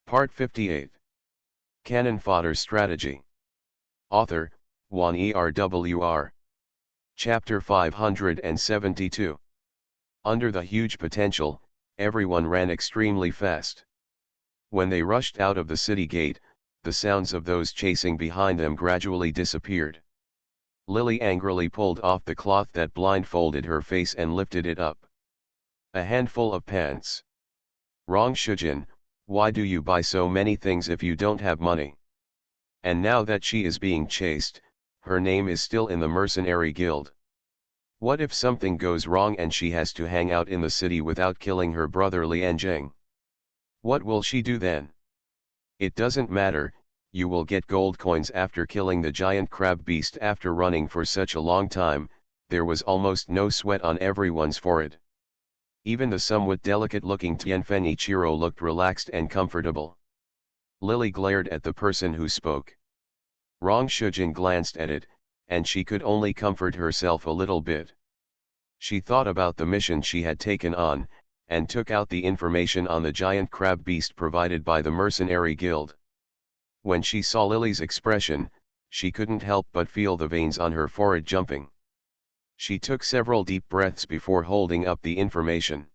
Part 58. Cannon Fodder Strategy. Author, Juan ERWR. Chapter 572. Under the huge potential, everyone ran extremely fast. When they rushed out of the city gate, the sounds of those chasing behind them gradually disappeared. Lily angrily pulled off the cloth that blindfolded her face and lifted it up. A handful of pants. Rong Shujin, why do you buy so many things if you don't have money? And now that she is being chased, her name is still in the mercenary guild. What if something goes wrong and she has to hang out in the city without killing her brother Lianzheng? What will she do then? It doesn't matter, you will get gold coins after killing the giant crab beast. After running for such a long time, there was almost no sweat on everyone's forehead. Even the somewhat delicate-looking Tianfen Ichiro looked relaxed and comfortable. Lily glared at the person who spoke. Rong Shujin glanced at it, and she could only comfort herself a little bit. She thought about the mission she had taken on, and took out the information on the giant crab beast provided by the mercenary guild. When she saw Lily's expression, she couldn't help but feel the veins on her forehead jumping. She took several deep breaths before holding up the information.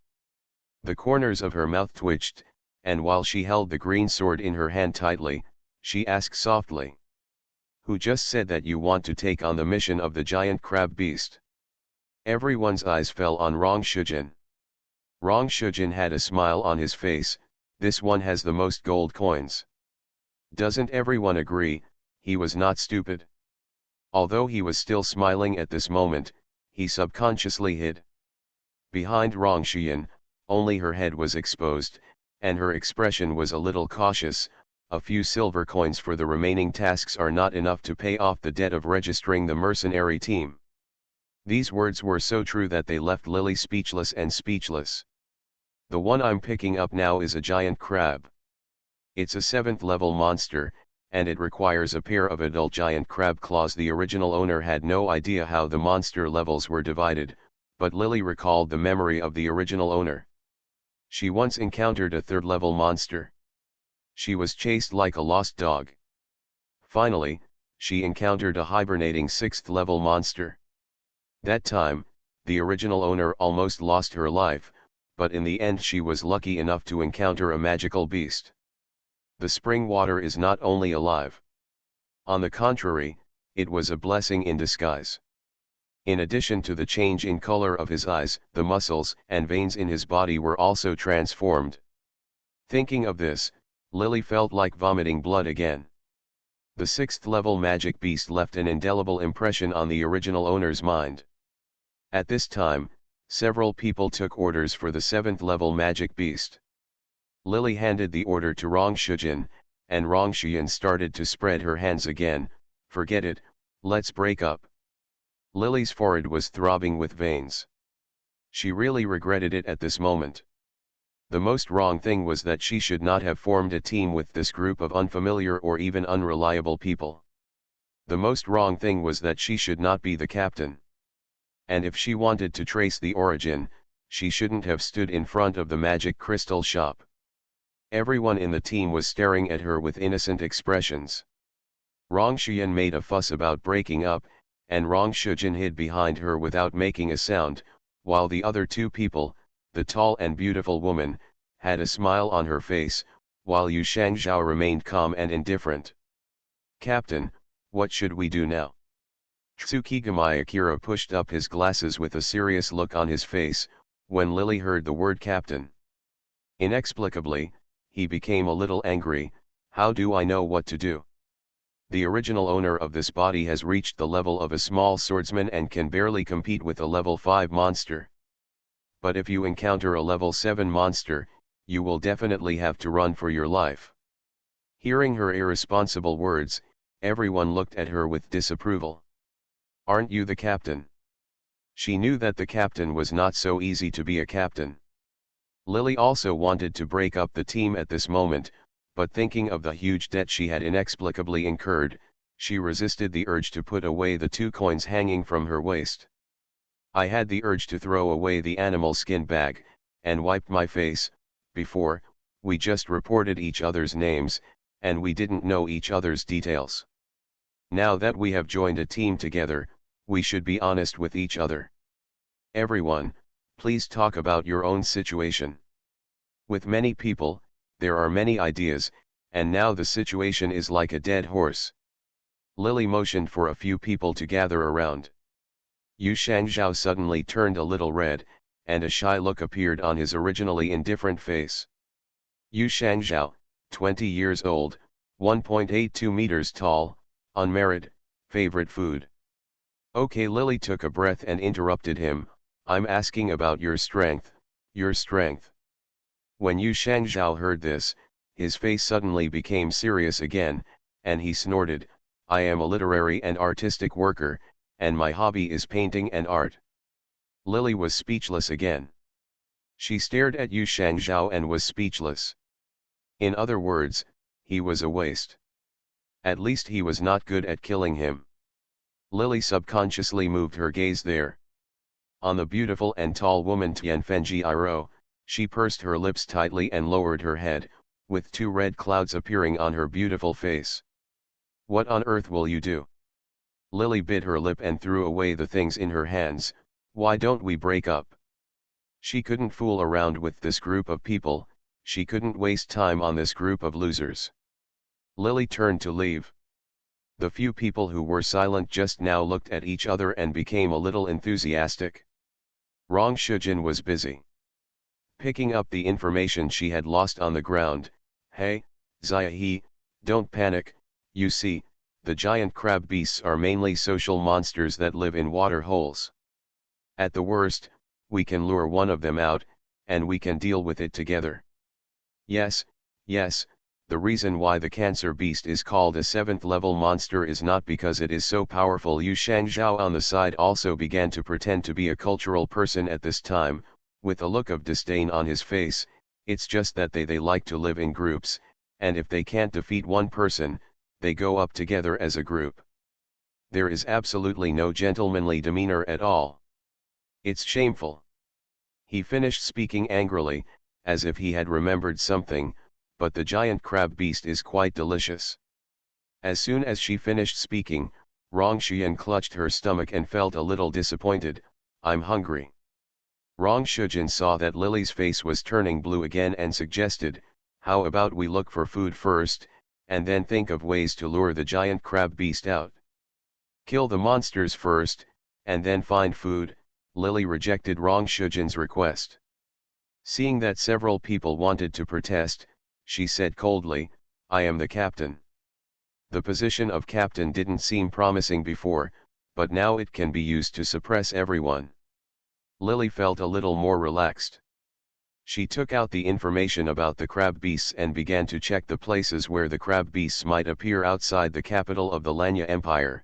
The corners of her mouth twitched, and while she held the green sword in her hand tightly, she asked softly, "Who just said that you want to take on the mission of the giant crab beast?" Everyone's eyes fell on Rong Shujin. Rong Shujin had a smile on his face. This one has the most gold coins. Doesn't everyone agree, he was not stupid? Although he was still smiling at this moment, he subconsciously hid. Behind Rong Shujin, only her head was exposed, and her expression was a little cautious. A few silver coins for the remaining tasks are not enough to pay off the debt of registering the mercenary team. These words were so true that they left Lily speechless and speechless. The one I'm picking up now is a giant crab. It's a 7th level monster, and it requires a pair of adult giant crab claws. The original owner had no idea how the monster levels were divided, but Lily recalled the memory of the original owner. She once encountered a 3rd level monster. She was chased like a lost dog. Finally, she encountered a hibernating 6th level monster. That time, the original owner almost lost her life, but in the end she was lucky enough to encounter a magical beast. The spring water is not only alive. On the contrary, it was a blessing in disguise. In addition to the change in color of his eyes, the muscles and veins in his body were also transformed. Thinking of this, Lily felt like vomiting blood again. The 6th level magic beast left an indelible impression on the original owner's mind. At this time, several people took orders for the 7th level magic beast. Lily handed the order to Rong Shujin, and Rong Shujin started to spread her hands again. "Forget it, let's break up." Lily's forehead was throbbing with veins. She really regretted it at this moment. The most wrong thing was that she should not have formed a team with this group of unfamiliar or even unreliable people. The most wrong thing was that she should not be the captain. And if she wanted to trace the origin, she shouldn't have stood in front of the magic crystal shop. Everyone in the team was staring at her with innocent expressions. Rong Shujin made a fuss about breaking up, and Rong Shujin hid behind her without making a sound, while the other two people, the tall and beautiful woman, had a smile on her face, while Yu Shangzhao remained calm and indifferent. "Captain, what should we do now?" Tsukigami Akira pushed up his glasses with a serious look on his face, when Lily heard the word captain. Inexplicably, he became a little angry. "How do I know what to do? The original owner of this body has reached the level of a small swordsman and can barely compete with a level 5 monster. But if you encounter a level 7 monster, you will definitely have to run for your life." Hearing her irresponsible words, everyone looked at her with disapproval. "Aren't you the captain?" She knew that the captain was not so easy to be a captain. Lily also wanted to break up the team at this moment, but thinking of the huge debt she had inexplicably incurred, she resisted the urge to put away the 2 coins hanging from her waist. "I had the urge to throw away the animal skin bag, and wiped my face, before, we just reported each other's names, and we didn't know each other's details. Now that we have joined a team together, we should be honest with each other. Everyone, please talk about your own situation. With many people, there are many ideas, and now the situation is like a dead horse. Lily motioned for a few people to gather around. Yu Shangzhao suddenly turned a little red, and a shy look appeared on his originally indifferent face. Yu Shangzhao, 20 years old, 1.82 meters tall, unmarried, favorite food. Okay, Lily took a breath and interrupted him, I'm asking about your strength, your strength. When Yu Shangzhao heard this, his face suddenly became serious again, and he snorted, I am a literary and artistic worker, and my hobby is painting and art. Lily was speechless again. She stared at Yu Shangzhao and was speechless. In other words, he was a waste. At least he was not good at killing him. Lily subconsciously moved her gaze there. On the beautiful and tall woman Tianfengji Iro, she pursed her lips tightly and lowered her head, with two red clouds appearing on her beautiful face. What on earth will you do? Lily bit her lip and threw away the things in her hands, why don't we break up? She couldn't fool around with this group of people, she couldn't waste time on this group of losers. Lily turned to leave. The few people who were silent just now looked at each other and became a little enthusiastic. Rong Shujin was busy picking up the information she had lost on the ground. Hey, Ziahe, don't panic, you see, the giant crab beasts are mainly social monsters that live in water holes. At the worst, we can lure one of them out, and we can deal with it together. Yes, yes, the reason why the cancer beast is called a 7th level monster is not because it is so powerful. Yu Shangzhao on the side also began to pretend to be a cultural person at this time, with a look of disdain on his face, it's just that they like to live in groups, and if they can't defeat one person, they go up together as a group. There is absolutely no gentlemanly demeanor at all. It's shameful. He finished speaking angrily, as if he had remembered something, but the giant crab beast is quite delicious. As soon as she finished speaking, Rong Xian clutched her stomach and felt a little disappointed, I'm hungry. Rong Shujin saw that Lily's face was turning blue again and suggested, how about we look for food first, and then think of ways to lure the giant crab beast out. Kill the monsters first, and then find food. Lily rejected Rong Shujin's request. Seeing that several people wanted to protest, she said coldly, I am the captain. The position of captain didn't seem promising before, but now it can be used to suppress everyone. Lily felt a little more relaxed. She took out the information about the crab beasts and began to check the places where the crab beasts might appear outside the capital of the Lanya Empire.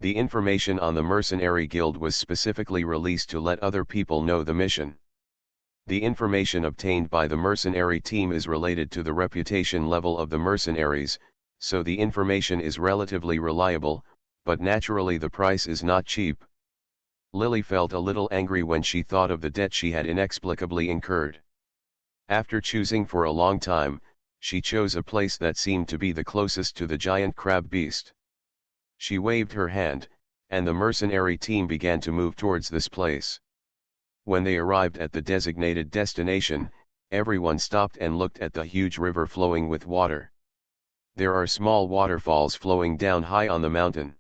The information on the mercenary guild was specifically released to let other people know the mission. The information obtained by the mercenary team is related to the reputation level of the mercenaries, so the information is relatively reliable, but naturally the price is not cheap. Lily felt a little angry when she thought of the debt she had inexplicably incurred. After choosing for a long time, she chose a place that seemed to be the closest to the giant crab beast. She waved her hand, and the mercenary team began to move towards this place. When they arrived at the designated destination, everyone stopped and looked at the huge river flowing with water. There are small waterfalls flowing down high on the mountain.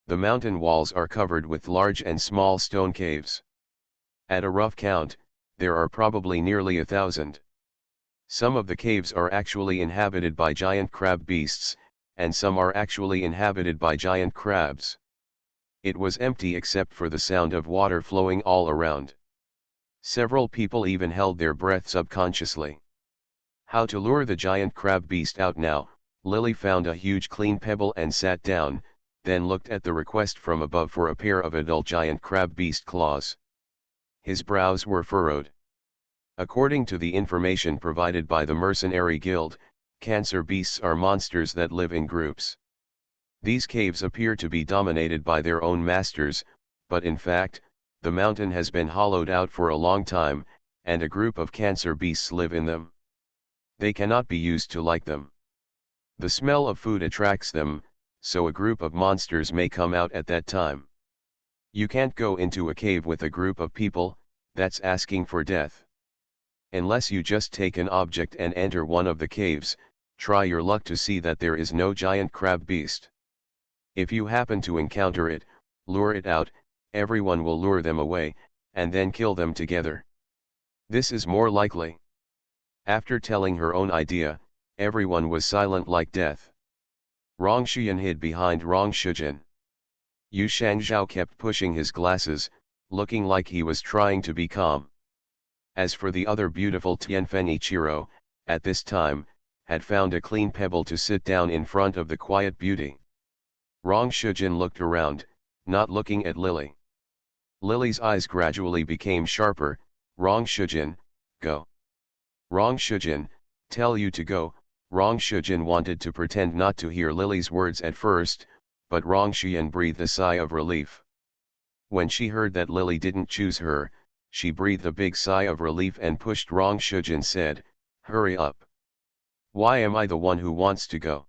The mountain walls are covered with large and small stone caves. At a rough count, there are probably nearly 1,000. Some of the caves are actually inhabited by giant crab beasts, and some are actually inhabited by giant crabs. It was empty except for the sound of water flowing all around. Several people even held their breath subconsciously. How to lure the giant crab beast out now? Lily found a huge clean pebble and sat down, then looked at the request from above for a pair of adult giant crab beast claws. His brows were furrowed. According to the information provided by the Mercenary Guild, cancer beasts are monsters that live in groups. These caves appear to be dominated by their own masters, but in fact, the mountain has been hollowed out for a long time, and a group of cancer beasts live in them. they cannot be used to like them. The smell of food attracts them, so a group of monsters may come out at that time. You can't go into a cave with a group of people, that's asking for death. Unless you just take an object and enter one of the caves, try your luck to see that there is no giant crab beast. If you happen to encounter it, lure it out, everyone will lure them away, and then kill them together. This is more likely. After telling her own idea, everyone was silent like death. Rong Xian hid behind Rong Shijin. Yu Shangzhao kept pushing his glasses, looking like he was trying to be calm. As for the other beautiful Tianfen Ichiro, at this time, had found a clean pebble to sit down in front of the quiet beauty. Rong Shijin looked around, not looking at Lily. Lily's eyes gradually became sharper. Rong Shijin, go. Rong Shijin, tell you to go. Rong Shijin wanted to pretend not to hear Lily's words at first, but Rong Xian breathed a sigh of relief. When she heard that Lily didn't choose her, she breathed a big sigh of relief and pushed Rong Shijin said, hurry up. Why am I the one who wants to go?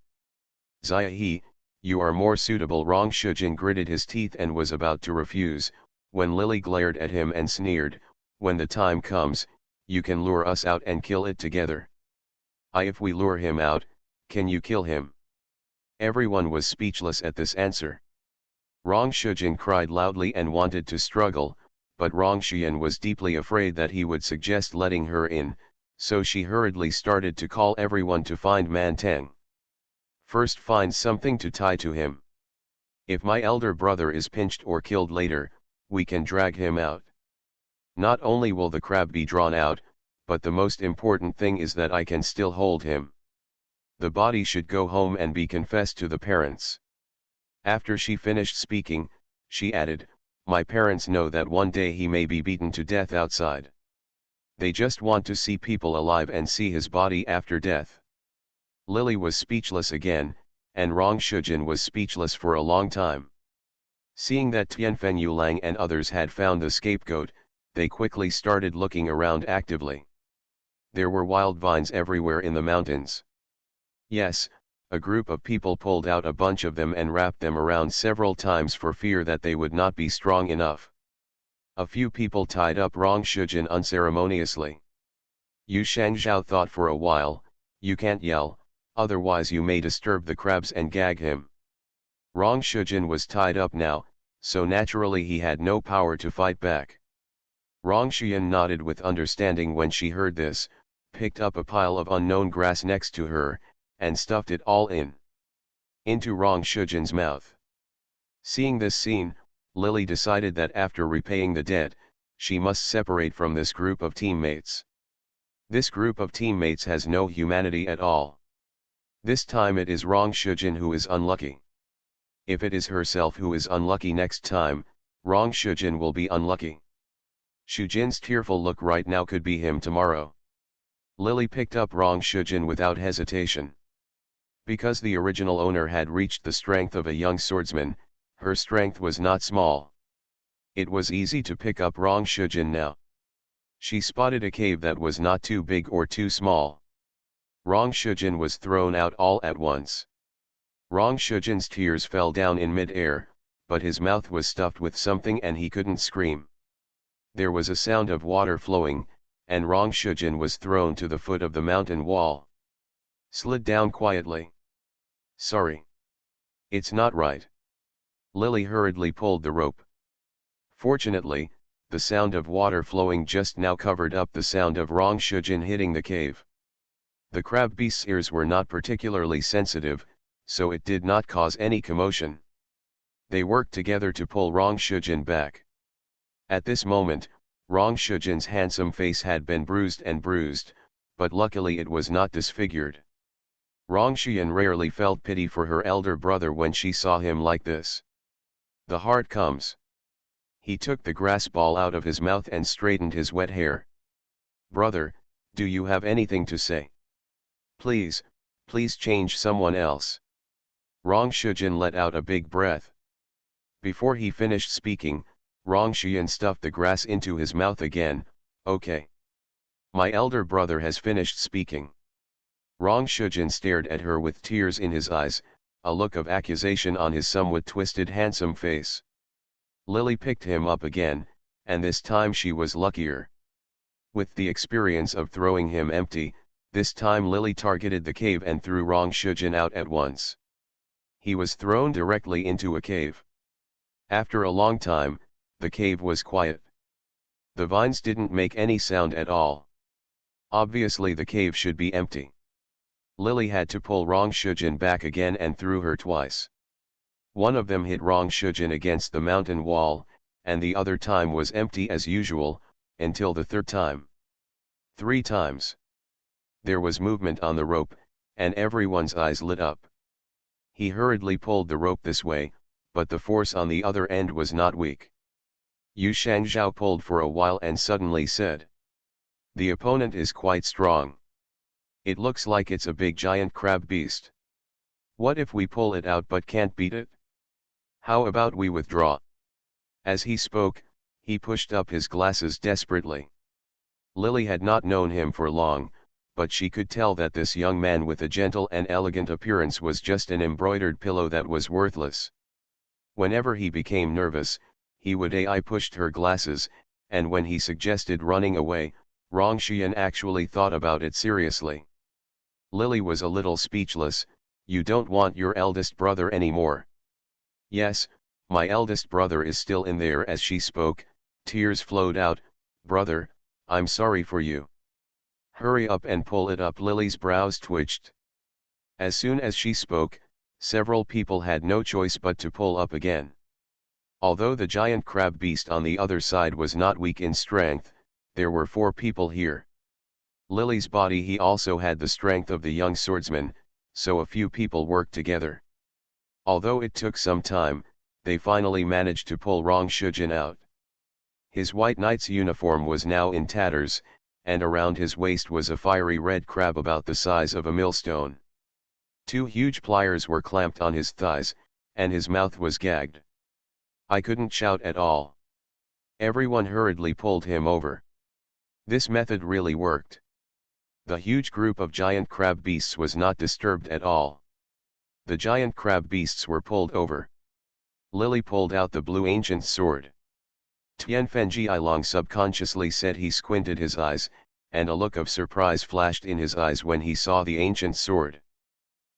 Ziahe, you are more suitable. Rong Shijin gritted his teeth and was about to refuse, when Lily glared at him and sneered, when the time comes, you can lure us out and kill it together. If we lure him out, can you kill him? Everyone was speechless at this answer. Rong Shijin cried loudly and wanted to struggle, but Rong Xian was deeply afraid that he would suggest letting her in, so she hurriedly started to call everyone to find Man Teng. First find something to tie to him. If my elder brother is pinched or killed later, we can drag him out. Not only will the crab be drawn out, but the most important thing is that I can still hold him. The body should go home and be confessed to the parents. After she finished speaking, she added, my parents know that one day he may be beaten to death outside. They just want to see people alive and see his body after death. Lily was speechless again, and Rong Shijin was speechless for a long time. Seeing that Tianfen Yulang and others had found the scapegoat, they quickly started looking around actively. There were wild vines everywhere in the mountains. Yes, a group of people pulled out a bunch of them and wrapped them around several times for fear that they would not be strong enough. A few people tied up Rong Shijin unceremoniously. Yu Shangzhao thought for a while, you can't yell, otherwise you may disturb the crabs and gag him. Rong Shijin was tied up now, so naturally he had no power to fight back. Rong Xian nodded with understanding when she heard this, picked up a pile of unknown grass next to her, and stuffed it all into Rong Shijin's mouth. Seeing this scene, Lily decided that after repaying the debt, she must separate from this group of teammates. This group of teammates has no humanity at all. This time it is Rong Shijin who is unlucky. If it is herself who is unlucky next time, Rong Shijin will be unlucky. Shujin's tearful look right now could be him tomorrow. Lily picked up Rong Shijin without hesitation. Because the original owner had reached the strength of a young swordsman, her strength was not small. It was easy to pick up Rong Shijin now. She spotted a cave that was not too big or too small. Rong Shijin was thrown out all at once. Rong Shijin's tears fell down in mid-air, but his mouth was stuffed with something and he couldn't scream. There was a sound of water flowing, and Rong Shijin was thrown to the foot of the mountain wall. Slid down quietly. Sorry. It's not right. Lily hurriedly pulled the rope. Fortunately, the sound of water flowing just now covered up the sound of Rong Shijin hitting the cave. The crab beast's ears were not particularly sensitive, so it did not cause any commotion. They worked together to pull Rong Shijin back. At this moment, Rong Shijin's handsome face had been bruised, but luckily it was not disfigured. Rong Xian rarely felt pity for her elder brother when she saw him like this. The heart comes. He took the grass ball out of his mouth and straightened his wet hair. Brother, do you have anything to say? Please change someone else. Rong Shijin let out a big breath. Before he finished speaking, Rong Xian stuffed the grass into his mouth again. Okay. My elder brother has finished speaking. Rong Shujin stared at her with tears in his eyes, a look of accusation on his somewhat twisted handsome face. Lily picked him up again, and this time she was luckier. With the experience of throwing him empty, this time Lily targeted the cave and threw Rong Shujin out at once. He was thrown directly into a cave. After a long time, the cave was quiet. The vines didn't make any sound at all. Obviously the cave should be empty. Lily had to pull Rong Shujin back again and threw her twice. One of them hit Rong Shujin against the mountain wall, and the other time was empty as usual, until the third time. 3 times. There was movement on the rope, and everyone's eyes lit up. He hurriedly pulled the rope this way, but the force on the other end was not weak. Yu Shangzhao pulled for a while and suddenly said, "The opponent is quite strong. It looks like it's a big giant crab beast. What if we pull it out but can't beat it? How about we withdraw?" As he spoke, he pushed up his glasses desperately. Lily had not known him for long, but she could tell that this young man with a gentle and elegant appearance was just an embroidered pillow that was worthless. Whenever he became nervous, he would pushed her glasses, and when he suggested running away, Rong Xian actually thought about it seriously. Lily was a little speechless. "You don't want your eldest brother anymore?" "Yes, my eldest brother is still in there." As she spoke, tears flowed out. "Brother, I'm sorry for you. Hurry up and pull it up." Lily's brows twitched. As soon as she spoke, several people had no choice but to pull up again. Although the giant crab beast on the other side was not weak in strength, there were 4 people here. Lily's body he also had the strength of the young swordsman, so a few people worked together. Although it took some time, they finally managed to pull Rong Shujin out. His white knight's uniform was now in tatters, and around his waist was a fiery red crab about the size of a millstone. 2 huge pliers were clamped on his thighs, and his mouth was gagged. I couldn't shout at all. Everyone hurriedly pulled him over. This method really worked. The huge group of giant crab beasts was not disturbed at all. The giant crab beasts were pulled over. Lily pulled out the blue ancient sword. Tianfen Jiailong subconsciously said. He squinted his eyes, and a look of surprise flashed in his eyes when he saw the ancient sword.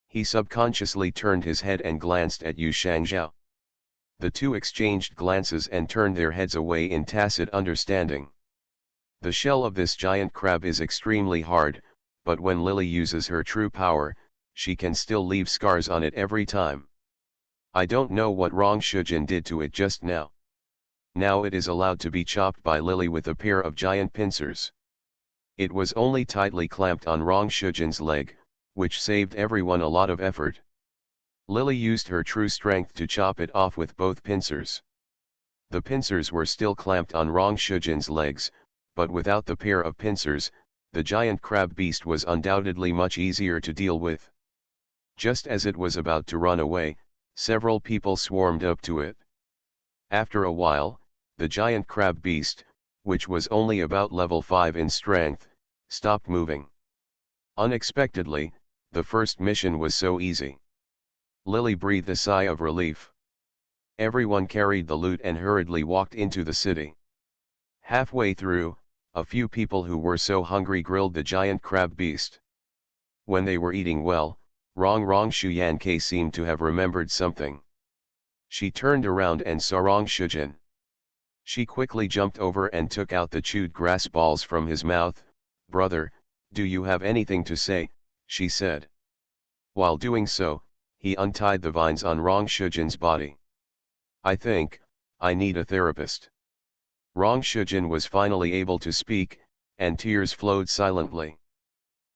He subconsciously turned his head and glanced at Yu Shangzhao. The two exchanged glances and turned their heads away in tacit understanding. The shell of this giant crab is extremely hard, but when Lily uses her true power, she can still leave scars on it every time. I don't know what Rong Shujin did to it just now. Now it is allowed to be chopped by Lily with a pair of giant pincers. It was only tightly clamped on Rong Shujin's leg, which saved everyone a lot of effort. Lily used her true strength to chop it off with both pincers. The pincers were still clamped on Rong Shujin's legs, but without the pair of pincers, the giant crab beast was undoubtedly much easier to deal with. Just as it was about to run away, several people swarmed up to it. After a while, the giant crab beast, which was only about level 5 in strength, stopped moving. Unexpectedly, the first mission was so easy. Lily breathed a sigh of relief. Everyone carried the loot and hurriedly walked into the city. Halfway through, a few people who were so hungry grilled the giant crab beast. When they were eating well, Rong Shuyanke seemed to have remembered something. She turned around and saw Rong Shujin. She quickly jumped over and took out the chewed grass balls from his mouth. "Brother, do you have anything to say?" she said. While doing so, he untied the vines on Rong Shujin's body. "I think I need a therapist." Rong Shujin was finally able to speak, and tears flowed silently.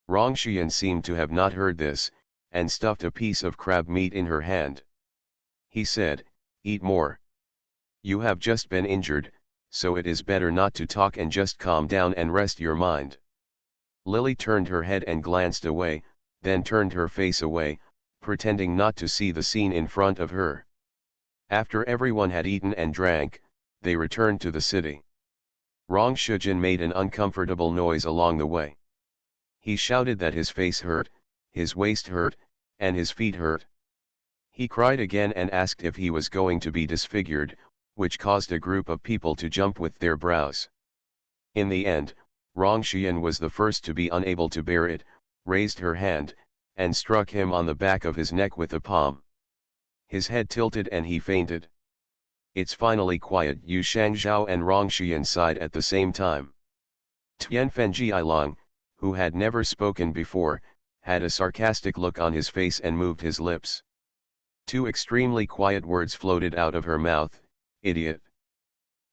Rong Xian seemed to have not heard this, and stuffed a piece of crab meat in her hand. He said, "Eat more. You have just been injured, so it is better not to talk and just calm down and rest your mind." Lily turned her head and glanced away, then turned her face away, pretending not to see the scene in front of her. After everyone had eaten and drank, they returned to the city. Rong Shujin made an uncomfortable noise along the way. He shouted that his face hurt, his waist hurt, and his feet hurt. He cried again and asked if he was going to be disfigured, which caused a group of people to jump with their brows. In the end, Rongxian was the first to be unable to bear it, raised her hand, and struck him on the back of his neck with the palm. His head tilted and he fainted. It's finally quiet, Yu Shangzhao and Rongxian sighed at the same time. Tianfen Jiailong, who had never spoken before, had a sarcastic look on his face and moved his lips. Two extremely quiet words floated out of her mouth: idiot.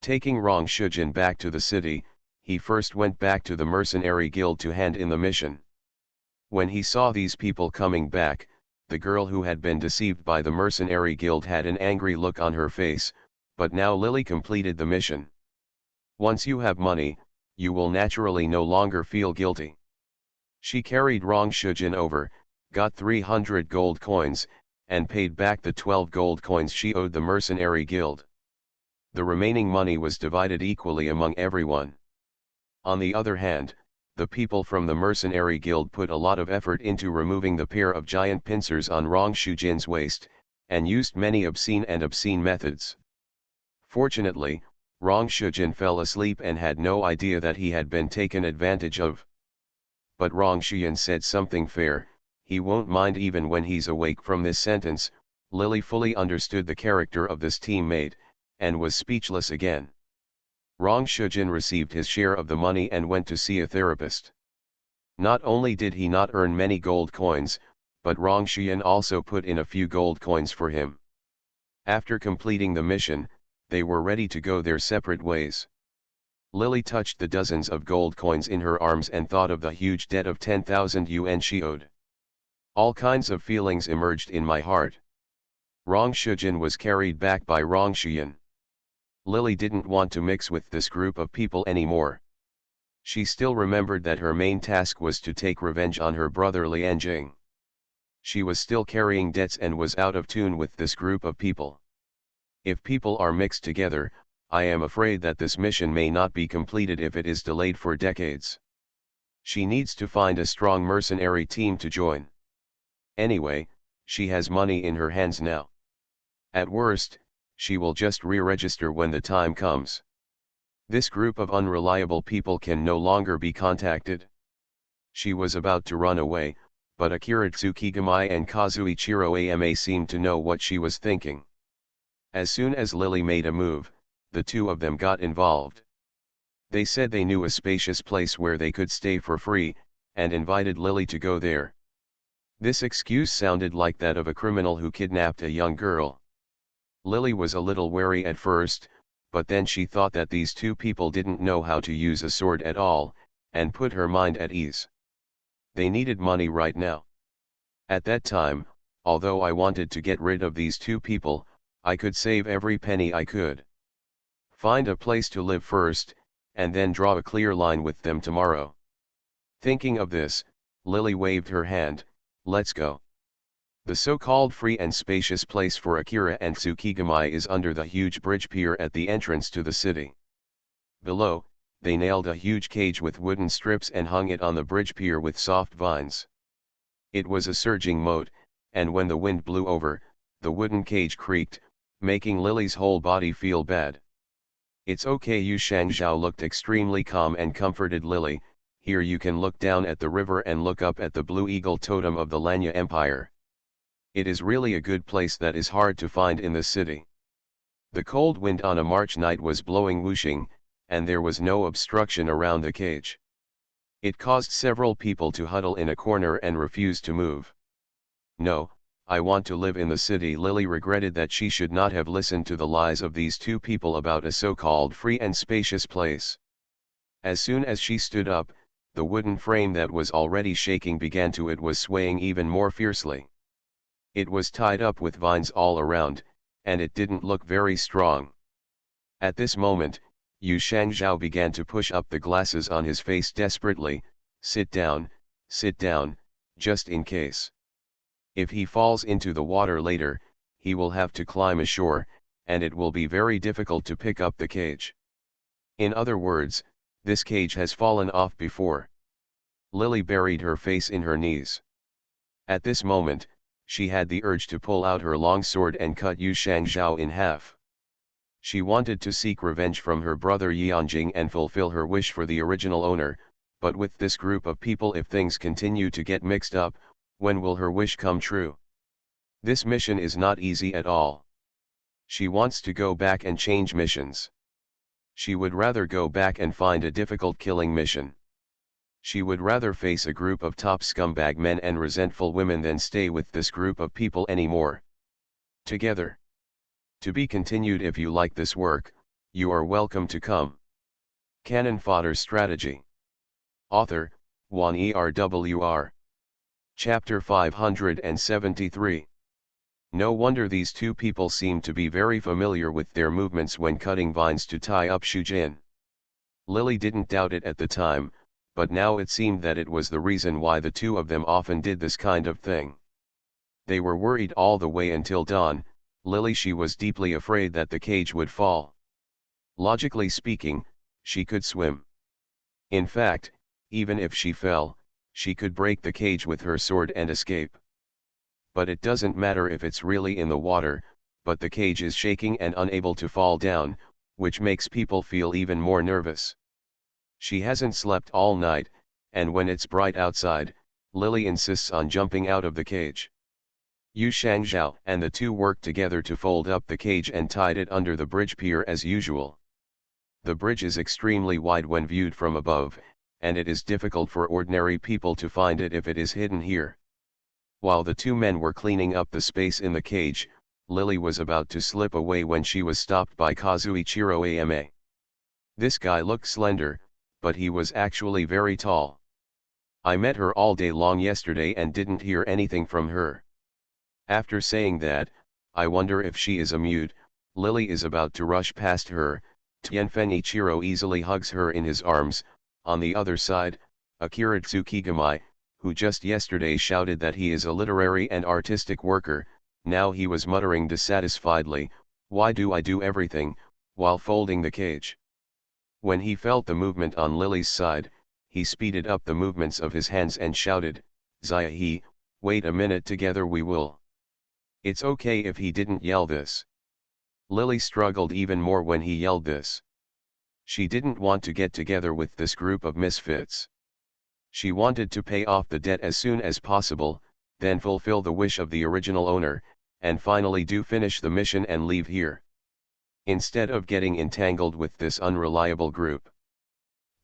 Taking Rong Shujin back to the city, he first went back to the mercenary guild to hand in the mission. When he saw these people coming back, the girl who had been deceived by the mercenary guild had an angry look on her face, but now Lily completed the mission. Once you have money, you will naturally no longer feel guilty. She carried Rong Shujin over, got 300 gold coins, and paid back the 12 gold coins she owed the mercenary guild. The remaining money was divided equally among everyone. On the other hand, the people from the mercenary guild put a lot of effort into removing the pair of giant pincers on Rong Shujin's waist, and used many obscene methods. Fortunately, Rong Shujin fell asleep and had no idea that he had been taken advantage of. But Rong Xian said something fair: he won't mind even when he's awake. From this sentence, Lily fully understood the character of this teammate, and was speechless again. Rong Shujin received his share of the money and went to see a therapist. Not only did he not earn many gold coins, but Rong Xian also put in a few gold coins for him. After completing the mission, they were ready to go their separate ways. Lily touched the dozens of gold coins in her arms and thought of the huge debt of 10,000 yuan she owed. All kinds of feelings emerged in my heart. Rong Shujin was carried back by Rong Xian. Lily didn't want to mix with this group of people anymore. She still remembered that her main task was to take revenge on her brother Lianjing. She was still carrying debts and was out of tune with this group of people. If people are mixed together, I am afraid that this mission may not be completed if it is delayed for decades. She needs to find a strong mercenary team to join. Anyway, she has money in her hands now. At worst, she will just re-register when the time comes. This group of unreliable people can no longer be contacted. She was about to run away, but Akira Tsukigami and Kazuichiro Ama seemed to know what she was thinking. As soon as Lily made a move, the two of them got involved. They said they knew a spacious place where they could stay for free, and invited Lily to go there. This excuse sounded like that of a criminal who kidnapped a young girl. Lily was a little wary at first, but then she thought that these two people didn't know how to use a sword at all, and put her mind at ease. They needed money right now. At that time, although I wanted to get rid of these two people, I could save every penny I could. Find a place to live first, and then draw a clear line with them tomorrow. Thinking of this, Lily waved her hand. Let's go. The so-called free and spacious place for Akira and Tsukigami is under the huge bridge pier at the entrance to the city. Below, they nailed a huge cage with wooden strips and hung it on the bridge pier with soft vines. It was a surging moat, and when the wind blew over, the wooden cage creaked, making Lily's whole body feel bad. It's okay. Yu Shangzhao looked extremely calm and comforted Lily. Here you can look down at the river and look up at the Blue Eagle totem of the Lanya Empire. It is really a good place that is hard to find in the city. The cold wind on a March night was blowing whooshing, and there was no obstruction around the cage. It caused several people to huddle in a corner and refuse to move. No, I want to live in the city. Lily regretted that she should not have listened to the lies of these two people about a so-called free and spacious place. As soon as she stood up, the wooden frame that was already shaking began to it was swaying even more fiercely. It was tied up with vines all around, and it didn't look very strong. At this moment, Yu Shangzhao began to push up the glasses on his face desperately. Sit down, just in case. If he falls into the water later, he will have to climb ashore, and it will be very difficult to pick up the cage. In other words, this cage has fallen off before. Lily buried her face in her knees. At this moment, she had the urge to pull out her long sword and cut Yu Shangzhao in half. She wanted to seek revenge from her brother Yanjing and fulfill her wish for the original owner, but with this group of people, if things continue to get mixed up, when will her wish come true? This mission is not easy at all. She wants to go back and change missions. She would rather go back and find a difficult killing mission. She would rather face a group of top scumbag men and resentful women than stay with this group of people anymore. Together. To be continued. If you like this work, you are welcome to come. Cannon Fodder Strategy. Author, Juan ERWR. Chapter 573. No wonder these two people seemed to be very familiar with their movements when cutting vines to tie up Shujin. Lily didn't doubt it at the time, but now it seemed that it was the reason why the two of them often did this kind of thing. They were worried all the way until dawn. Lily, she was deeply afraid that the cage would fall. Logically speaking, she could swim. In fact, even if she fell, she could break the cage with her sword and escape. But it doesn't matter if it's really in the water, but the cage is shaking and unable to fall down, which makes people feel even more nervous. She hasn't slept all night, and when it's bright outside, Lily insists on jumping out of the cage. Yu Shangzhao and the two worked together to fold up the cage and tied it under the bridge pier as usual. The bridge is extremely wide when viewed from above, and it is difficult for ordinary people to find it if it is hidden here. While the two men were cleaning up the space in the cage, Lily was about to slip away when she was stopped by Kazuichiro Ama. This guy looked slender, but he was actually very tall. I met her all day long yesterday and didn't hear anything from her. After saying that, I wonder if she is a mute. Lily is about to rush past her. Tianfen Ichiro easily hugs her in his arms. On the other side, Akira Tsukigami, who just yesterday shouted that he is a literary and artistic worker, now he was muttering dissatisfiedly, "Why do I do everything," while folding the cage. When he felt the movement on Lily's side, he speeded up the movements of his hands and shouted, "Zaihe, wait a minute, together we will." It's okay if he didn't yell this. Lily struggled even more when he yelled this. She didn't want to get together with this group of misfits. She wanted to pay off the debt as soon as possible, then fulfill the wish of the original owner, and finally finish the mission and leave here. Instead of getting entangled with this unreliable group.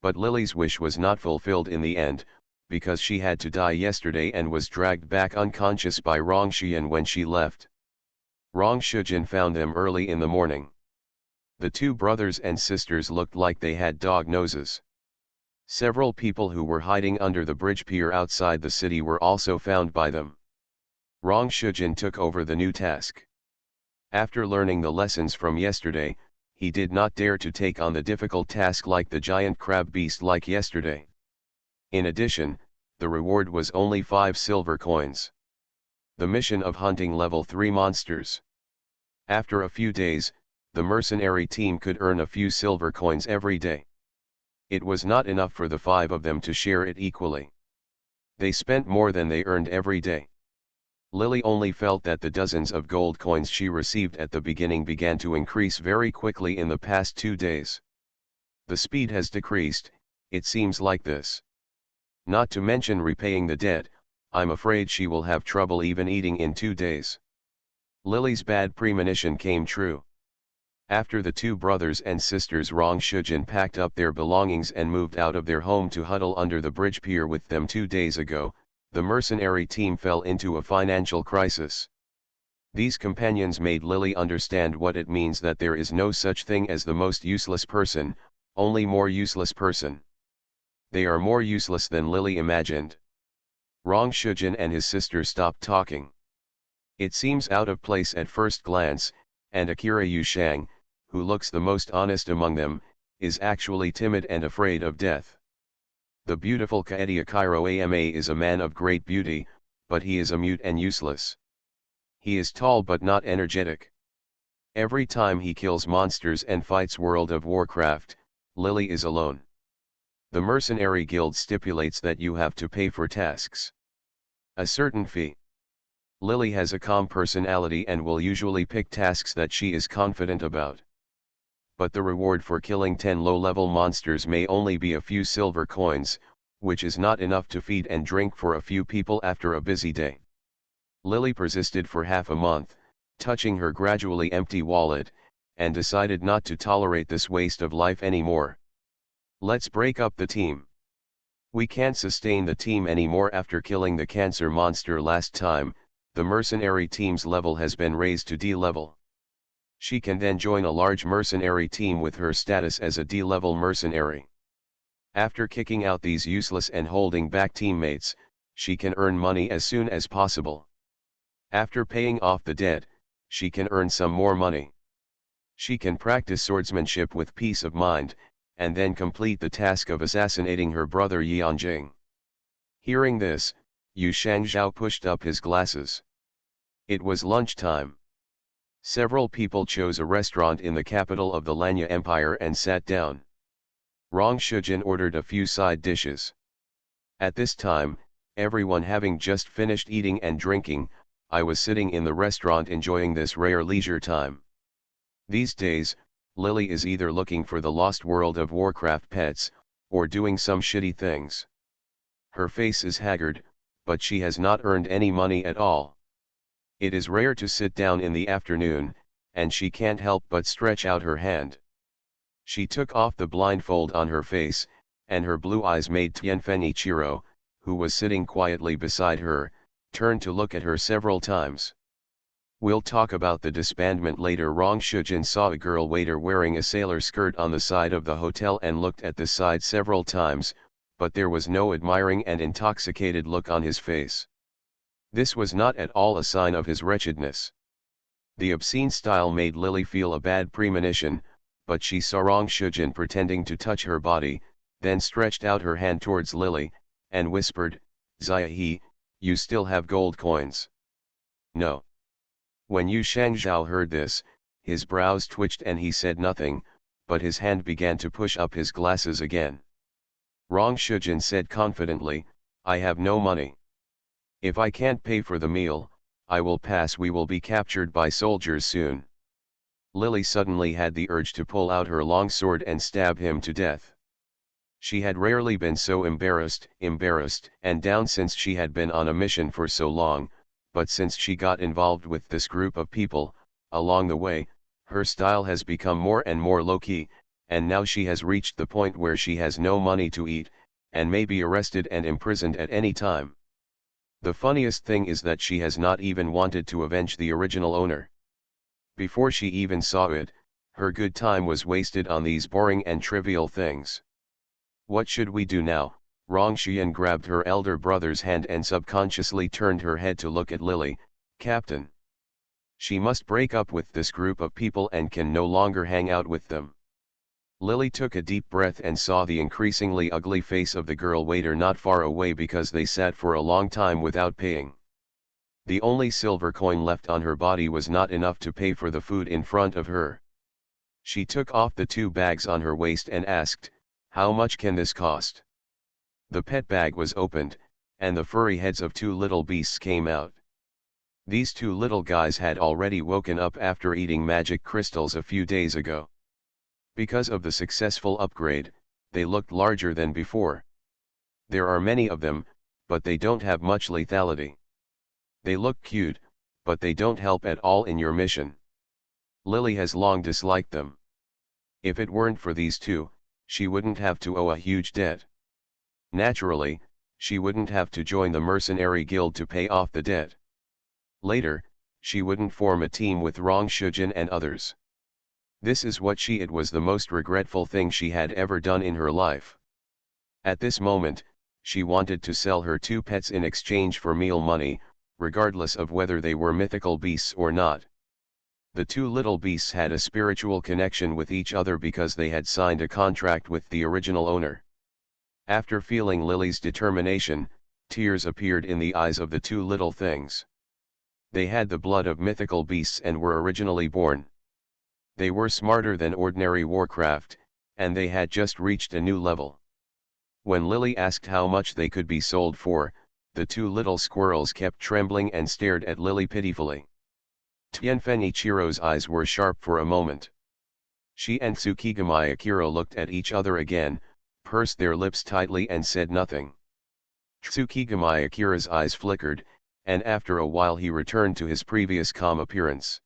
But Lily's wish was not fulfilled in the end, because she had to die yesterday and was dragged back unconscious by Rong Xian when she left. Rong Shujin found them early in the morning. The two brothers and sisters looked like they had dog noses. Several people who were hiding under the bridge pier outside the city were also found by them. Rong Shujin took over the new task. After learning the lessons from yesterday, he did not dare to take on the difficult task like the giant crab beast like yesterday. In addition, the reward was only 5 silver coins. The mission of hunting level 3 monsters. After a few days, the mercenary team could earn a few silver coins every day. It was not enough for the 5 of them to share it equally. They spent more than they earned every day. Lily only felt that the dozens of gold coins she received at the beginning began to increase very quickly in the past 2 days. The speed has decreased, it seems like this. Not to mention repaying the debt, I'm afraid she will have trouble even eating in 2 days. Lily's bad premonition came true. After the two brothers and sisters Rong Shujin packed up their belongings and moved out of their home to huddle under the bridge pier with them 2 days ago, the mercenary team fell into a financial crisis. These companions made Lily understand what it means that there is no such thing as the most useless person, only more useless person. They are more useless than Lily imagined. Rong Shujin and his sister stopped talking. It seems out of place at first glance, and Akira Yushang, who looks the most honest among them, is actually timid and afraid of death. The beautiful Kaedia Cairo Ama is a man of great beauty, but he is a mute and useless. He is tall but not energetic. Every time he kills monsters and fights World of Warcraft, Lily is alone. The Mercenary Guild stipulates that you have to pay for tasks. A certain fee. Lily has a calm personality and will usually pick tasks that she is confident about. But the reward for killing 10 low-level monsters may only be a few silver coins, which is not enough to feed and drink for a few people after a busy day. Lily persisted for half a month, touching her gradually empty wallet, and decided not to tolerate this waste of life anymore. Let's break up the team. We can't sustain the team anymore after killing the cancer monster last time. The mercenary team's level has been raised to D level. She can then join a large mercenary team with her status as a D level mercenary. After kicking out these useless and holding back teammates, she can earn money as soon as possible. After paying off the debt, she can earn some more money. She can practice swordsmanship with peace of mind, and then complete the task of assassinating her brother Yanjing. Hearing this, Yu Shangzhao pushed up his glasses. It was lunchtime. Several people chose a restaurant in the capital of the Lanya Empire and sat down. Rong Shujin ordered a few side dishes. At this time, everyone having just finished eating and drinking, I was sitting in the restaurant enjoying this rare leisure time. These days, Lily is either looking for the lost world of Warcraft pets, or doing some shitty things. Her face is haggard, but she has not earned any money at all. It is rare to sit down in the afternoon, and she can't help but stretch out her hand. She took off the blindfold on her face, and her blue eyes made Tianfen Ichiro, who was sitting quietly beside her, turn to look at her several times. We'll talk about the disbandment later. Rong Shujin saw a girl waiter wearing a sailor skirt on the side of the hotel and looked at the side several times, but there was no admiring and intoxicated look on his face. This was not at all a sign of his wretchedness. The obscene style made Lily feel a bad premonition, but she saw Rong Shujin pretending to touch her body, then stretched out her hand towards Lily, and whispered, "Ziahe, you still have gold coins?" "No." When Yu Shangzhao heard this, his brows twitched and he said nothing, but his hand began to push up his glasses again. Rong Shujin said confidently, "I have no money. If I can't pay for the meal, I will pass. We will be captured by soldiers soon." Lily suddenly had the urge to pull out her long sword and stab him to death. She had rarely been so embarrassed and down since she had been on a mission for so long, but since she got involved with this group of people, along the way, her style has become more and more low-key, and now she has reached the point where she has no money to eat, and may be arrested and imprisoned at any time. The funniest thing is that she has not even wanted to avenge the original owner. Before she even saw it, her good time was wasted on these boring and trivial things. What should we do now? Rong Xian grabbed her elder brother's hand and subconsciously turned her head to look at Lily. "Captain. She must break up with this group of people and can no longer hang out with them." Lily took a deep breath and saw the increasingly ugly face of the girl waiter not far away because they sat for a long time without paying. The only silver coin left on her body was not enough to pay for the food in front of her. She took off the 2 bags on her waist and asked, "How much can this cost?" The pet bag was opened, and the furry heads of 2 little beasts came out. These 2 little guys had already woken up after eating magic crystals a few days ago. Because of the successful upgrade, they looked larger than before. There are many of them, but they don't have much lethality. They look cute, but they don't help at all in your mission. Lily has long disliked them. If it weren't for these 2, she wouldn't have to owe a huge debt. Naturally, she wouldn't have to join the mercenary guild to pay off the debt. Later, she wouldn't form a team with Rong Shujin and others. This is what it was the most regretful thing she had ever done in her life. At this moment, she wanted to sell her 2 pets in exchange for meal money, regardless of whether they were mythical beasts or not. The 2 little beasts had a spiritual connection with each other because they had signed a contract with the original owner. After feeling Lily's determination, tears appeared in the eyes of the 2 little things. They had the blood of mythical beasts and were originally born. They were smarter than ordinary Warcraft, and they had just reached a new level. When Lily asked how much they could be sold for, The two little squirrels kept trembling and stared at Lily pitifully. Tianfen Ichiro's eyes were sharp for a moment. She and Tsukigami Akira looked at each other again, pursed their lips tightly and said nothing. Tsukigami Akira's eyes flickered, and after a while he returned to his previous calm appearance.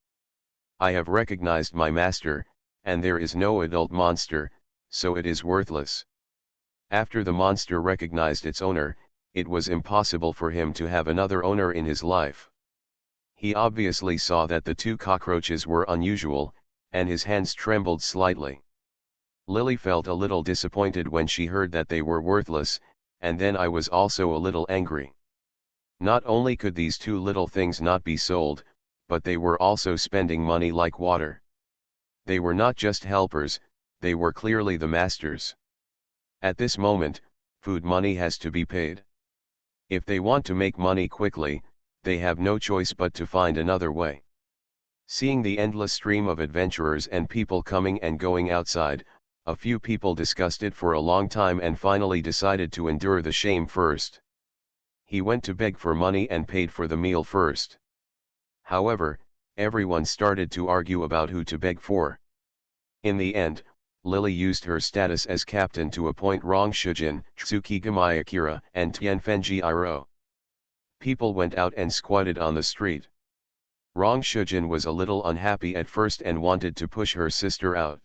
I have recognized my master, and there is no adult monster, so it is worthless. After the monster recognized its owner, it was impossible for him to have another owner in his life. He obviously saw that the two cockroaches were unusual, and his hands trembled slightly. Lily felt a little disappointed when she heard that they were worthless, and then I was also a little angry. Not only could these two little things not be sold, but they were also spending money like water. They were not just helpers, they were clearly the masters. At this moment, food money has to be paid. If they want to make money quickly, they have no choice but to find another way. Seeing the endless stream of adventurers and people coming and going outside, a few people discussed it for a long time and finally decided to endure the shame first. He went to beg for money and paid for the meal first. However, everyone started to argue about who to beg for. In the end, Lily used her status as captain to appoint Rong Shujin, Tsukigami Akira, and Tianfen Jiro. People went out and squatted on the street. Rong Shujin was a little unhappy at first and wanted to push her sister out.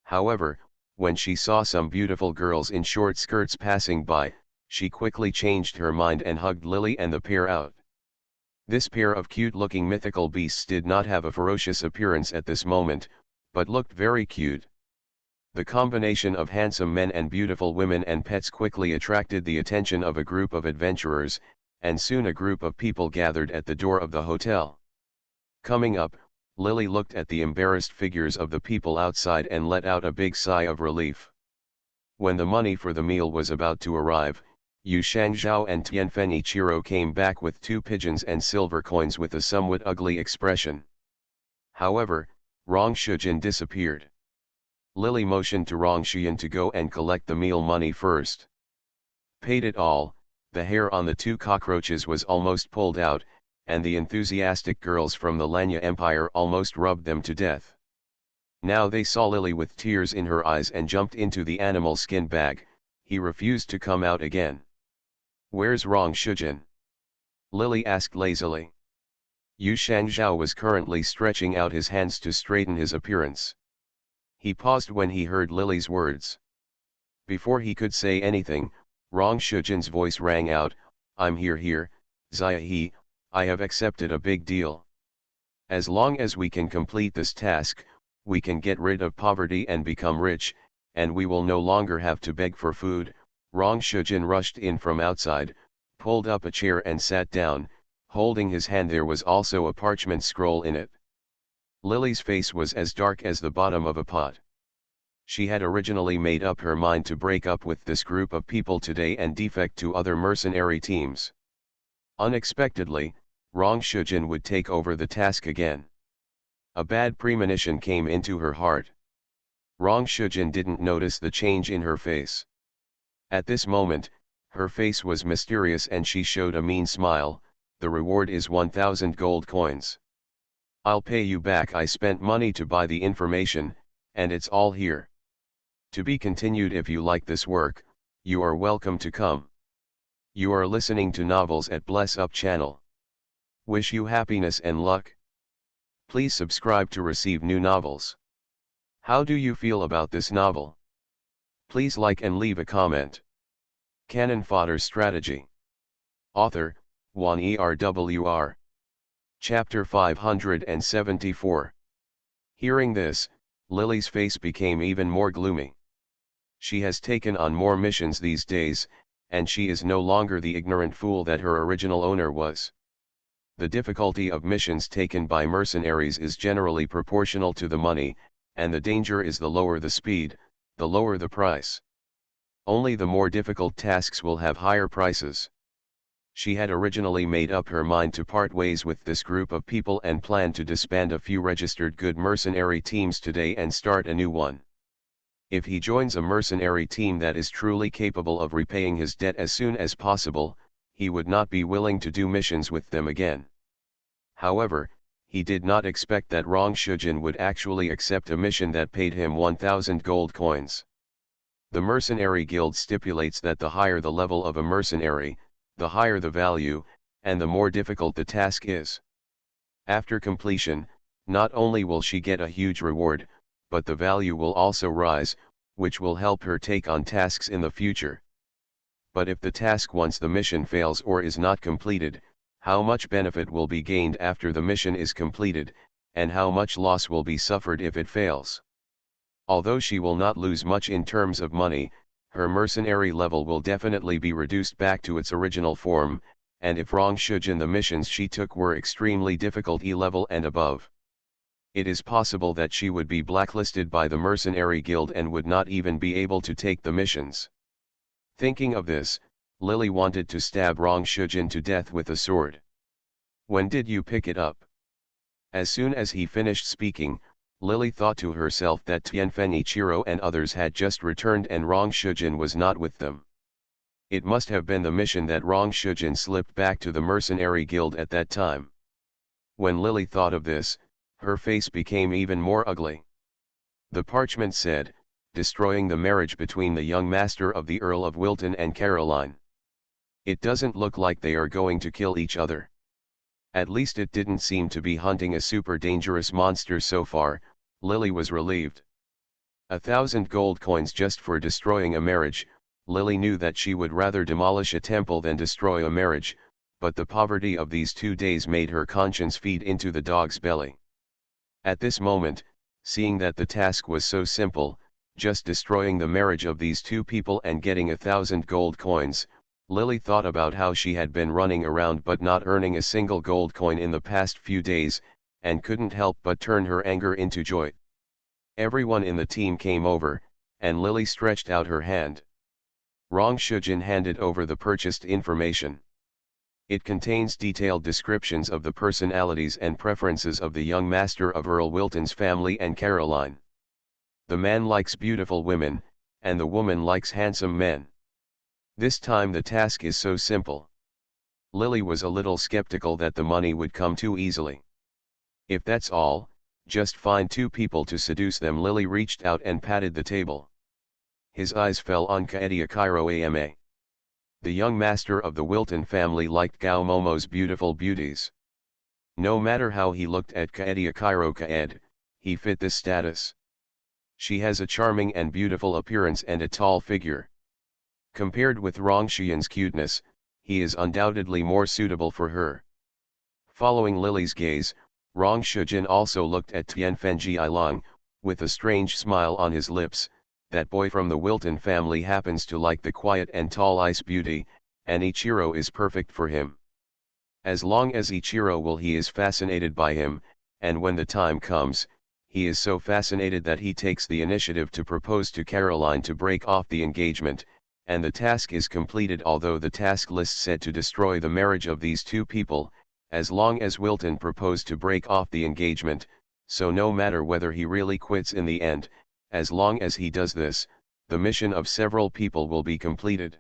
However, when she saw some beautiful girls in short skirts passing by, she quickly changed her mind and hugged Lily and the pair out. This pair of cute-looking mythical beasts did not have a ferocious appearance at this moment, but looked very cute. The combination of handsome men and beautiful women and pets quickly attracted the attention of a group of adventurers, and soon a group of people gathered at the door of the hotel. Coming up, Lily looked at the embarrassed figures of the people outside and let out a big sigh of relief. When the money for the meal was about to arrive, Yu Shangzhao and Tianfen Ichiro came back with 2 pigeons and silver coins with a somewhat ugly expression. However, Rong Shujin disappeared. Lily motioned to Rong Shujin to go and collect the meal money first. Paid it all, the hair on the 2 cockroaches was almost pulled out, and the enthusiastic girls from the Lanya Empire almost rubbed them to death. Now they saw Lily with tears in her eyes and jumped into the animal skin bag. He refused to come out again. "Where's Rong Shujin?" Lily asked lazily. Yu Shangzhao was currently stretching out his hands to straighten his appearance. He paused when he heard Lily's words. Before he could say anything, Rong Shujin's voice rang out, "I'm here, Zia I have accepted a big deal. As long as we can complete this task, we can get rid of poverty and become rich, and we will no longer have to beg for food." Rong Shujin rushed in from outside, pulled up a chair and sat down. Holding his hand there was also a parchment scroll in it. Lily's face was as dark as the bottom of a pot. She had originally made up her mind to break up with this group of people today and defect to other mercenary teams. Unexpectedly, Rong Shujin would take over the task again. A bad premonition came into her heart. Rong Shujin didn't notice the change in her face. At this moment, her face was mysterious and she showed a mean smile. "The reward is 1,000 gold coins. I'll pay you back. I spent money to buy the information, and it's all here. To be continued. If you like this work, you are welcome to come." You are listening to Novels at Bless Up channel. Wish you happiness and luck. Please subscribe to receive new novels. How do you feel about this novel? Please like and leave a comment. Cannon Fodder Strategy. Author, Juan ERWR. Chapter 574. Hearing this, Lily's face became even more gloomy. She has taken on more missions these days, and she is no longer the ignorant fool that her original owner was. The difficulty of missions taken by mercenaries is generally proportional to the money, and the danger is the lower the speed, the lower the price. Only the more difficult tasks will have higher prices. She had originally made up her mind to part ways with this group of people and planned to disband a few registered good mercenary teams today and start a new one. If he joins a mercenary team that is truly capable of repaying his debt as soon as possible, he would not be willing to do missions with them again. However, he did not expect that Rong Shujin would actually accept a mission that paid him 1,000 gold coins. The mercenary guild stipulates that the higher the level of a mercenary, the higher the value, and the more difficult the task is. After completion, not only will she get a huge reward, but the value will also rise, which will help her take on tasks in the future. But if the task once the mission fails or is not completed, how much benefit will be gained after the mission is completed, and how much loss will be suffered if it fails? Although she will not lose much in terms of money, her mercenary level will definitely be reduced back to its original form, and if Rong Shujin the missions she took were extremely difficult E-level and above, it is possible that she would be blacklisted by the mercenary guild and would not even be able to take the missions. Thinking of this, Lily wanted to stab Rong Shujin to death with a sword. "When did you pick it up?" As soon as he finished speaking, Lily thought to herself that Tianfen Ichiro and others had just returned and Rong Shujin was not with them. It must have been the mission that Rong Shujin slipped back to the mercenary guild at that time. When Lily thought of this, her face became even more ugly. The parchment said, "Destroying the marriage between the young master of the Earl of Wilton and Caroline." It doesn't look like they are going to kill each other. At least it didn't seem to be hunting a super dangerous monster so far. Lily was relieved. 1,000 gold coins just for destroying a marriage. Lily knew that she would rather demolish a temple than destroy a marriage, but the poverty of these 2 days made her conscience feed into the dog's belly. At this moment, seeing that the task was so simple, just destroying the marriage of these two people and getting 1,000 gold coins, Lily thought about how she had been running around but not earning a single gold coin in the past few days, and couldn't help but turn her anger into joy. Everyone in the team came over, and Lily stretched out her hand. Rong Shujin handed over the purchased information. It contains detailed descriptions of the personalities and preferences of the young master of Earl Wilton's family and Caroline. The man likes beautiful women, and the woman likes handsome men. This time the task is so simple. Lily was a little skeptical that the money would come too easily. If that's all, just find 2 people to seduce them. Lily reached out and patted the table. His eyes fell on Kaedia Cairo Ama. The young master of the Wilton family liked Gao Momo's beautiful beauties. No matter how he looked at Kaedia Cairo Kaed, he fit this status. She has a charming and beautiful appearance and a tall figure. Compared with Rong Shujin's cuteness, he is undoubtedly more suitable for her. Following Lily's gaze, Rong Shujin also looked at Tianfen Jiilong, with a strange smile on his lips. That boy from the Wilton family happens to like the quiet and tall ice beauty, and Ichiro is perfect for him. As long as Ichiro will, he is fascinated by him, and when the time comes, he is so fascinated that he takes the initiative to propose to Caroline to break off the engagement, and the task is completed. Although the task list said to destroy the marriage of these 2 people, as long as Wilton proposed to break off the engagement, so no matter whether he really quits in the end, as long as he does this, the mission of several people will be completed.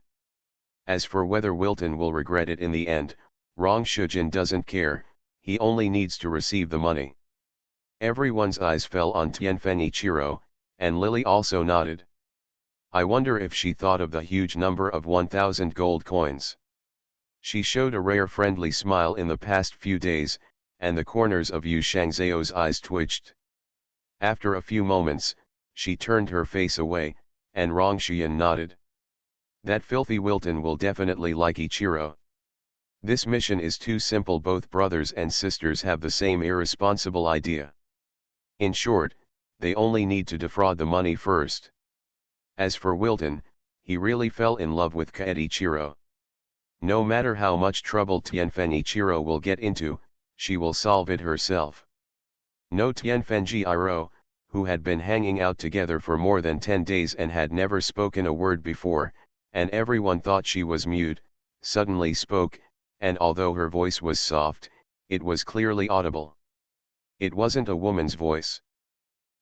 As for whether Wilton will regret it in the end, Rong Shujin doesn't care, he only needs to receive the money. Everyone's eyes fell on Tianfen Ichiro, and Lily also nodded. I wonder if she thought of the huge number of 1,000 gold coins. She showed a rare friendly smile in the past few days, and the corners of Yu Shangzheo's eyes twitched. After a few moments, she turned her face away, and Rong Shujin nodded. That filthy Wilton will definitely like Ichiro. This mission is too simple. Both brothers and sisters have the same irresponsible idea. In short, they only need to defraud the money first. As for Wilton, he really fell in love with Kaed Ichiro. No matter how much trouble Tianfen Ichiro will get into, she will solve it herself. No Tianfen Jiiro, who had been hanging out together for more than 10 days and had never spoken a word before, and everyone thought she was mute, suddenly spoke, and although her voice was soft, it was clearly audible. It wasn't a woman's voice.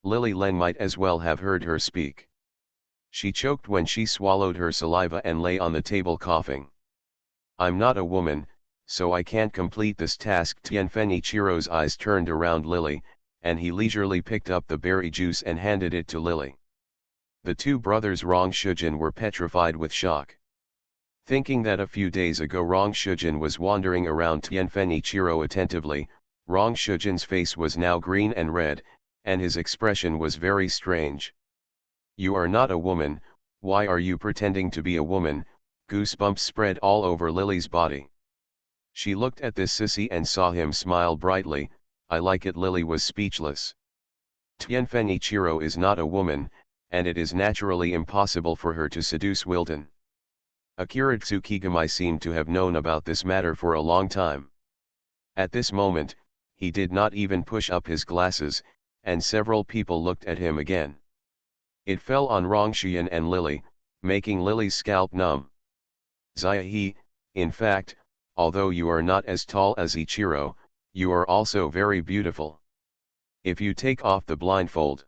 Lily Len might as well have heard her speak. She choked when she swallowed her saliva and lay on the table coughing. I'm not a woman, so I can't complete this task. Tianfenichiro's eyes turned around Lily, and he leisurely picked up the berry juice and handed it to Lily. The two brothers Rong Shujin were petrified with shock. Thinking that a few days ago Rong Shujin was wandering around Tianfenichiro attentively, Rong Shujin's face was now green and red, and his expression was very strange. You are not a woman, why are you pretending to be a woman? Goosebumps spread all over Lily's body. She looked at this sissy and saw him smile brightly. I like it. Lily was speechless. Tianfenichiro is not a woman, and it is naturally impossible for her to seduce Wilton. Akira Tsukigami seemed to have known about this matter for a long time. At this moment, he did not even push up his glasses, and several people looked at him again. It fell on Rongshian and Lily, making Lily's scalp numb. Zaihe, in fact, although you are not as tall as Ichiro, you are also very beautiful. If you take off the blindfold.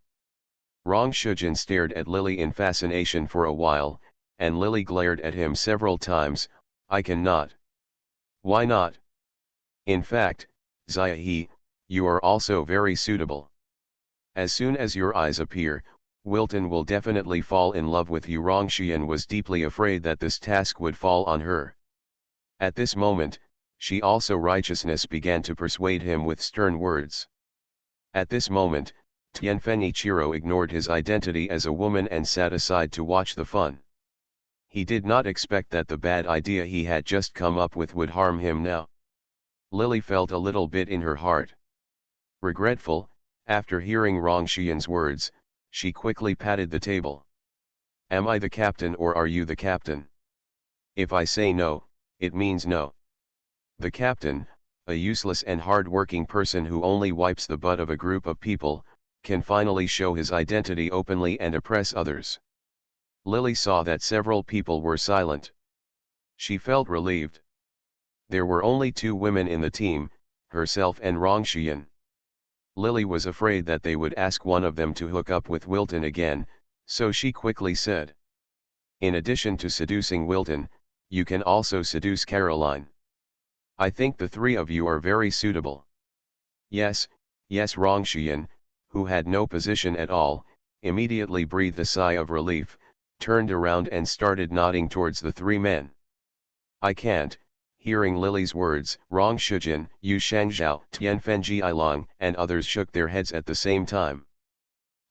Rong Shujin stared at Lily in fascination for a while, and Lily glared at him several times. I cannot. Why not? In fact, Zaihe, you are also very suitable. As soon as your eyes appear, Wilton will definitely fall in love with you. Rongshian was deeply afraid that this task would fall on her. At this moment, she also righteousness began to persuade him with stern words. At this moment, Tianfenichiro ignored his identity as a woman and sat aside to watch the fun. He did not expect that the bad idea he had just come up with would harm him now. Lily felt a little bit in her heart. Regretful, after hearing Rongshian's words, she quickly patted the table. Am I the captain or are you the captain? If I say no, it means no. The captain, a useless and hard-working person who only wipes the butt of a group of people, can finally show his identity openly and oppress others. Lily saw that several people were silent. She felt relieved. There were only two women in the team, herself and Rongshian. Lily was afraid that they would ask one of them to hook up with Wilton again, so she quickly said. In addition to seducing Wilton, you can also seduce Caroline. I think the three of you are very suitable. Yes, yes. Rongshian, who had no position at all, immediately breathed a sigh of relief, turned around and started nodding towards the three men. I can't. Hearing Lily's words, Rong Shujin, Yu Shangzhao, Tianfenji Ilong, and others shook their heads at the same time.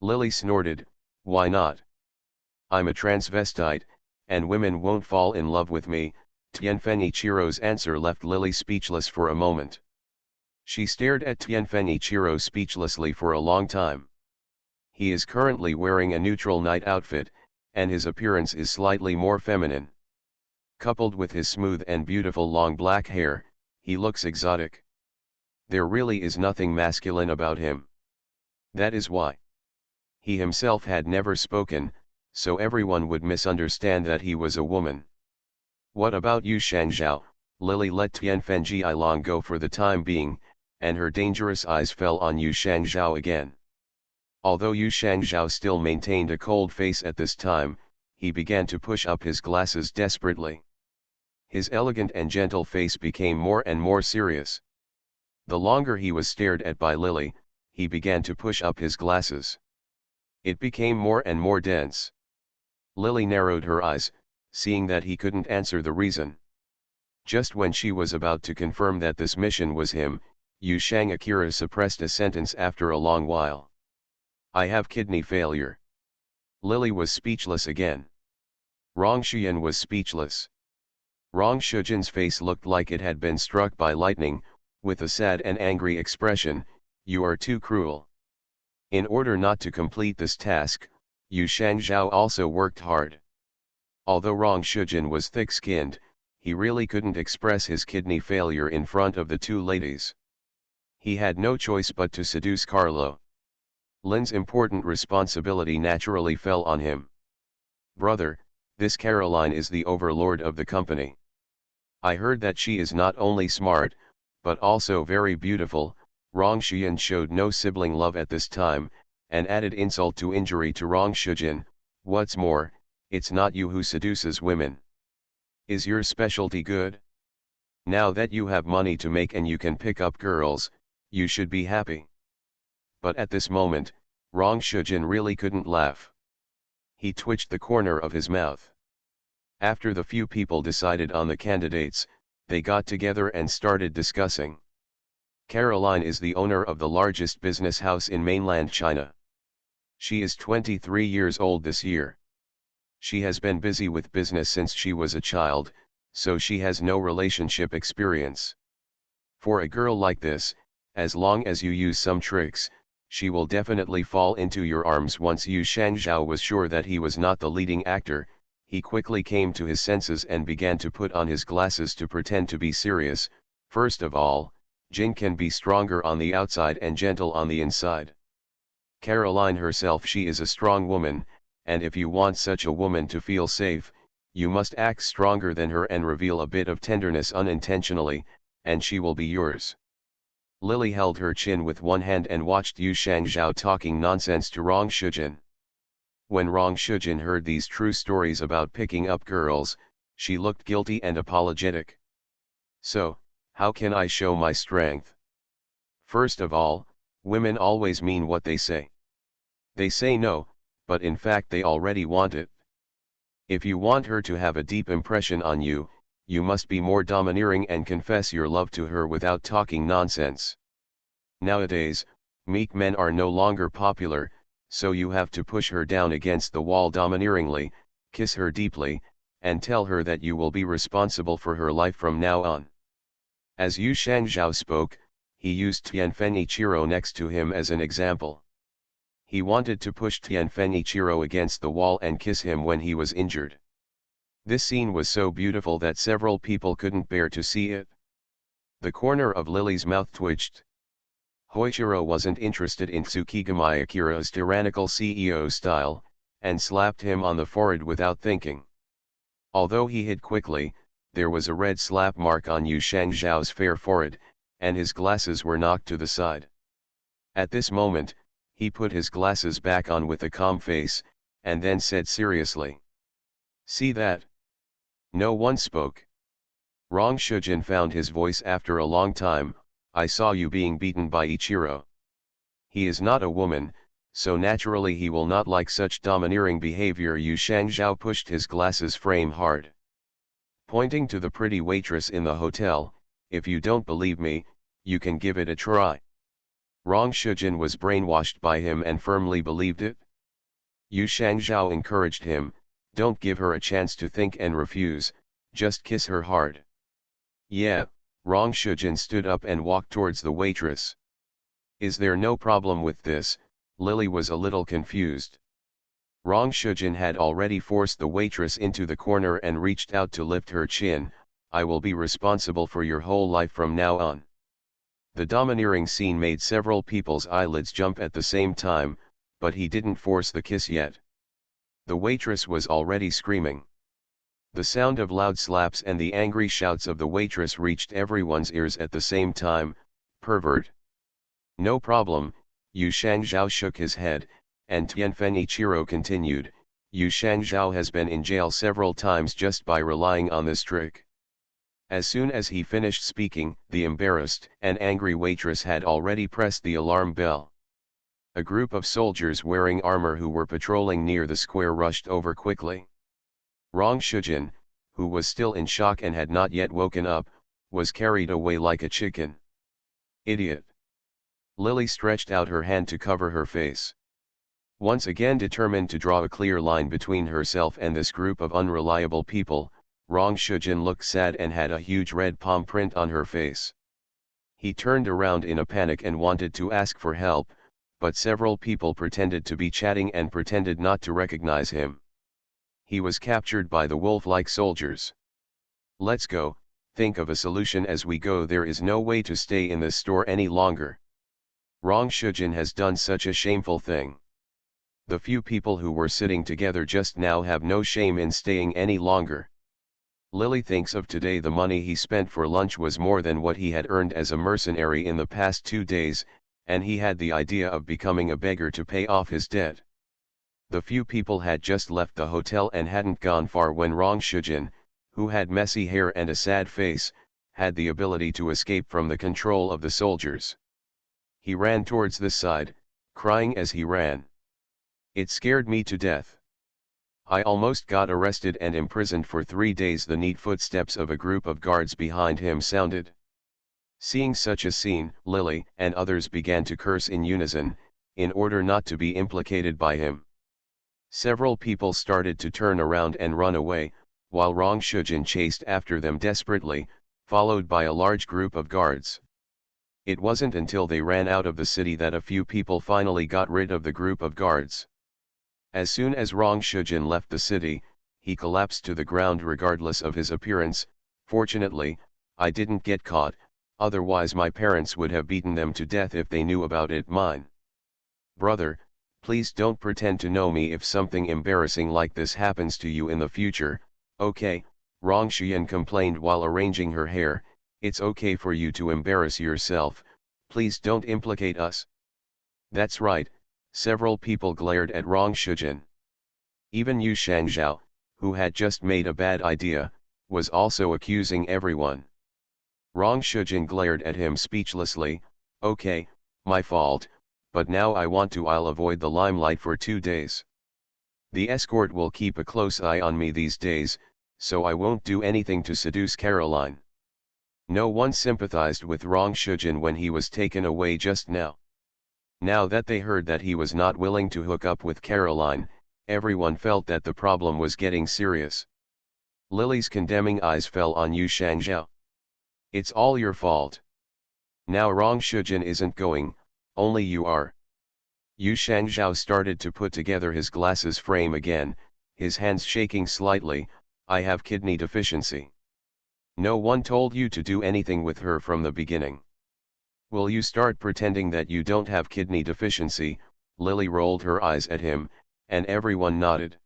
Lily snorted, why not? I'm a transvestite, and women won't fall in love with me. Tianfenichiro's answer left Lily speechless for a moment. She stared at Tianfenichiro speechlessly for a long time. He is currently wearing a neutral night outfit, and his appearance is slightly more feminine. Coupled with his smooth and beautiful long black hair, he looks exotic. There really is nothing masculine about him. That is why. He himself had never spoken, so everyone would misunderstand that he was a woman. What about Yu Shangzhao? Lily let Tianfenji Ilong go for the time being, and her dangerous eyes fell on Yu Shangzhao again. Although Yu Shangzhao still maintained a cold face at this time, he began to push up his glasses desperately. His elegant and gentle face became more and more serious. The longer he was stared at by Lily, he began to push up his glasses. It became more and more dense. Lily narrowed her eyes, seeing that he couldn't answer the reason. Just when she was about to confirm that this mission was him, Yu Shang Akira suppressed a sentence after a long while. I have kidney failure. Lily was speechless again. Rongshian was speechless. Rong Shujin's face looked like it had been struck by lightning, with a sad and angry expression. You are too cruel. In order not to complete this task, Yu Shangzhao also worked hard. Although Rong Shujin was thick-skinned, he really couldn't express his kidney failure in front of the two ladies. He had no choice but to seduce Carlo. Lin's important responsibility naturally fell on him. Brother, this Caroline is the overlord of the company. I heard that she is not only smart, but also very beautiful. Rong Shiyan showed no sibling love at this time, and added insult to injury to Rong Shujin. What's more, it's not you who seduces women. Is your specialty good? Now that you have money to make and you can pick up girls, you should be happy. But at this moment, Rong Shujin really couldn't laugh. He twitched the corner of his mouth. After the few people decided on the candidates, they got together and started discussing. Caroline is the owner of the largest business house in mainland China. She is 23 years old this year. She has been busy with business since she was a child, so she has no relationship experience. For a girl like this, as long as you use some tricks, she will definitely fall into your arms. Once Yu Shangzhao was sure that he was not the leading actor, he quickly came to his senses and began to put on his glasses to pretend to be serious. First of all, Jin can be stronger on the outside and gentle on the inside. Caroline herself, she is a strong woman, and if you want such a woman to feel safe, you must act stronger than her and reveal a bit of tenderness unintentionally, and she will be yours. Lily held her chin with one hand and watched Yu Shangzhao talking nonsense to Rong Shujin. When Rong Shujin heard these true stories about picking up girls, she looked guilty and apologetic. So, how can I show my strength? First of all, women always mean what they say. They say no, but in fact they already want it. If you want her to have a deep impression on you, you must be more domineering and confess your love to her without talking nonsense. Nowadays, meek men are no longer popular, so you have to push her down against the wall domineeringly, kiss her deeply, and tell her that you will be responsible for her life from now on. As Yu Shangzhao spoke, he used Tianfen Ichiro next to him as an example. He wanted to push Tianfen Ichiro against the wall and kiss him when he was injured. This scene was so beautiful that several people couldn't bear to see it. The corner of Lily's mouth twitched. Hoichiro wasn't interested in Tsukigami Akira's tyrannical CEO style, and slapped him on the forehead without thinking. Although he hid quickly, there was a red slap mark on Yu Shangzhao's fair forehead, and his glasses were knocked to the side. At this moment, he put his glasses back on with a calm face, and then said seriously, "See that?" No one spoke. Rong Shujin found his voice after a long time. "I saw you being beaten by Ichiro. He is not a woman, so naturally he will not like such domineering behavior." Yu Shangzhao pushed his glasses frame hard. Pointing to the pretty waitress in the hotel, "If you don't believe me, you can give it a try." Rong Shujin was brainwashed by him and firmly believed it. Yu Shangzhao encouraged him, "Don't give her a chance to think and refuse, just kiss her hard." "Yeah." Rong Shujin stood up and walked towards the waitress. "Is there no problem with this?" Lily was a little confused. Rong Shujin had already forced the waitress into the corner and reached out to lift her chin. "I will be responsible for your whole life from now on." The domineering scene made several people's eyelids jump at the same time, but he didn't force the kiss yet. The waitress was already screaming. The sound of loud slaps and the angry shouts of the waitress reached everyone's ears at the same time. "Pervert." "No problem." Yu Shangzhao shook his head, and Tianfen Ichiro continued, "Yu Shangzhao has been in jail several times just by relying on this trick." As soon as he finished speaking, the embarrassed and angry waitress had already pressed the alarm bell. A group of soldiers wearing armor who were patrolling near the square rushed over quickly. Rong Shujin, who was still in shock and had not yet woken up, was carried away like a chicken. "Idiot." Lily stretched out her hand to cover her face. Once again determined to draw a clear line between herself and this group of unreliable people, Rong Shujin looked sad and had a huge red palm print on her face. He turned around in a panic and wanted to ask for help, but several people pretended to be chatting and pretended not to recognize him. He was captured by the wolf-like soldiers. "Let's go, think of a solution as we go. There is no way to stay in this store any longer. Rong Shujin has done such a shameful thing. The few people who were sitting together just now have no shame in staying any longer." Lily thinks of today. The money he spent for lunch was more than what he had earned as a mercenary in the past 2 days, and he had the idea of becoming a beggar to pay off his debt. The few people had just left the hotel and hadn't gone far when Rong Shujin, who had messy hair and a sad face, had the ability to escape from the control of the soldiers. He ran towards the side, crying as he ran. It scared me to death. I almost got arrested and imprisoned for 3 days. The neat footsteps of a group of guards behind him sounded. Seeing such a scene, Lily and others began to curse in unison, in order not to be implicated by him. Several people started to turn around and run away, while Rong Shujin chased after them desperately, followed by a large group of guards. It wasn't until they ran out of the city that a few people finally got rid of the group of guards. As soon as Rong Shujin left the city, he collapsed to the ground regardless of his appearance. Fortunately, I didn't get caught, otherwise my parents would have beaten them to death if they knew about it. Mine. Brother, please don't pretend to know me if something embarrassing like this happens to you in the future. Okay, Rong Xian complained while arranging her hair, it's okay for you to embarrass yourself, please don't implicate us. That's right, several people glared at Rong Shujin. Even Yu Shangzhao, who had just made a bad idea, was also accusing everyone. Rong Shujin glared at him speechlessly. Okay, my fault, but now I'll avoid the limelight for 2 days. The escort will keep a close eye on me these days, so I won't do anything to seduce Caroline. No one sympathized with Rong Shujin when he was taken away just now. Now that they heard that he was not willing to hook up with Caroline, everyone felt that the problem was getting serious. Lily's condemning eyes fell on Yu Shangzhao. It's all your fault. Now Rong Shujin isn't going, only you are. Yu Shangzhao started to put together his glasses frame again, his hands shaking slightly. I have kidney deficiency. No one told you to do anything with her from the beginning. Will you start pretending that you don't have kidney deficiency? Lily rolled her eyes at him, and everyone nodded.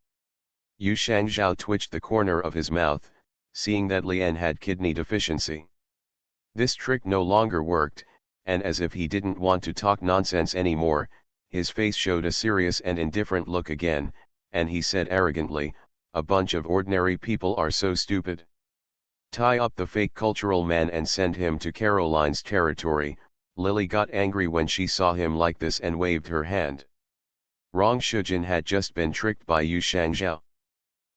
Yu Shangzhao twitched the corner of his mouth, seeing that Lian had kidney deficiency. This trick no longer worked, and as if he didn't want to talk nonsense anymore, his face showed a serious and indifferent look again, and he said arrogantly, a bunch of ordinary people are so stupid. Tie up the fake cultural man and send him to Caroline's territory. Lily got angry when she saw him like this and waved her hand. Rong Shujin had just been tricked by Yu Shangzhao.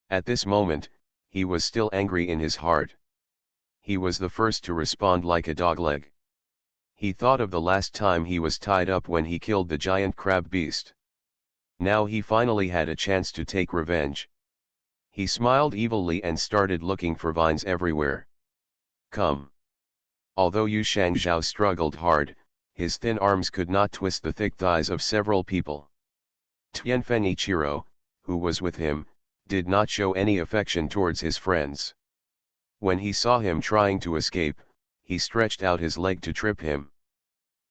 At this moment, he was still angry in his heart. He was the first to respond like a dogleg. He thought of the last time he was tied up when he killed the giant crab beast. Now he finally had a chance to take revenge. He smiled evilly and started looking for vines everywhere. Come. Although Yu Shangzhao struggled hard, his thin arms could not twist the thick thighs of several people. Tianfen Ichiro, who was with him, did not show any affection towards his friends. When he saw him trying to escape, he stretched out his leg to trip him.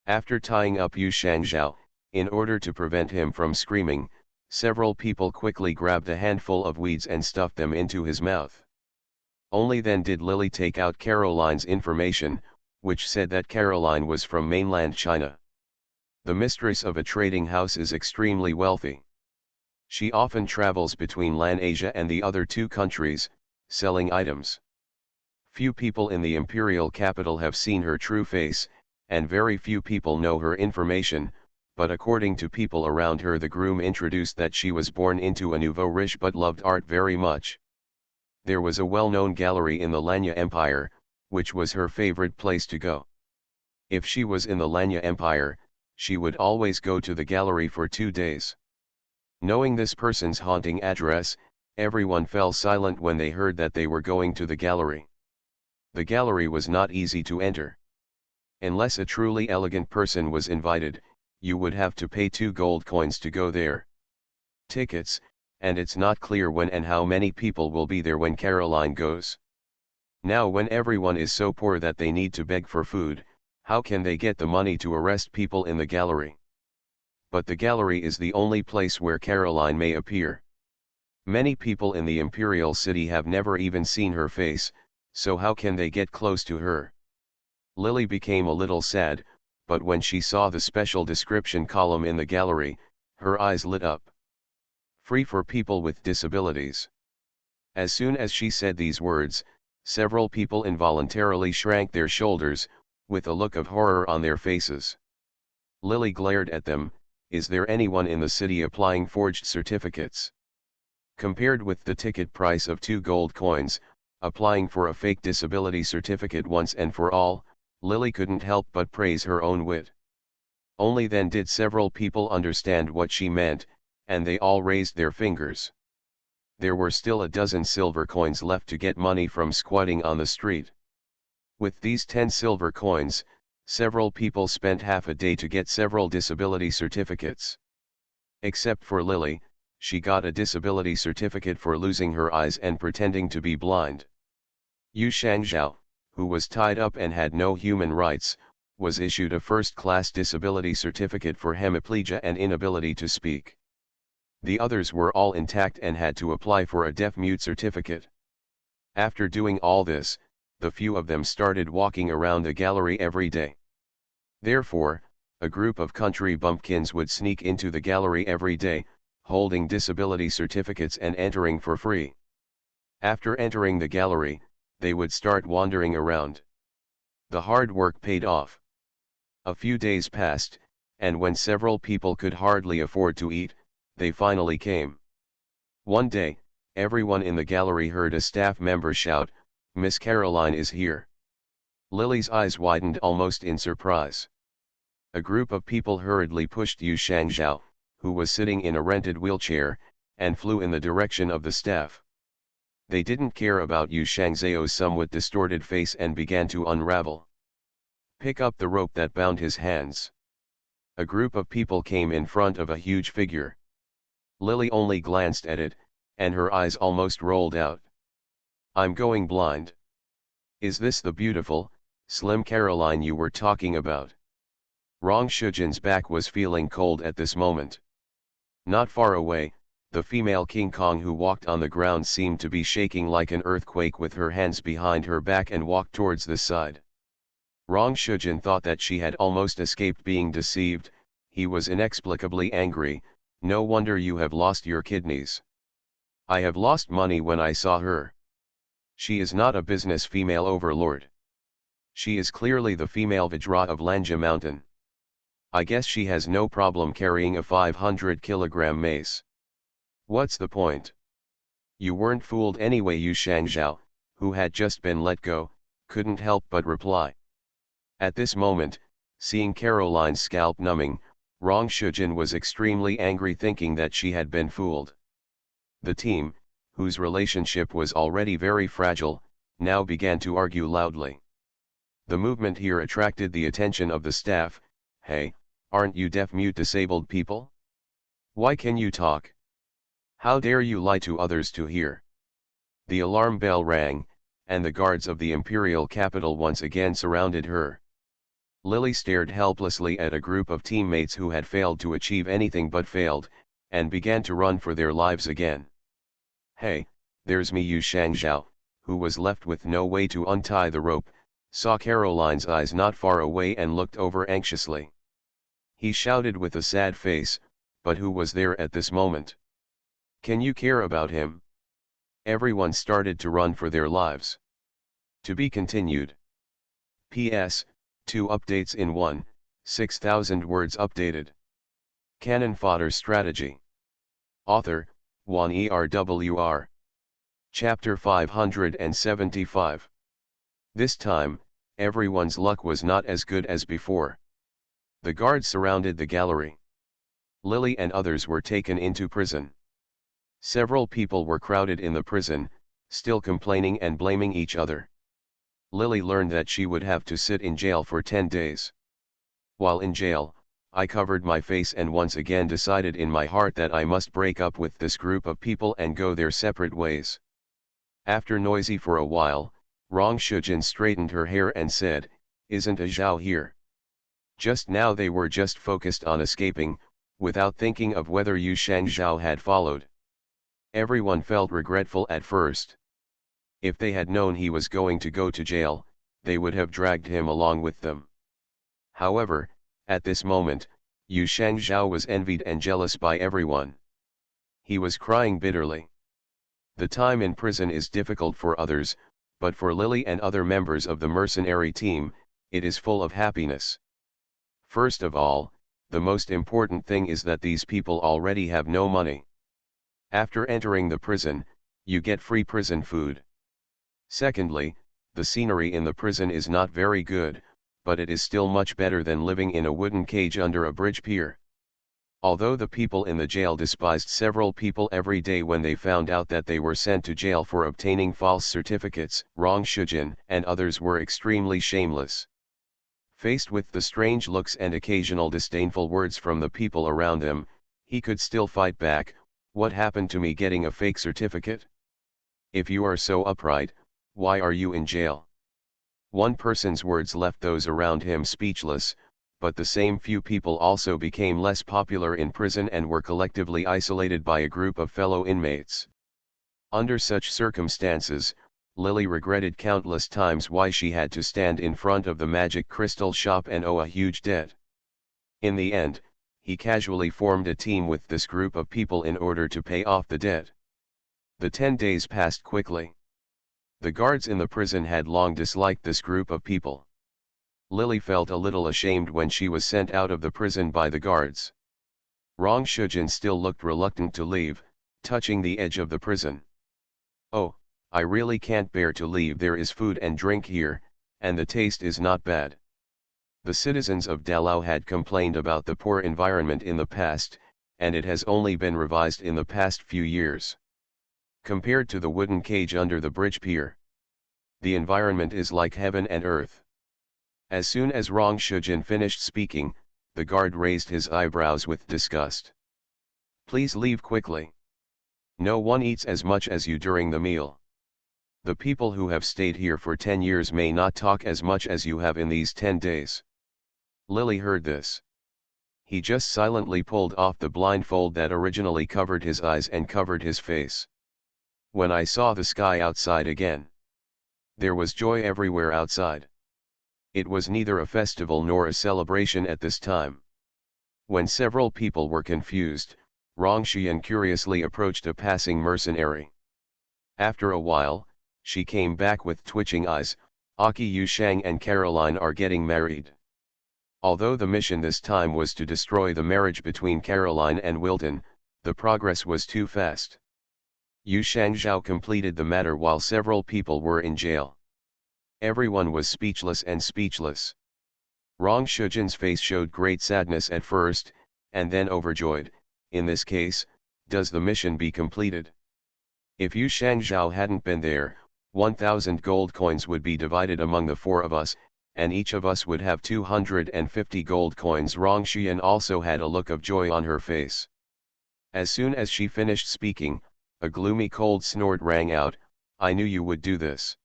After tying up Yu Shangzhao, in order to prevent him from screaming, several people quickly grabbed a handful of weeds and stuffed them into his mouth. Only then did Lily take out Caroline's information, which said that Caroline was from mainland China. The mistress of a trading house is extremely wealthy. She often travels between Lan Asia and the other 2 countries, selling items. Few people in the imperial capital have seen her true face, and very few people know her information, but according to people around her, the groom introduced that she was born into a nouveau riche but loved art very much. There was a well-known gallery in the Lanya Empire, which was her favorite place to go. If she was in the Lanya Empire, she would always go to the gallery for 2 days. Knowing this person's haunting address, everyone fell silent when they heard that they were going to the gallery. The gallery was not easy to enter. Unless a truly elegant person was invited, you would have to pay 2 gold coins to go there. Tickets, and it's not clear when and how many people will be there when Caroline goes. Now when everyone is so poor that they need to beg for food, how can they get the money to arrest people in the gallery? But the gallery is the only place where Caroline may appear. Many people in the imperial city have never even seen her face, so how can they get close to her? Lily became a little sad, but when she saw the special description column in the gallery, her eyes lit up. Free for people with disabilities. As soon as she said these words, Several people involuntarily shrank their shoulders, with a look of horror on their faces. Lily glared at them. Is there anyone in the city applying forged certificates? Compared with the ticket price of 2 gold coins, applying for a fake disability certificate once and for all, Lily couldn't help but praise her own wit. Only then did several people understand what she meant, and they all raised their fingers. There were still a dozen silver coins left to get money from squatting on the street. With these 10 silver coins, several people spent half a day to get several disability certificates. Except for Lily, she got a disability certificate for losing her eyes and pretending to be blind. Yu Shangzhao, who was tied up and had no human rights, was issued a first-class disability certificate for hemiplegia and inability to speak. The others were all intact and had to apply for a deaf-mute certificate. After doing all this, the few of them started walking around the gallery every day. Therefore, a group of country bumpkins would sneak into the gallery every day, holding disability certificates and entering for free. After entering the gallery, they would start wandering around. The hard work paid off. A few days passed, and when several people could hardly afford to eat, they finally came. One day, everyone in the gallery heard a staff member shout, "Miss Caroline is here." Lily's eyes widened almost in surprise. A group of people hurriedly pushed Yu Shangzhao, who was sitting in a rented wheelchair, and flew in the direction of the staff. They didn't care about Yu Shangzhao's somewhat distorted face and began to unravel. Pick up the rope that bound his hands. A group of people came in front of a huge figure. Lily only glanced at it, and her eyes almost rolled out. "I'm going blind. Is this the beautiful, slim Caroline you were talking about?" Rong Shujin's back was feeling cold at this moment. Not far away, the female King Kong who walked on the ground seemed to be shaking like an earthquake with her hands behind her back and walked towards the side. Rong Shujin thought that she had almost escaped being deceived. He was inexplicably angry. "No wonder you have lost your kidneys. I have lost money when I saw her. She is not a business female overlord. She is clearly the female Vajra of Lanja Mountain. I guess she has no problem carrying a 500-kilogram mace. What's the point?" "You weren't fooled anyway," Yu Shangzhao, who had just been let go, couldn't help but reply. At this moment, seeing Caroline's scalp numbing, Rong Shujin was extremely angry, thinking that she had been fooled. The team, whose relationship was already very fragile, now began to argue loudly. The movement here attracted the attention of the staff. "Hey, aren't you deaf-mute disabled people? Why can you talk? How dare you lie to others to hear?" The alarm bell rang, and the guards of the imperial capital once again surrounded her. Lily stared helplessly at a group of teammates who had failed to achieve anything but failed, and began to run for their lives again. "Hey, there's me." Yu Shangzhao, who was left with no way to untie the rope, saw Caroline's eyes not far away and looked over anxiously. He shouted with a sad face, "But who was there at this moment? Can you care about him?" Everyone started to run for their lives. To be continued. P.S. 2 updates in 1, 6,000 words updated. Cannon Fodder Strategy. Author, Wan ERWR. Chapter 575. This time, everyone's luck was not as good as before. The guards surrounded the gallery. Lily and others were taken into prison. Several people were crowded in the prison, still complaining and blaming each other. Lily learned that she would have to sit in jail for 10 days. While in jail, I covered my face and once again decided in my heart that I must break up with this group of people and go their separate ways. After noisy for a while, Rong Shujin straightened her hair and said, "Isn't a Zhao here?" Just now they were just focused on escaping, without thinking of whether Yu Shangzhao had followed. Everyone felt regretful at first. If they had known he was going to go to jail, they would have dragged him along with them. However, at this moment, Yu Shangzhao was envied and jealous by everyone. He was crying bitterly. The time in prison is difficult for others, but for Lily and other members of the mercenary team, it is full of happiness. First of all, the most important thing is that these people already have no money. After entering the prison, you get free prison food. Secondly, the scenery in the prison is not very good, but it is still much better than living in a wooden cage under a bridge pier. Although the people in the jail despised several people every day when they found out that they were sent to jail for obtaining false certificates, Rong Shujin and others were extremely shameless. Faced with the strange looks and occasional disdainful words from the people around them, he could still fight back. What happened to me getting a fake certificate? If you are so upright, why are you in jail? One person's words left those around him speechless, but the same few people also became less popular in prison and were collectively isolated by a group of fellow inmates. Under such circumstances, Lily regretted countless times why she had to stand in front of the magic crystal shop and owe a huge debt. In the end, he casually formed a team with this group of people in order to pay off the debt. The 10 days passed quickly. The guards in the prison had long disliked this group of people. Lily felt a little ashamed when she was sent out of the prison by the guards. Rong Shujin still looked reluctant to leave, touching the edge of the prison. "Oh, I really can't bear to leave. There is food and drink here, and the taste is not bad." The citizens of Dalao had complained about the poor environment in the past, and it has only been revised in the past few years. Compared to the wooden cage under the bridge pier, the environment is like heaven and earth. As soon as Rong Shujin finished speaking, the guard raised his eyebrows with disgust. "Please leave quickly. No one eats as much as you during the meal. The people who have stayed here for 10 years may not talk as much as you have in these 10 days. Lily heard this. He just silently pulled off the blindfold that originally covered his eyes and covered his face. When I saw the sky outside again, there was joy everywhere outside. It was neither a festival nor a celebration at this time. When several people were confused, Rong Xian curiously approached a passing mercenary. After a while, she came back with twitching eyes. "Aki Yushang and Caroline are getting married." Although the mission this time was to destroy the marriage between Caroline and Wilton, the progress was too fast. Yu Shangzhao completed the matter while several people were in jail. Everyone was speechless and speechless. Rong Shujin's face showed great sadness at first, and then overjoyed. In this case, does the mission be completed? If Yu Shangzhao hadn't been there, 1,000 gold coins would be divided among the four of us, and each of us would have 250 gold coins. Rong Xian also had a look of joy on her face. As soon as she finished speaking, a gloomy cold snort rang out. "I knew you would do this."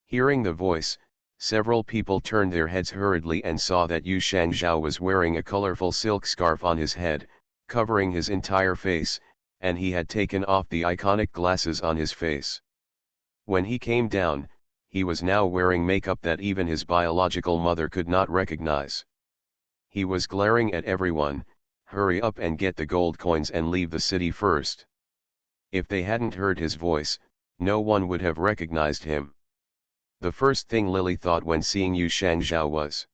Hearing the voice, several people turned their heads hurriedly and saw that Yu Shangzhao was wearing a colorful silk scarf on his head, covering his entire face, and he had taken off the iconic glasses on his face. When he came down, he was now wearing makeup that even his biological mother could not recognize. He was glaring at everyone. "Hurry up and get the gold coins and leave the city first." If they hadn't heard his voice, no one would have recognized him. The first thing Lily thought when seeing Yu Shangzhao was,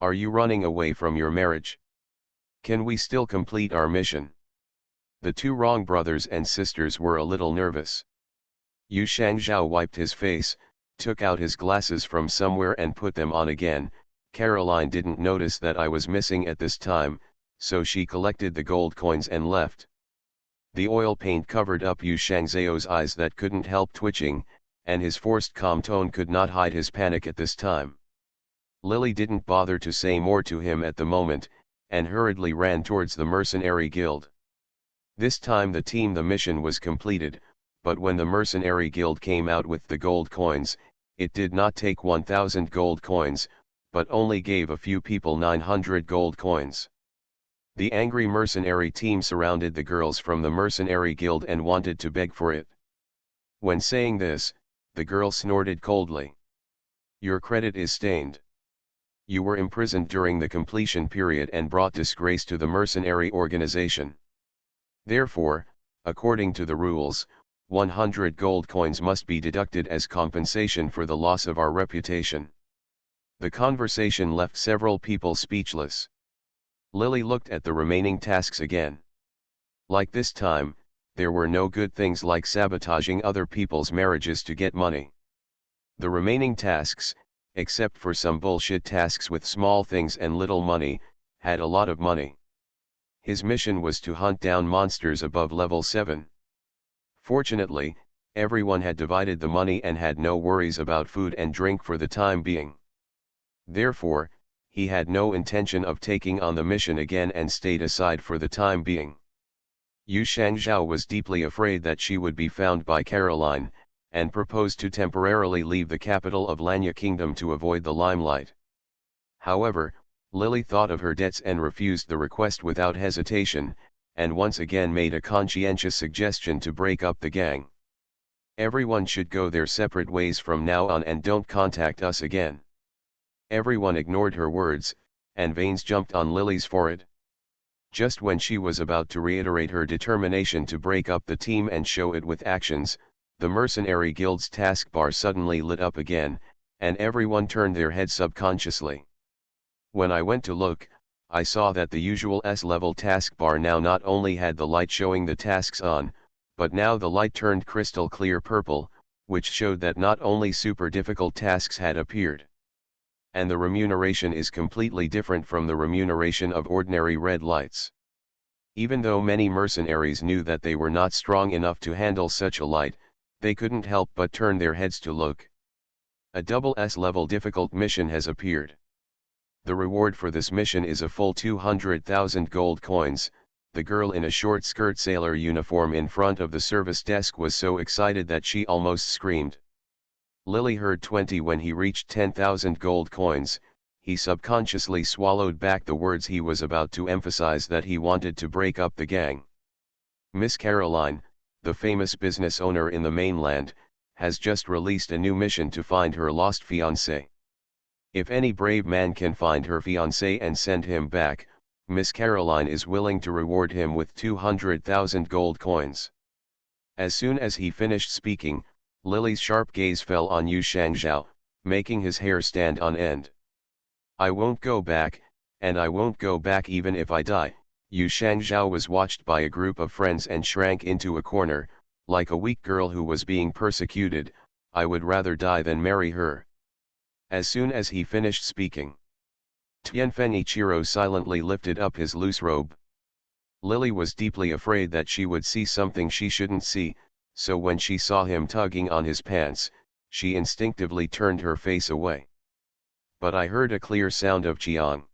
"Are you running away from your marriage? Can we still complete our mission?" The two Rong brothers and sisters were a little nervous. Yu Shangzhao wiped his face, took out his glasses from somewhere and put them on again. "Caroline didn't notice that I was missing at this time, so she collected the gold coins and left." The oil paint covered up Yu Shangzhao's eyes that couldn't help twitching, and his forced calm tone could not hide his panic at this time. Lily didn't bother to say more to him at the moment, and hurriedly ran towards the mercenary guild. This time the mission was completed, but when the mercenary guild came out with the gold coins, it did not take 1,000 gold coins, but only gave a few people 900 gold coins. The angry mercenary team surrounded the girls from the mercenary guild and wanted to beg for it. When saying this, the girl snorted coldly. "Your credit is stained. You were imprisoned during the completion period and brought disgrace to the mercenary organization. Therefore, according to the rules, 100 gold coins must be deducted as compensation for the loss of our reputation. The conversation left several people speechless. Lily looked at the remaining tasks again. Like this time, there were no good things like sabotaging other people's marriages to get money. The remaining tasks, except for some bullshit tasks with small things and little money, had a lot of money. His mission was to hunt down monsters above level 7. Fortunately, everyone had divided the money and had no worries about food and drink for the time being. Therefore, he had no intention of taking on the mission again and stayed aside for the time being. Yu Shangzhao was deeply afraid that she would be found by Caroline, and proposed to temporarily leave the capital of Lanya Kingdom to avoid the limelight. However, Lily thought of her debts and refused the request without hesitation, and once again made a conscientious suggestion to break up the gang. Everyone should go their separate ways from now on and don't contact us again. Everyone ignored her words, and veins jumped on Lily's forehead. Just when she was about to reiterate her determination to break up the team and show it with actions, the Mercenary Guild's taskbar suddenly lit up again, and everyone turned their heads subconsciously. When I went to look, I saw that the usual S-level taskbar now not only had the light showing the tasks on, but now the light turned crystal clear purple, which showed that not only super difficult tasks had appeared. And the remuneration is completely different from the remuneration of ordinary red lights. Even though many mercenaries knew that they were not strong enough to handle such a light, they couldn't help but turn their heads to look. A double S-level difficult mission has appeared. The reward for this mission is a full 200,000 gold coins. The girl in a short skirt sailor uniform in front of the service desk was so excited that she almost screamed. Lily heard 20 when he reached 10,000 gold coins. He subconsciously swallowed back the words he was about to emphasize that he wanted to break up the gang. Miss Caroline, the famous business owner in the mainland, has just released a new mission to find her lost fiancé. If any brave man can find her fiancé and send him back, Miss Caroline is willing to reward him with 200,000 gold coins. As soon as he finished speaking, Lily's sharp gaze fell on Yu Shangzhao, making his hair stand on end. I won't go back, and I won't go back even if I die. Yu Shangzhao was watched by a group of friends and shrank into a corner, like a weak girl who was being persecuted. I would rather die than marry her. As soon as he finished speaking, Tianfen Ichiro silently lifted up his loose robe. Lily was deeply afraid that she would see something she shouldn't see, so when she saw him tugging on his pants, she instinctively turned her face away. But I heard a clear sound of Qiang.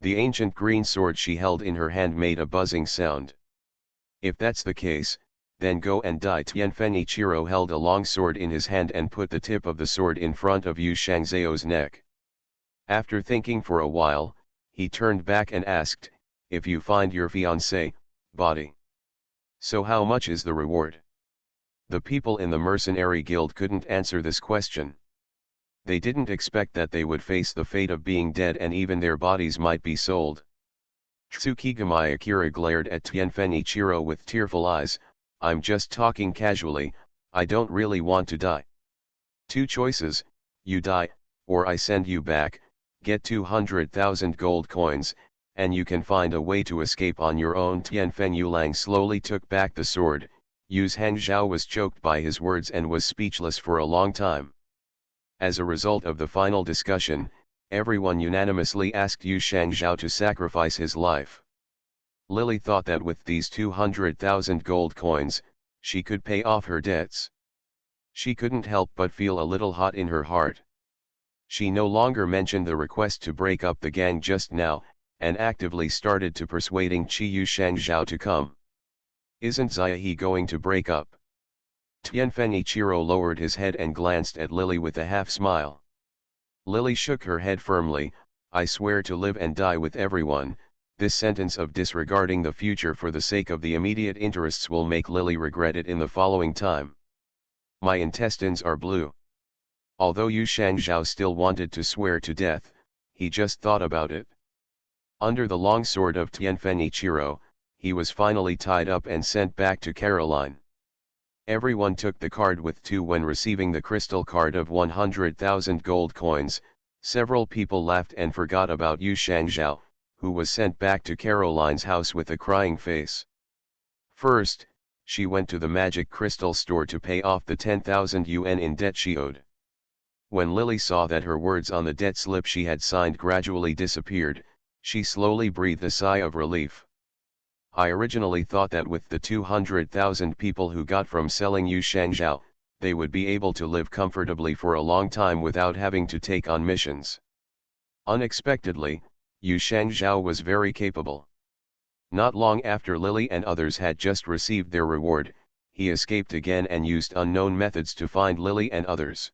The ancient green sword she held in her hand made a buzzing sound. If that's the case, then go and die. Tianfen Ichiro held a long sword in his hand and put the tip of the sword in front of Yu Shangzhao's neck. After thinking for a while, he turned back and asked, if you find your fiancé, body. So how much is the reward? The people in the Mercenary Guild couldn't answer this question. They didn't expect that they would face the fate of being dead and even their bodies might be sold. Tsukigami Akira glared at Tianfen Ichiro with tearful eyes. I'm just talking casually, I don't really want to die. Two choices, you die, or I send you back, get 200,000 gold coins, and you can find a way to escape on your own. Tianfen Yulang slowly took back the sword. Yu Hangzhao was choked by his words and was speechless for a long time. As a result of the final discussion, everyone unanimously asked Yu Shangzhao to sacrifice his life. Lily thought that with these 200,000 gold coins, she could pay off her debts. She couldn't help but feel a little hot in her heart. She no longer mentioned the request to break up the gang just now, and actively started to persuading Yu Shangzhao to come. Isn't Ziahe going to break up? Tianfen Ichiro lowered his head and glanced at Lily with a half-smile. Lily shook her head firmly. I swear to live and die with everyone. This sentence of disregarding the future for the sake of the immediate interests will make Lily regret it in the following time. My intestines are blue. Although Yu Shangzhao still wanted to swear to death, he just thought about it. Under the long sword of Tianfen Ichiro, he was finally tied up and sent back to Caroline. Everyone took the card with 2 when receiving the crystal card of 100,000 gold coins. Several people laughed and forgot about Yu Shangzhao, who was sent back to Caroline's house with a crying face. First, she went to the magic crystal store to pay off the 10,000 yuan in debt she owed. When Lily saw that her words on the debt slip she had signed gradually disappeared, she slowly breathed a sigh of relief. I originally thought that with the 200,000 people who got from selling Yu Shangzhao, they would be able to live comfortably for a long time without having to take on missions. Unexpectedly, Yu Shangzhao was very capable. Not long after Lily and others had just received their reward, he escaped again and used unknown methods to find Lily and others.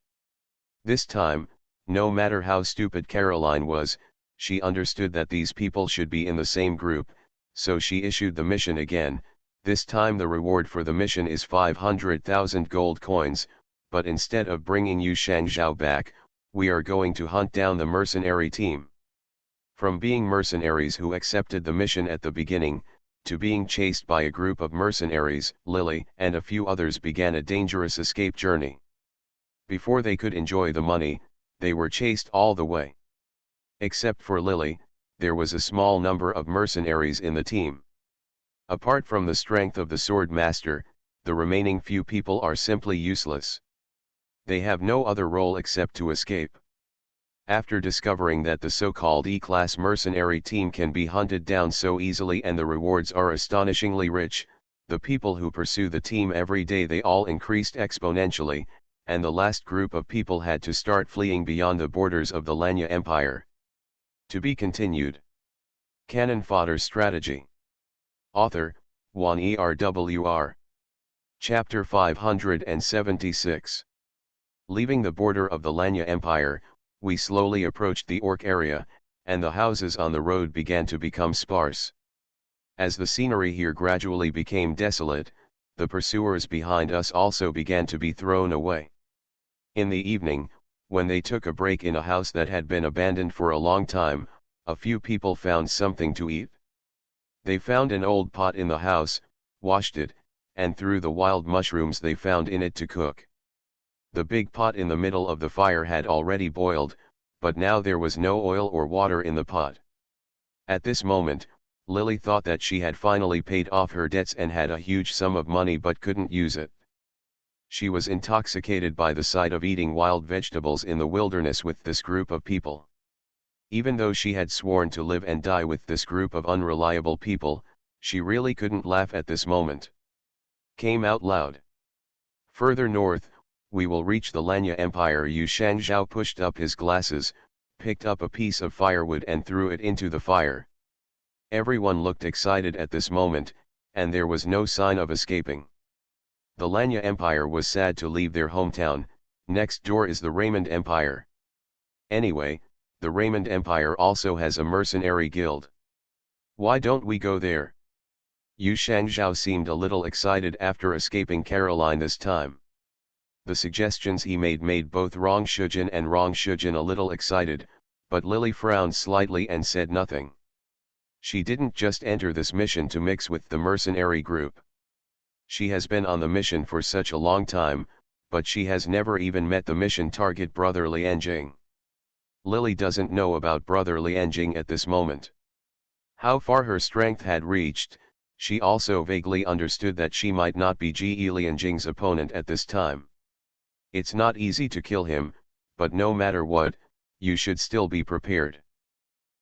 This time, no matter how stupid Caroline was, she understood that these people should be in the same group, so she issued the mission again. This time the reward for the mission is 500,000 gold coins, but instead of bringing Yu Shangzhao back, we are going to hunt down the mercenary team. From being mercenaries who accepted the mission at the beginning, to being chased by a group of mercenaries, Lily and a few others began a dangerous escape journey. Before they could enjoy the money, they were chased all the way. Except for Lily, there was a small number of mercenaries in the team. Apart from the strength of the sword master, the remaining few people are simply useless. They have no other role except to escape. After discovering that the so-called E-class mercenary team can be hunted down so easily and the rewards are astonishingly rich, the people who pursue the team every day they all increased exponentially, and the last group of people had to start fleeing beyond the borders of the Lanya Empire. To be continued. Cannon Fodder Strategy. Author, Wan Erwr. Chapter 576. Leaving the border of the Lanya Empire, we slowly approached the Orc area, and the houses on the road began to become sparse. As the scenery here gradually became desolate, the pursuers behind us also began to be thrown away. In the evening, when they took a break in a house that had been abandoned for a long time, a few people found something to eat. They found an old pot in the house, washed it, and threw the wild mushrooms they found in it to cook. The big pot in the middle of the fire had already boiled, but now there was no oil or water in the pot. At this moment, Lily thought that she had finally paid off her debts and had a huge sum of money but couldn't use it. She was intoxicated by the sight of eating wild vegetables in the wilderness with this group of people. Even though she had sworn to live and die with this group of unreliable people, she really couldn't laugh at this moment. Came out loud. Further north, we will reach the Lanya Empire. Yu Shangzhao pushed up his glasses, picked up a piece of firewood and threw it into the fire. Everyone looked excited at this moment, and there was no sign of escaping. The Lanya Empire was sad to leave their hometown. Next door is the Raymond Empire. Anyway, the Raymond Empire also has a mercenary guild. Why don't we go there? Yu Shangzhao seemed a little excited after escaping Caroline this time. The suggestions he made both Rong Shujin and Rong Shujin a little excited, but Lily frowned slightly and said nothing. She didn't just enter this mission to mix with the mercenary group. She has been on the mission for such a long time, but she has never even met the mission target Brother Lianjing. Lily doesn't know about Brother Lianjing at this moment. How far her strength had reached, she also vaguely understood that she might not be Ji Lianjing's opponent at this time. It's not easy to kill him, but no matter what, you should still be prepared.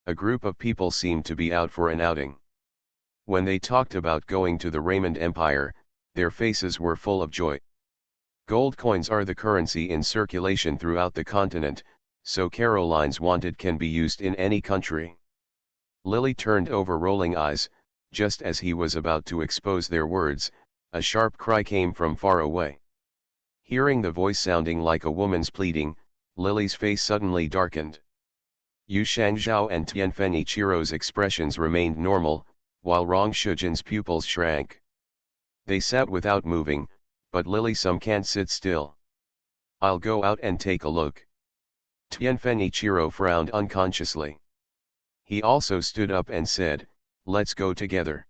A group of people seemed to be out for an outing. When they talked about going to the Raymond Empire, their faces were full of joy. Gold coins are the currency in circulation throughout the continent, so Caroline's wanted can be used in any country. Lily turned over rolling eyes. Just as he was about to expose their words, a sharp cry came from far away. Hearing the voice sounding like a woman's pleading, Lily's face suddenly darkened. Yu Shangzhao and Tianfen Ichiro's expressions remained normal, while Rong Shujin's pupils shrank. They sat without moving, but Lily some can't sit still. I'll go out and take a look. Tianfen Ichiro frowned unconsciously. He also stood up and said, let's go together.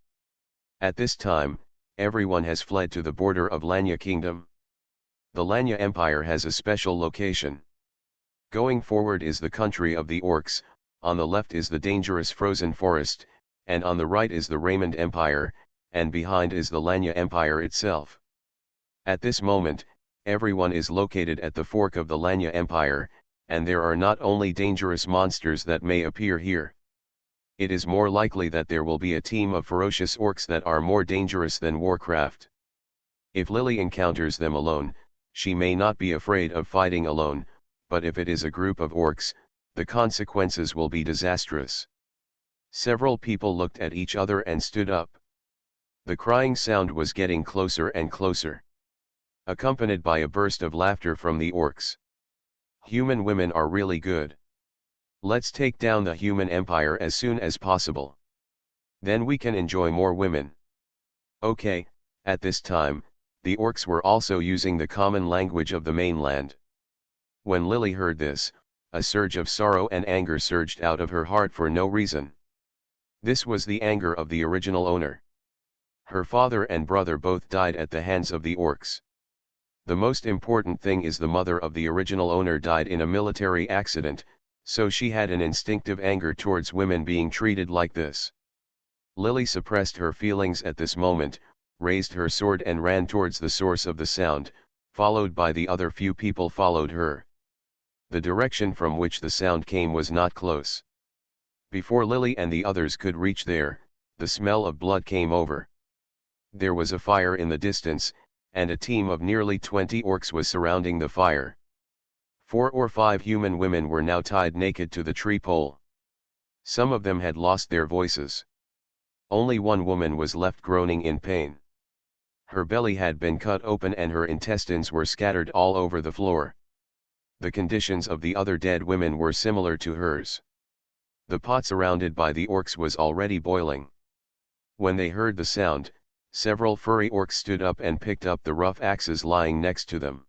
At this time, everyone has fled to the border of Lanya Kingdom. The Lanya Empire has a special location. Going forward is the country of the orcs, on the left is the dangerous frozen forest, and on the right is the Raymond Empire, and behind is the Lanya Empire itself. At this moment, everyone is located at the fork of the Lanya Empire, and there are not only dangerous monsters that may appear here. It is more likely that there will be a team of ferocious orcs that are more dangerous than Warcraft. If Lily encounters them alone, she may not be afraid of fighting alone, but if it is a group of orcs, the consequences will be disastrous. Several people looked at each other and stood up. The crying sound was getting closer and closer, accompanied by a burst of laughter from the orcs. Human women are really good. Let's take down the human empire as soon as possible. Then we can enjoy more women. Okay, at this time, the orcs were also using the common language of the mainland. When Lily heard this, a surge of sorrow and anger surged out of her heart for no reason. This was the anger of the original owner. Her father and brother both died at the hands of the orcs. The most important thing is the mother of the original owner died in a military accident, so she had an instinctive anger towards women being treated like this. Lily suppressed her feelings at this moment, raised her sword and ran towards the source of the sound, followed by the other few people followed her. The direction from which the sound came was not close. Before Lily and the others could reach there, the smell of blood came over. There was a fire in the distance, and a team of nearly 20 orcs was surrounding the fire. 4 or 5 human women were now tied naked to the tree pole. Some of them had lost their voices. Only one woman was left groaning in pain. Her belly had been cut open and her intestines were scattered all over the floor. The conditions of the other dead women were similar to hers. The pot surrounded by the orcs was already boiling. When they heard the sound, several furry orcs stood up and picked up the rough axes lying next to them.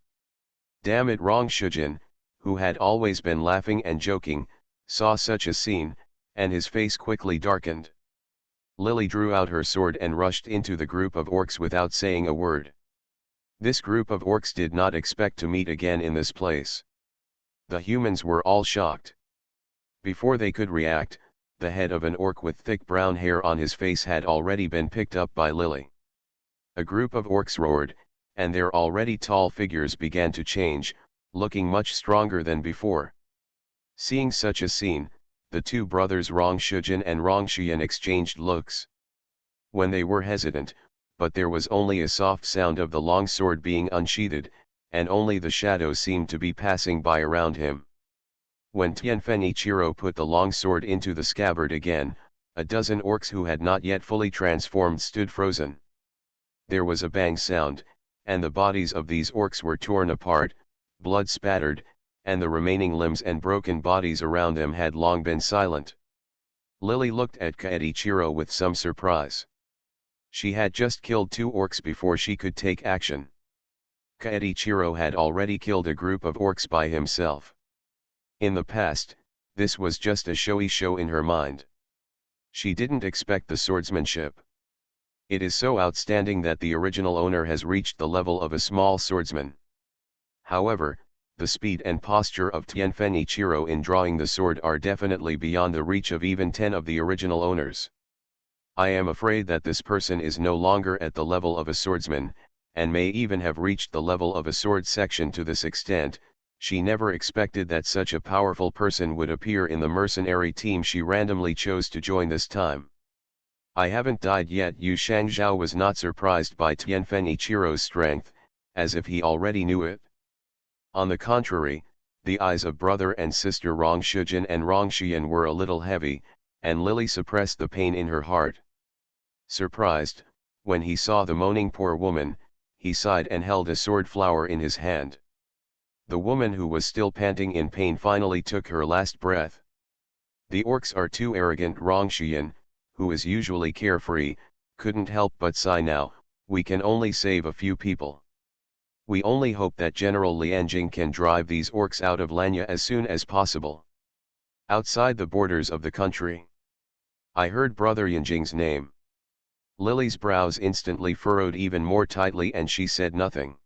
Damn it, Rong Shujin, who had always been laughing and joking, saw such a scene, and his face quickly darkened. Lily drew out her sword and rushed into the group of orcs without saying a word. This group of orcs did not expect to meet again in this place. The humans were all shocked. Before they could react, the head of an orc with thick brown hair on his face had already been picked up by Lily. A group of orcs roared, and their already tall figures began to change, looking much stronger than before. Seeing such a scene, the two brothers Rong Shujin and Rong Shiyan exchanged looks. When they were hesitant, but there was only a soft sound of the long sword being unsheathed, and only the shadow seemed to be passing by around him. When Tianfen Ichiro put the long sword into the scabbard again, a dozen orcs who had not yet fully transformed stood frozen. There was a bang sound, and the bodies of these orcs were torn apart, blood spattered, and the remaining limbs and broken bodies around them had long been silent. Lily looked at Kaedichiro with some surprise. She had just killed 2 orcs before she could take action. Kaedichiro had already killed a group of orcs by himself. In the past, this was just a showy show in her mind. She didn't expect the swordsmanship. It is so outstanding that the original owner has reached the level of a small swordsman. However, the speed and posture of Tianfen Ichiro in drawing the sword are definitely beyond the reach of even 10 of the original owners. I am afraid that this person is no longer at the level of a swordsman, and may even have reached the level of a sword section to this extent. She never expected that such a powerful person would appear in the mercenary team she randomly chose to join this time. I haven't died yet. Yu Shangzhao was not surprised by Tianfen Ichiro's strength, as if he already knew it. On the contrary, the eyes of brother and sister Rong Shujin and Rong Shiyan were a little heavy, and Lily suppressed the pain in her heart. Surprised, when he saw the moaning poor woman, he sighed and held a sword flower in his hand. The woman who was still panting in pain finally took her last breath. The orcs are too arrogant. Rong Shiyan, who is usually carefree, couldn't help but sigh. Now, we can only save a few people. We only hope that General Lianjing can drive these orcs out of Lanya as soon as possible. Outside the borders of the country. I heard Brother Yanjing's name. Lily's brows instantly furrowed even more tightly and she said nothing.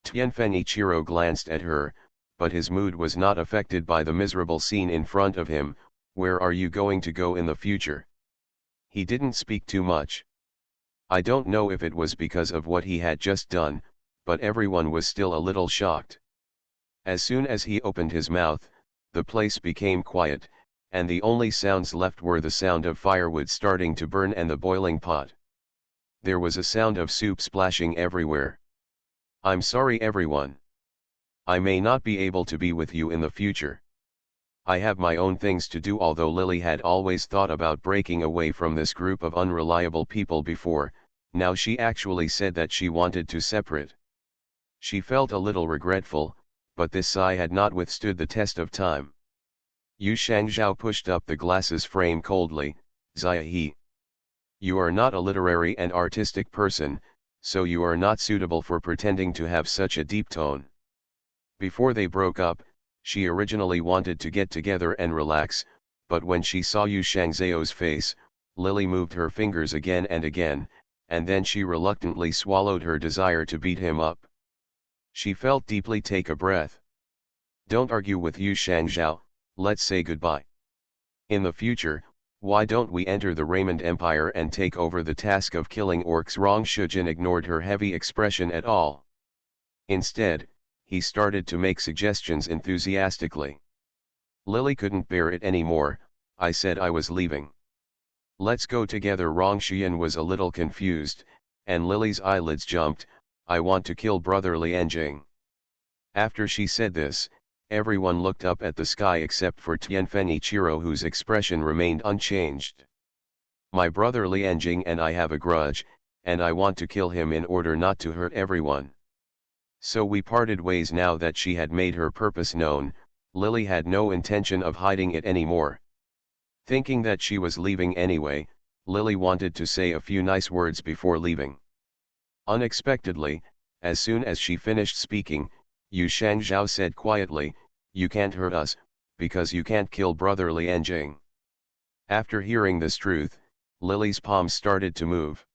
Tianfeng glanced at her, but his mood was not affected by the miserable scene in front of him. Where are you going to go in the future? He didn't speak too much. I don't know if it was because of what he had just done, but everyone was still a little shocked. As soon as he opened his mouth, the place became quiet, and the only sounds left were the sound of firewood starting to burn and the boiling pot. There was a sound of soup splashing everywhere. I'm sorry everyone. I may not be able to be with you in the future. I have my own things to do. Although Lily had always thought about breaking away from this group of unreliable people before, now she actually said that she wanted to separate. She felt a little regretful, but this sigh had not withstood the test of time. Yu Shangzhao pushed up the glasses frame coldly. Ziahe. You are not a literary and artistic person, so you are not suitable for pretending to have such a deep tone. Before they broke up, she originally wanted to get together and relax, but when she saw Yu Shangzhao's face, Lily moved her fingers again and again, and then she reluctantly swallowed her desire to beat him up. She felt deeply. Take a breath. Don't argue with Yu Shangzhao, let's say goodbye. In the future, why don't we enter the Raymond Empire and take over the task of killing orcs? Rong Shujin ignored her heavy expression at all. Instead, he started to make suggestions enthusiastically. Lily couldn't bear it anymore. I said I was leaving. Let's go together. Rong Xian was a little confused, and Lily's eyelids jumped. I want to kill brother Lianjing. After she said this, everyone looked up at the sky except for Tianfeng Ichiro, whose expression remained unchanged. My brother Lianjing and I have a grudge, and I want to kill him in order not to hurt everyone. So we parted ways. Now that she had made her purpose known, Lily had no intention of hiding it anymore. Thinking that she was leaving anyway, Lily wanted to say a few nice words before leaving. Unexpectedly, as soon as she finished speaking, Yu Shangzhao said quietly, "You can't hurt us, because you can't kill brother Lianjing." After hearing this truth, Lily's palms started to move.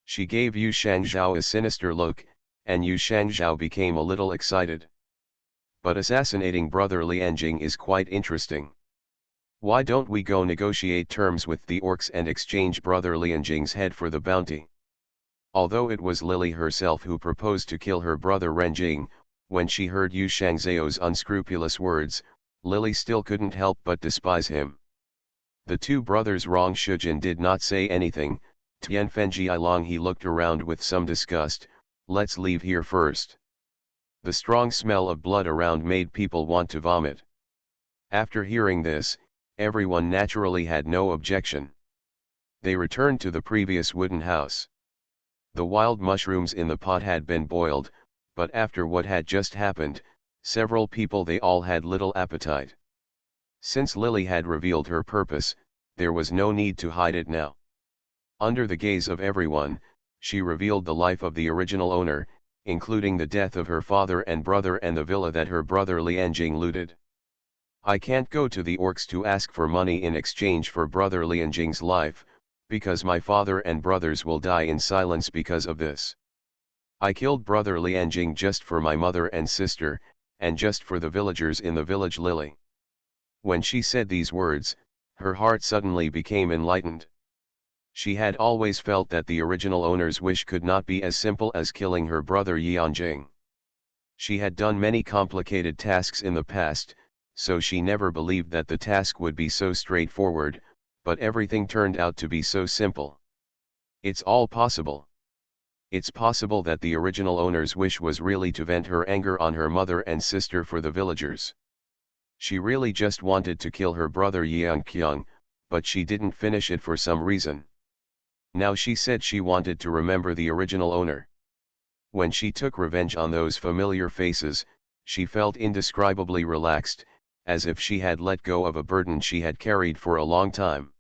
She gave Yu Shangzhao a sinister look, and Yu Shangzhao became a little excited. But assassinating brother Lianjing is quite interesting. Why don't we go negotiate terms with the orcs and exchange brother Lianjing's head for the bounty? Although it was Lily herself who proposed to kill her brother Renjing, when she heard Yu Shangzhao's unscrupulous words, Lily still couldn't help but despise him. The two brothers Rong Shujin did not say anything. Tianfeng Long he looked around with some disgust. Let's leave here first. The strong smell of blood around made people want to vomit. After hearing this, everyone naturally had no objection. They returned to the previous wooden house. The wild mushrooms in the pot had been boiled, but after what had just happened, several people they all had little appetite. Since Lily had revealed her purpose, there was no need to hide it now. Under the gaze of everyone, she revealed the life of the original owner, including the death of her father and brother and the villa that her brother Lianjing looted. I can't go to the orcs to ask for money in exchange for brother Lianjing's life, because my father and brothers will die in silence because of this. I killed brother Lianjing just for my mother and sister, and just for the villagers in the village. Lily. When she said these words, her heart suddenly became enlightened. She had always felt that the original owner's wish could not be as simple as killing her brother Lianjing. She had done many complicated tasks in the past, so she never believed that the task would be so straightforward, but everything turned out to be so simple. It's all possible. It's possible that the original owner's wish was really to vent her anger on her mother and sister for the villagers. She really just wanted to kill her brother Yang, but she didn't finish it for some reason. Now she said she wanted to remember the original owner. When she took revenge on those familiar faces, she felt indescribably relaxed, as if she had let go of a burden she had carried for a long time.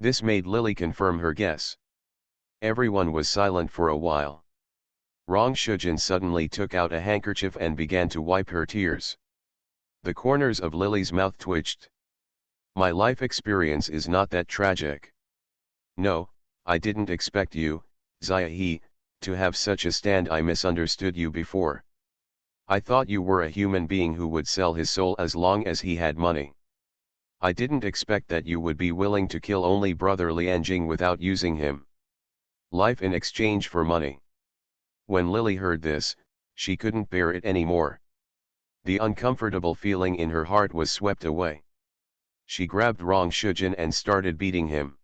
This made Lily confirm her guess. Everyone was silent for a while. Rong Shujin suddenly took out a handkerchief and began to wipe her tears. The corners of Lily's mouth twitched. My life experience is not that tragic. No, I didn't expect you, Ziahe, to have such a stand. I misunderstood you before. I thought you were a human being who would sell his soul as long as he had money. I didn't expect that you would be willing to kill only brother Lianjing without using him. Life in exchange for money. When Lily heard this, she couldn't bear it anymore. The uncomfortable feeling in her heart was swept away. She grabbed Rong Shujin and started beating him.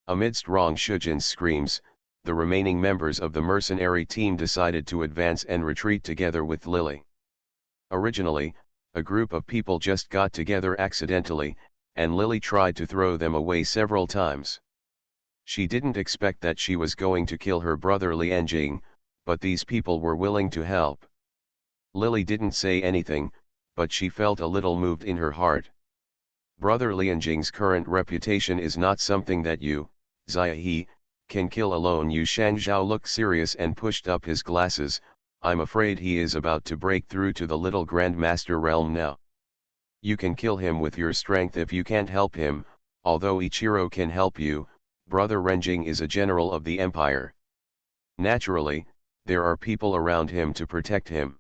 Amidst Rong Shujin's screams, the remaining members of the mercenary team decided to advance and retreat together with Lily. Originally, a group of people just got together accidentally, and Lily tried to throw them away several times. She didn't expect that she was going to kill her brother Lianjing, but these people were willing to help. Lily didn't say anything, but she felt a little moved in her heart. Brother Lianjing's current reputation is not something that you, Ziahe, can kill alone. Yu Shangzhao looked serious and pushed up his glasses. I'm afraid he is about to break through to the little Grandmaster realm now. You can kill him with your strength if you can't help him, although Ichiro can help you. Brother Renjing is a general of the empire. Naturally, there are people around him to protect him.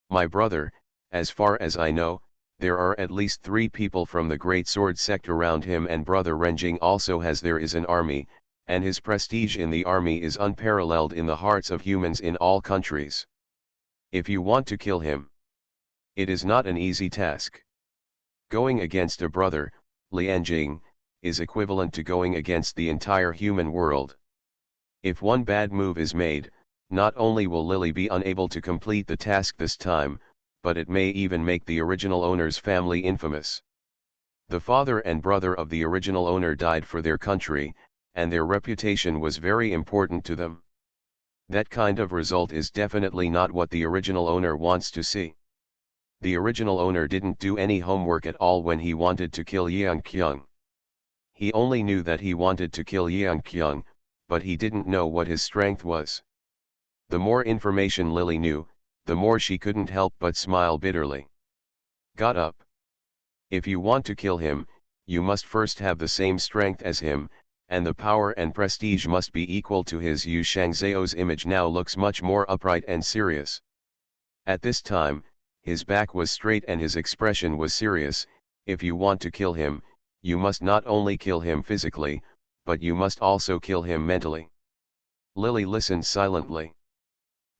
My brother, as far as I know, there are at least 3 people from the Great Sword sect around him, and brother Renjing also has. There is an army, and his prestige in the army is unparalleled in the hearts of humans in all countries. If you want to kill him, it is not an easy task. Going against a brother, Lianjing, is equivalent to going against the entire human world. If one bad move is made, not only will Lily be unable to complete the task this time, but it may even make the original owner's family infamous. The father and brother of the original owner died for their country, and their reputation was very important to them. That kind of result is definitely not what the original owner wants to see. The original owner didn't do any homework at all when he wanted to kill Yang Kyung. He only knew that he wanted to kill Yang Kyung, but he didn't know what his strength was. The more information Lily knew, the more she couldn't help but smile bitterly. Got up. If you want to kill him, you must first have the same strength as him, and the power and prestige must be equal to his. Yu Shangzhao's image now looks much more upright and serious. At this time, his back was straight and his expression was serious. If you want to kill him, you must not only kill him physically, but you must also kill him mentally. Lily listened silently.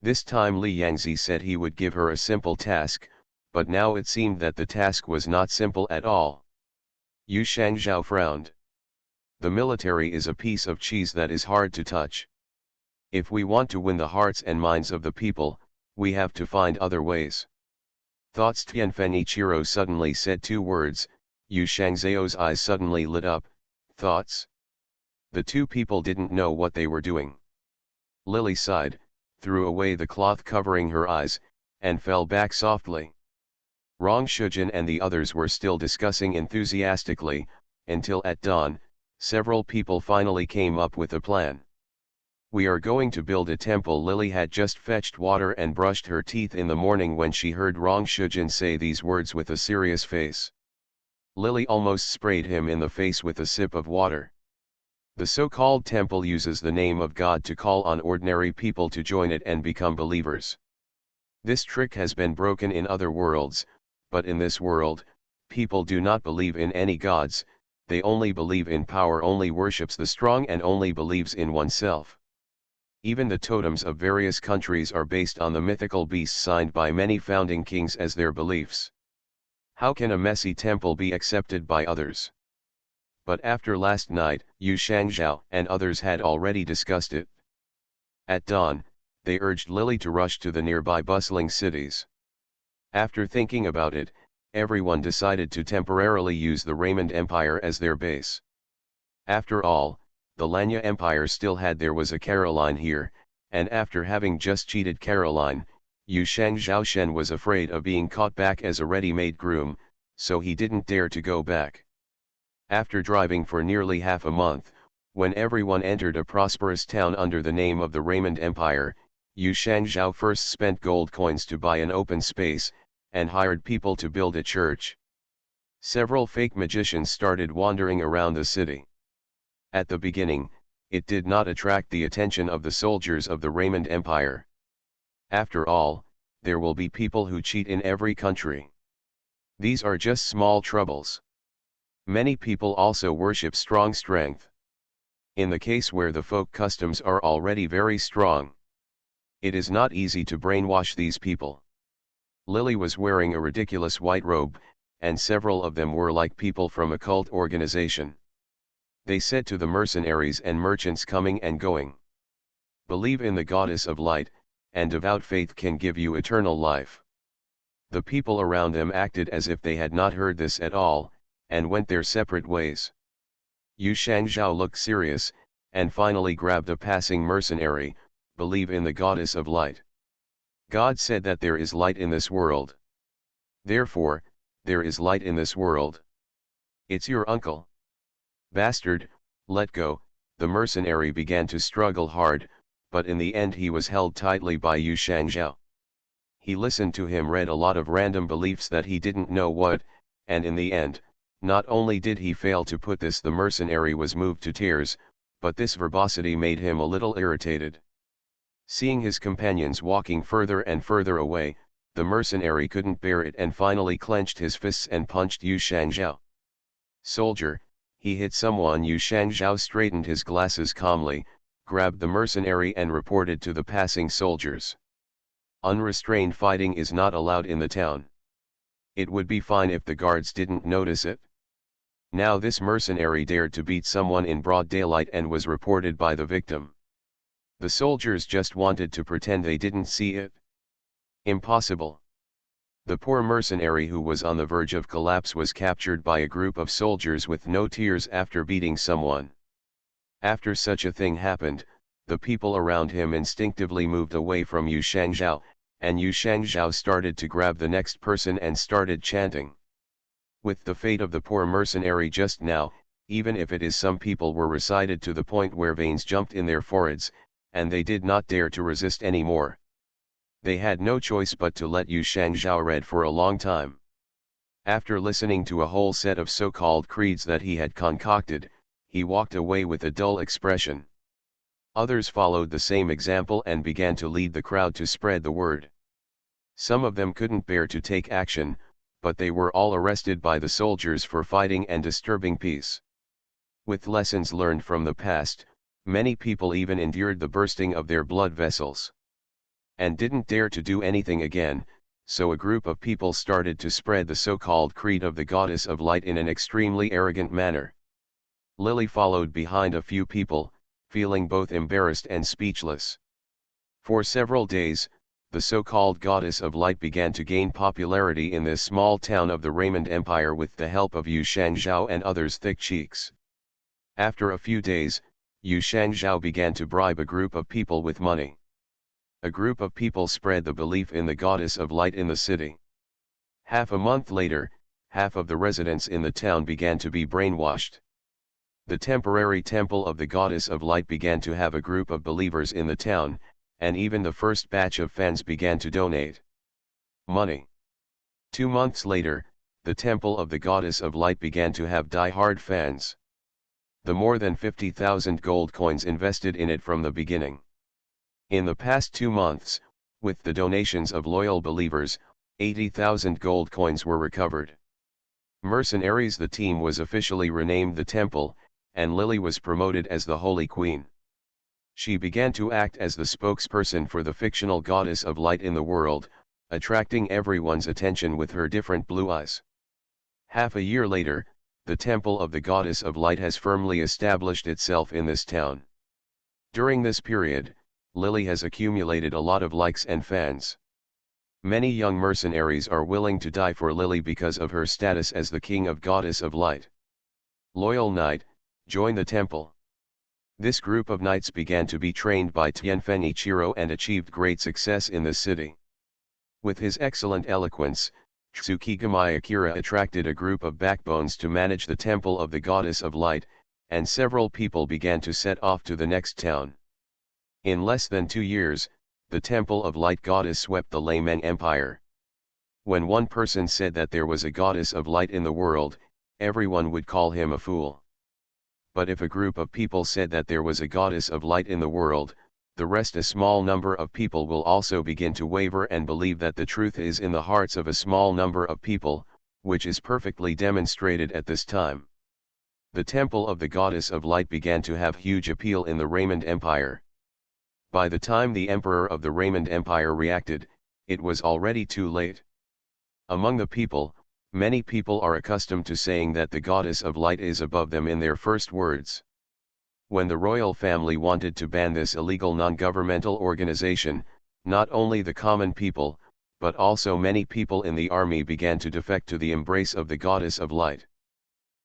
This time Li Yangzi said he would give her a simple task, but now it seemed that the task was not simple at all. Yu Shangzhao frowned. The military is a piece of cheese that is hard to touch. If we want to win the hearts and minds of the people, we have to find other ways. Thoughts. Tianfen Ichiro suddenly said 2 words. Yu Shangzhao's eyes suddenly lit up. Thoughts? The 2 people didn't know what they were doing. Lily sighed, threw away the cloth covering her eyes, and fell back softly. Rong Shujin and the others were still discussing enthusiastically, until at dawn, several people finally came up with a plan. We are going to build a temple. Lily had just fetched water and brushed her teeth in the morning when she heard Rong Shujin say these words with a serious face. Lily almost sprayed him in the face with a sip of water. The so-called temple uses the name of God to call on ordinary people to join it and become believers. This trick has been broken in other worlds, but in this world, people do not believe in any gods, they only believe in power, only worships the strong, and only believes in oneself. Even the totems of various countries are based on the mythical beasts signed by many founding kings as their beliefs. How can a messy temple be accepted by others? But after last night, Yu Shangzhao and others had already discussed it. At dawn, they urged Lily to rush to the nearby bustling cities. After thinking about it, everyone decided to temporarily use the Raymond Empire as their base. After all, the Lanya Empire still had. There was a Caroline here, and after having just cheated Caroline, Yu Shangzhao Shen was afraid of being caught back as a ready-made groom, so he didn't dare to go back. After driving for nearly half a month, when everyone entered a prosperous town under the name of the Raymond Empire, Yu Shangzhao first spent gold coins to buy an open space, and hired people to build a church. Several fake magicians started wandering around the city. At the beginning, it did not attract the attention of the soldiers of the Raymond Empire. After all, there will be people who cheat in every country. These are just small troubles. Many people also worship strong strength. In the case where the folk customs are already very strong, it is not easy to brainwash these people. Lily was wearing a ridiculous white robe, and several of them were like people from a cult organization. They said to the mercenaries and merchants coming and going, "Believe in the goddess of light, and devout faith can give you eternal life." The people around them acted as if they had not heard this at all, and went their separate ways. Yu Shangzhao looked serious, and finally grabbed a passing mercenary. "Believe in the goddess of light. God said that there is light in this world. Therefore, there is light in this world. It's your uncle." "Bastard, let go." The mercenary began to struggle hard, but in the end he was held tightly by Yu Shangzhao. He listened to him read a lot of random beliefs that he didn't know what, and in the end, not only did he fail to put this, the mercenary was moved to tears, but this verbosity made him a little irritated. Seeing his companions walking further and further away, the mercenary couldn't bear it and finally clenched his fists and punched Yu Shangzhao. "Soldier, he hit someone." Yu Shangzhao straightened his glasses calmly, grabbed the mercenary and reported to the passing soldiers. "Unrestrained fighting is not allowed in the town. It would be fine if the guards didn't notice it." Now this mercenary dared to beat someone in broad daylight and was reported by the victim. The soldiers just wanted to pretend they didn't see it. Impossible. The poor mercenary, who was on the verge of collapse, was captured by a group of soldiers with no tears after beating someone. After such a thing happened, the people around him instinctively moved away from Yu Shangzhao, and Yu Shangzhao started to grab the next person and started chanting. With the fate of the poor mercenary just now, even if it is, some people were recited to the point where veins jumped in their foreheads, and they did not dare to resist anymore. They had no choice but to let Yu Shangzhao read for a long time. After listening to a whole set of so-called creeds that he had concocted, he walked away with a dull expression. Others followed the same example and began to lead the crowd to spread the word. Some of them couldn't bear to take action, but they were all arrested by the soldiers for fighting and disturbing peace. With lessons learned from the past, many people even endured the bursting of their blood vessels, and didn't dare to do anything again, so a group of people started to spread the so-called creed of the goddess of light in an extremely arrogant manner. Lily followed behind a few people, feeling both embarrassed and speechless. For several days, the so-called goddess of light began to gain popularity in this small town of the Raymond Empire with the help of Yu Shangzhao and others' thick cheeks. After a few days, Yu Shangzhao began to bribe a group of people with money. A group of people spread the belief in the goddess of light in the city. Half a month later, half of the residents in the town began to be brainwashed. The temporary temple of the goddess of light began to have a group of believers in the town, and even the first batch of fans began to donate money. 2 months later, the temple of the goddess of light began to have die-hard fans. The more than 50,000 gold coins invested in it from the beginning. In the past 2 months, with the donations of loyal believers, 80,000 gold coins were recovered. Mercenaries. The team was officially renamed the Temple, and Lily was promoted as the Holy Queen. She began to act as the spokesperson for the fictional goddess of light in the world, attracting everyone's attention with her different blue eyes. Half a year later, the Temple of the Goddess of Light has firmly established itself in this town. During this period, Lily has accumulated a lot of likes and fans. Many young mercenaries are willing to die for Lily because of her status as the king of Goddess of Light. Loyal knight, join the temple. This group of knights began to be trained by Tianfen Ichiro and achieved great success in the city. With his excellent eloquence, Tsukigami Akira attracted a group of backbones to manage the Temple of the Goddess of Light, and several people began to set off to the next town. In less than 2 years, the Temple of Light Goddess swept the Lameng Empire. When one person said that there was a goddess of light in the world, everyone would call him a fool. But if a group of people said that there was a goddess of light in the world, the rest, a small number of people, will also begin to waver and believe that the truth is in the hearts of a small number of people, which is perfectly demonstrated at this time. The temple of the goddess of light began to have huge appeal in the Raymond Empire. By the time the emperor of the Raymond Empire reacted, it was already too late. Among the people, many people are accustomed to saying that the goddess of light is above them in their first words. When the royal family wanted to ban this illegal non-governmental organization, not only the common people, but also many people in the army began to defect to the embrace of the goddess of light.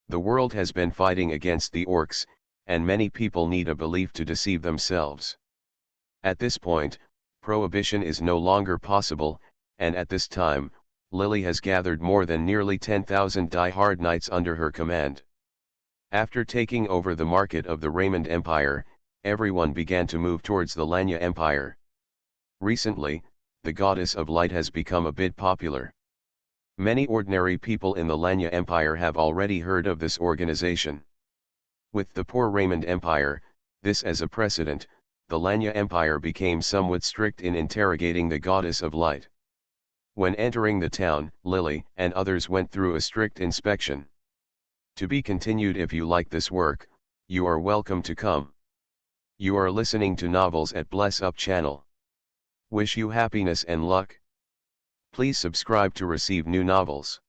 The world has been fighting against the orcs, and many people need a belief to deceive themselves. At this point, prohibition is no longer possible, and at this time, Lily has gathered more than nearly 10,000 die-hard knights under her command. After taking over the market of the Raymond Empire, everyone began to move towards the Lanya Empire. Recently, the goddess of light has become a bit popular. Many ordinary people in the Lanya Empire have already heard of this organization. With the poor Raymond Empire, this as a precedent, the Lanya Empire became somewhat strict in interrogating the goddess of light. When entering the town, Lily and others went through a strict inspection. To be continued. If you like this work, you are welcome to come. You are listening to Novels at Bless Up channel. Wish you happiness and luck. Please subscribe to receive new novels.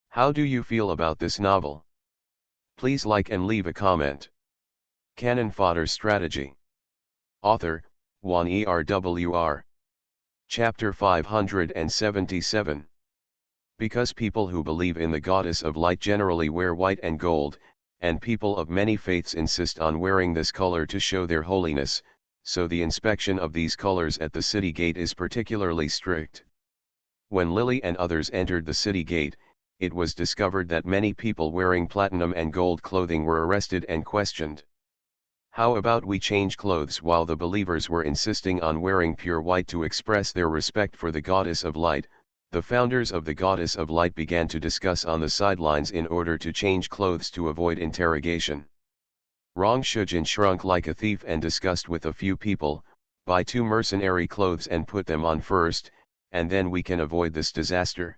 How do you feel about this novel? Please like and leave a comment. Cannon Fodder Strategy. Author, Juan ERWR. Chapter 577. Because people who believe in the goddess of light generally wear white and gold, and people of many faiths insist on wearing this color to show their holiness, so the inspection of these colors at the city gate is particularly strict. When Lily and others entered the city gate, it was discovered that many people wearing platinum and gold clothing were arrested and questioned. How about we change clothes? While the believers were insisting on wearing pure white to express their respect for the goddess of light, the founders of the goddess of light began to discuss on the sidelines in order to change clothes to avoid interrogation. Rong Shujin shrunk like a thief and discussed with a few people, buy 2 mercenary clothes and put them on first, and then we can avoid this disaster.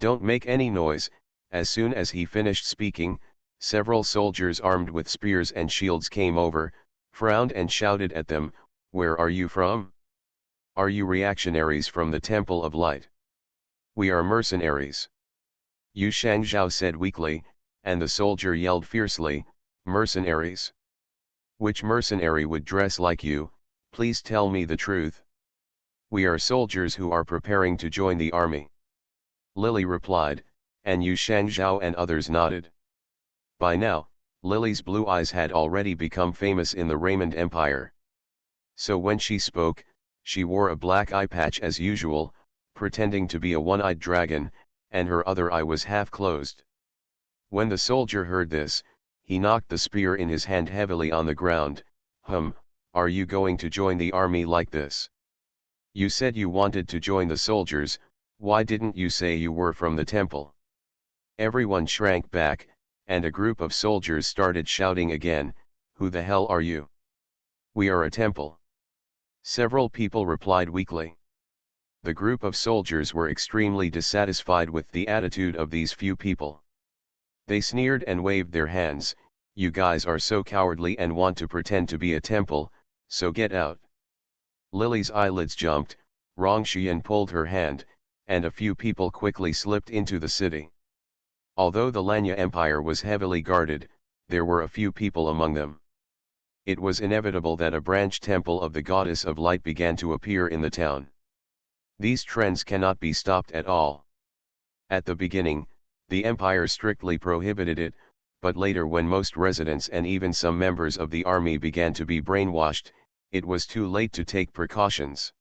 Don't make any noise. As soon as he finished speaking, several soldiers armed with spears and shields came over, frowned and shouted at them, "Where are you from? Are you reactionaries from the Temple of Light?" "We are mercenaries." Yu Shangzhao said weakly, and the soldier yelled fiercely, "Mercenaries? Which mercenary would dress like you? Please tell me the truth." "We are soldiers who are preparing to join the army," Lily replied, and Yu Shangzhao and others nodded. By now, Lily's blue eyes had already become famous in the Raymond Empire. So when she spoke, she wore a black eye patch as usual, pretending to be a one-eyed dragon, and her other eye was half closed. When the soldier heard this, he knocked the spear in his hand heavily on the ground. Are you going to join the army like this? You said you wanted to join the soldiers, why didn't you say you were from the temple?" Everyone shrank back, and a group of soldiers started shouting again, "Who the hell are you?" "We are a temple." Several people replied weakly. The group of soldiers were extremely dissatisfied with the attitude of these few people. They sneered and waved their hands. "You guys are so cowardly and want to pretend to be a temple, so get out." Lily's eyelids jumped, Rong Xian pulled her hand, and a few people quickly slipped into the city. Although the Lanya Empire was heavily guarded, there were a few people among them. It was inevitable that a branch temple of the goddess of light began to appear in the town. These trends cannot be stopped at all. At the beginning, the empire strictly prohibited it, but later when most residents and even some members of the army began to be brainwashed, it was too late to take precautions.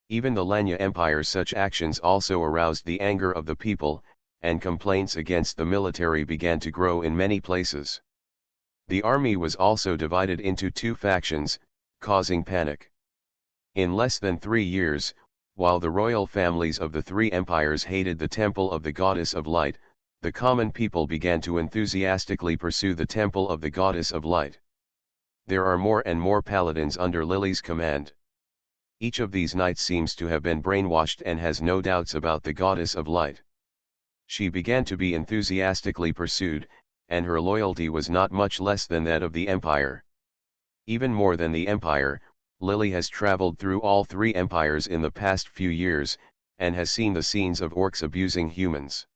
Even the Lanya Empire, such actions also aroused the anger of the people, and complaints against the military began to grow in many places. The army was also divided into 2 factions, causing panic. In less than 3 years, while the royal families of the 3 empires hated the temple of the goddess of light, the common people began to enthusiastically pursue the temple of the goddess of light. There are more and more paladins under Lily's command. Each of these knights seems to have been brainwashed and has no doubts about the goddess of light. She began to be enthusiastically pursued, and her loyalty was not much less than that of the Empire. Even more than the Empire, Lily has traveled through all three empires in the past few years, and has seen the scenes of orcs abusing humans.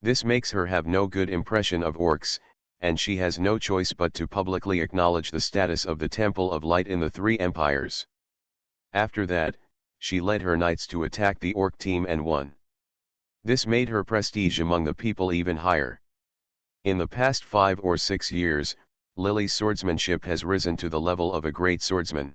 This makes her have no good impression of orcs, and she has no choice but to publicly acknowledge the status of the Temple of Light in the three empires. After that, she led her knights to attack the orc team and won. This made her prestige among the people even higher. In the past 5 or 6 years, Lily's swordsmanship has risen to the level of a great swordsman.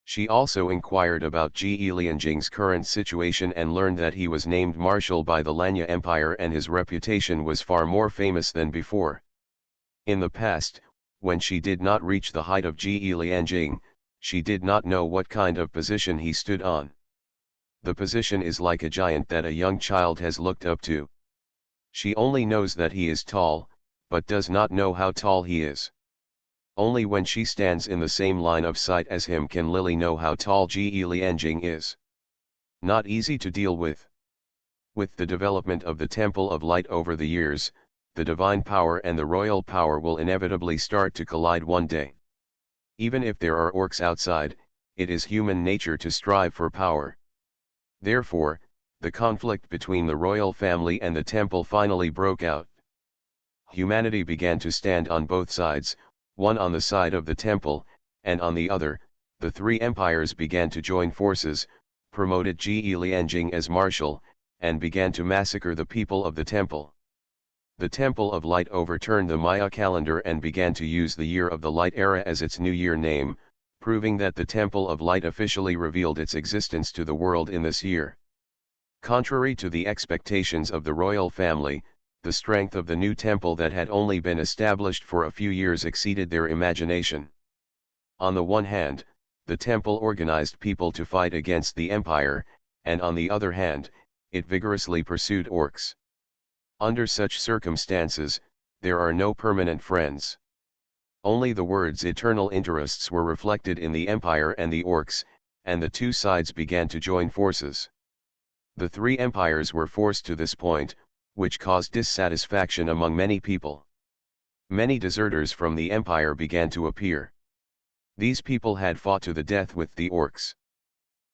She also inquired about Ji Lianjing's current situation and learned that he was named Marshal by the Lanya Empire and his reputation was far more famous than before. In the past, when she did not reach the height of Ji Lianjing, she did not know what kind of position he stood on. The position is like a giant that a young child has looked up to. She only knows that he is tall, but does not know how tall he is. Only when she stands in the same line of sight as him can Lily know how tall Ji Lianjing is. Not easy to deal with. With the development of the Temple of Light over the years, the divine power and the royal power will inevitably start to collide one day. Even if there are orcs outside, it is human nature to strive for power. Therefore, the conflict between the royal family and the temple finally broke out. Humanity began to stand on both sides, one on the side of the temple, and on the other, the three empires began to join forces, promoted Ji Lianjing as marshal, and began to massacre the people of the temple. The Temple of Light overturned the Maya calendar and began to use the Year of the Light era as its New Year name, proving that the Temple of Light officially revealed its existence to the world in this year. Contrary to the expectations of the royal family, the strength of the new temple that had only been established for a few years exceeded their imagination. On the one hand, the temple organized people to fight against the empire, and on the other hand, it vigorously pursued orcs. Under such circumstances, there are no permanent friends. Only the words eternal interests were reflected in the empire and the orcs, and the two sides began to join forces. The three empires were forced to this point, which caused dissatisfaction among many people. Many deserters from the empire began to appear. These people had fought to the death with the orcs.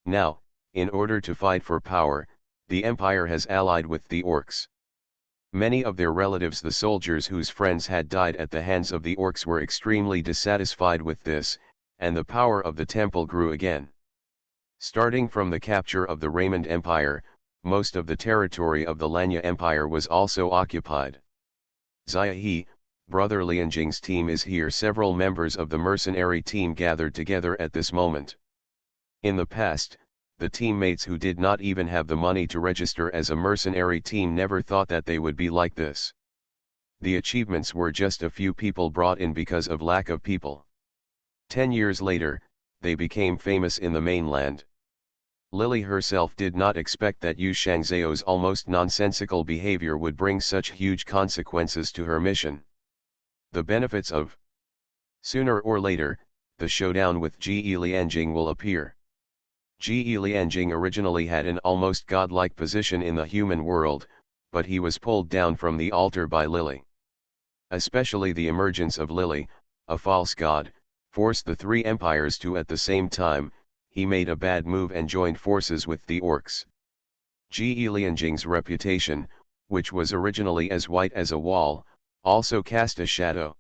Now, in order to fight for power, the empire has allied with the orcs. Many of their relatives, the soldiers whose friends had died at the hands of the orcs, were extremely dissatisfied with this, and the power of the temple grew again. Starting from the capture of the Raymond Empire, most of the territory of the Lanya Empire was also occupied. Ziahe, Brother Lianjing's team is here. Several members of the mercenary team gathered together at this moment. In the past, the teammates who did not even have the money to register as a mercenary team never thought that they would be like this. The achievements were just a few people brought in because of lack of people. 10 years later, they became famous in the mainland. Lily herself did not expect that Yu Shangzhao's almost nonsensical behavior would bring such huge consequences to her mission. The benefits of sooner or later, the showdown with Ji Lianjing will appear. Ji Lianjing originally had an almost godlike position in the human world, but he was pulled down from the altar by Lily. Especially the emergence of Lily, a false god, forced the three empires to at the same time. He made a bad move and joined forces with the orcs. Ji Lianjing's reputation, which was originally as white as a wall, also cast a shadow.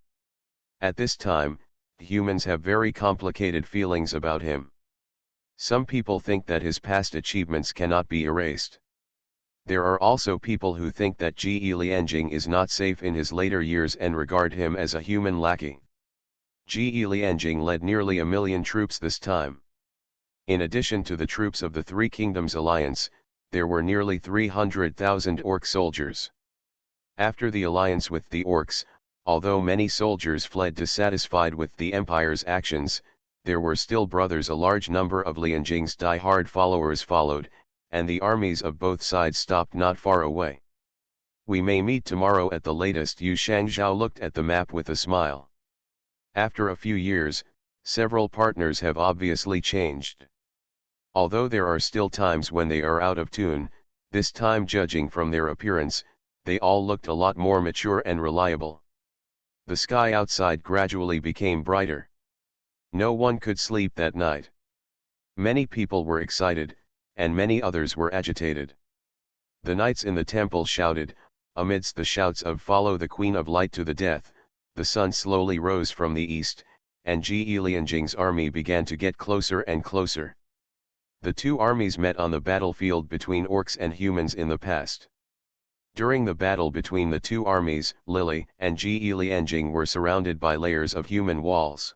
At this time, humans have very complicated feelings about him. Some people think that his past achievements cannot be erased. There are also people who think that Ji Lianjing is not safe in his later years and regard him as a human lackey. Ji Lianjing led nearly 1 million troops this time. In addition to the troops of the Three Kingdoms Alliance, there were nearly 300,000 orc soldiers. After the alliance with the orcs, although many soldiers fled dissatisfied with the empire's actions, there were still brothers. A large number of Lianjing's die-hard followers followed, and the armies of both sides stopped not far away. We may meet tomorrow at the latest. Yu Shangzhao looked at the map with a smile. After a few years, several partners have obviously changed. Although there are still times when they are out of tune, this time judging from their appearance, they all looked a lot more mature and reliable. The sky outside gradually became brighter. No one could sleep that night. Many people were excited, and many others were agitated. The knights in the temple shouted, amidst the shouts of "Follow the Queen of Light to the death." The sun slowly rose from the east, and Ji Lianjing's army began to get closer and closer. The two armies met on the battlefield between orcs and humans in the past. During the battle between the two armies, Lily and Ji Lianjing were surrounded by layers of human walls.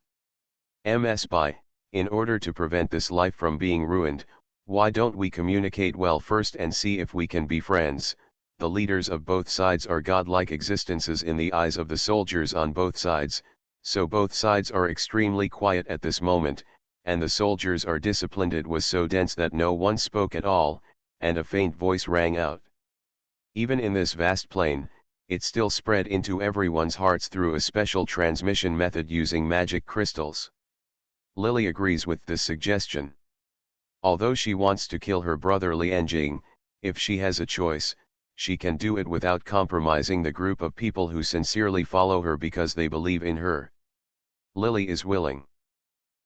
Spy, in order to prevent this life from being ruined, why don't we communicate well first and see if we can be friends? The leaders of both sides are godlike existences in the eyes of the soldiers on both sides, so both sides are extremely quiet at this moment, and the soldiers are disciplined. It was so dense that no one spoke at all, and a faint voice rang out. Even in this vast plain, it still spread into everyone's hearts through a special transmission method using magic crystals. Lily agrees with this suggestion. Although she wants to kill her brother Lianjing, if she has a choice, she can do it without compromising the group of people who sincerely follow her because they believe in her. Lily is willing.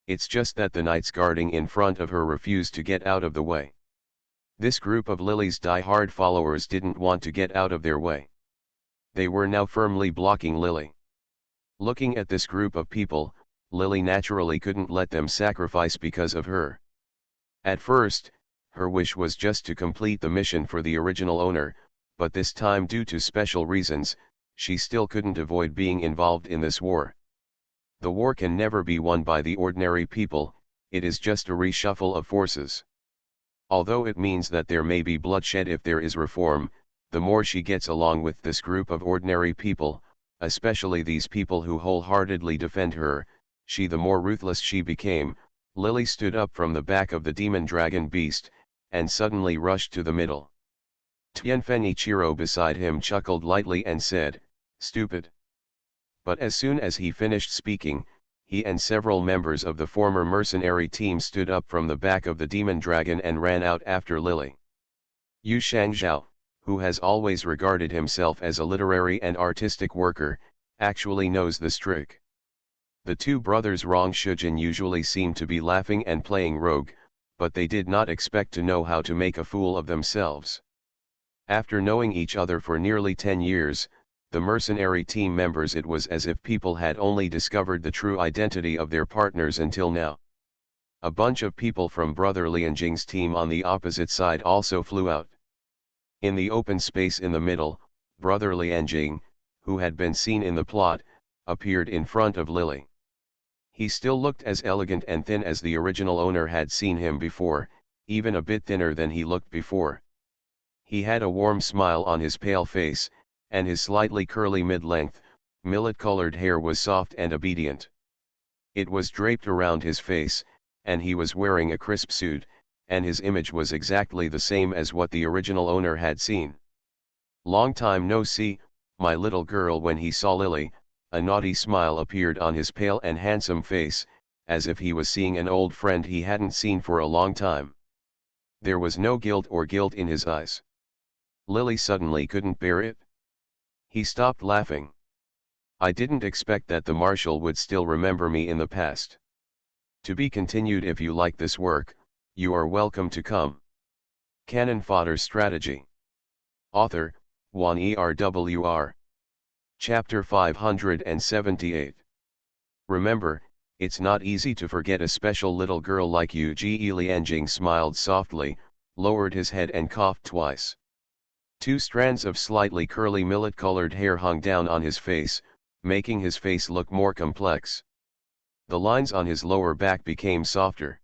It's just that the knights guarding in front of her refuse to get out of the way. This group of Lily's die-hard followers didn't want to get out of their way. They were now firmly blocking Lily. Looking at this group of people, Lily naturally couldn't let them sacrifice because of her. At first, her wish was just to complete the mission for the original owner, but this time due to special reasons, she still couldn't avoid being involved in this war. The war can never be won by the ordinary people, it is just a reshuffle of forces. Although it means that there may be bloodshed if there is reform, the more she gets along with this group of ordinary people, especially these people who wholeheartedly defend her, the more ruthless she became. Lily stood up from the back of the demon dragon beast, and suddenly rushed to the middle. Tianfen Ichiro beside him chuckled lightly and said, "Stupid." But as soon as he finished speaking, he and several members of the former mercenary team stood up from the back of the demon dragon and ran out after Lily. Yu Shangzhao, who has always regarded himself as a literary and artistic worker, actually knows this trick. The two brothers Rong Shujin usually seem to be laughing and playing rogue, but they did not expect to know how to make a fool of themselves. After knowing each other for nearly 10 years, the mercenary team members, it was as if people had only discovered the true identity of their partners until now. A bunch of people from Brother Lianjing's team on the opposite side also flew out. In the open space in the middle, Brother Lianjing, who had been seen in the plot, appeared in front of Lily. He still looked as elegant and thin as the original owner had seen him before, even a bit thinner than he looked before. He had a warm smile on his pale face, and his slightly curly mid-length, millet-colored hair was soft and obedient. It was draped around his face, and he was wearing a crisp suit, and his image was exactly the same as what the original owner had seen. "Long time no see, my little girl." When he saw Lily, a naughty smile appeared on his pale and handsome face, as if he was seeing an old friend he hadn't seen for a long time. There was no guilt in his eyes. Lily suddenly couldn't bear it. He stopped laughing. "I didn't expect that the Marshal would still remember me in the past." To be continued. If you like this work, you are welcome to come. Cannon Fodder Strategy. Author, Juan ERWR. Chapter 578. Remember, it's not easy to forget a special little girl like you. Ji Lianjing smiled softly, lowered his head and coughed twice. 2 strands of slightly curly millet-colored hair hung down on his face, making his face look more complex. The lines on his lower back became softer.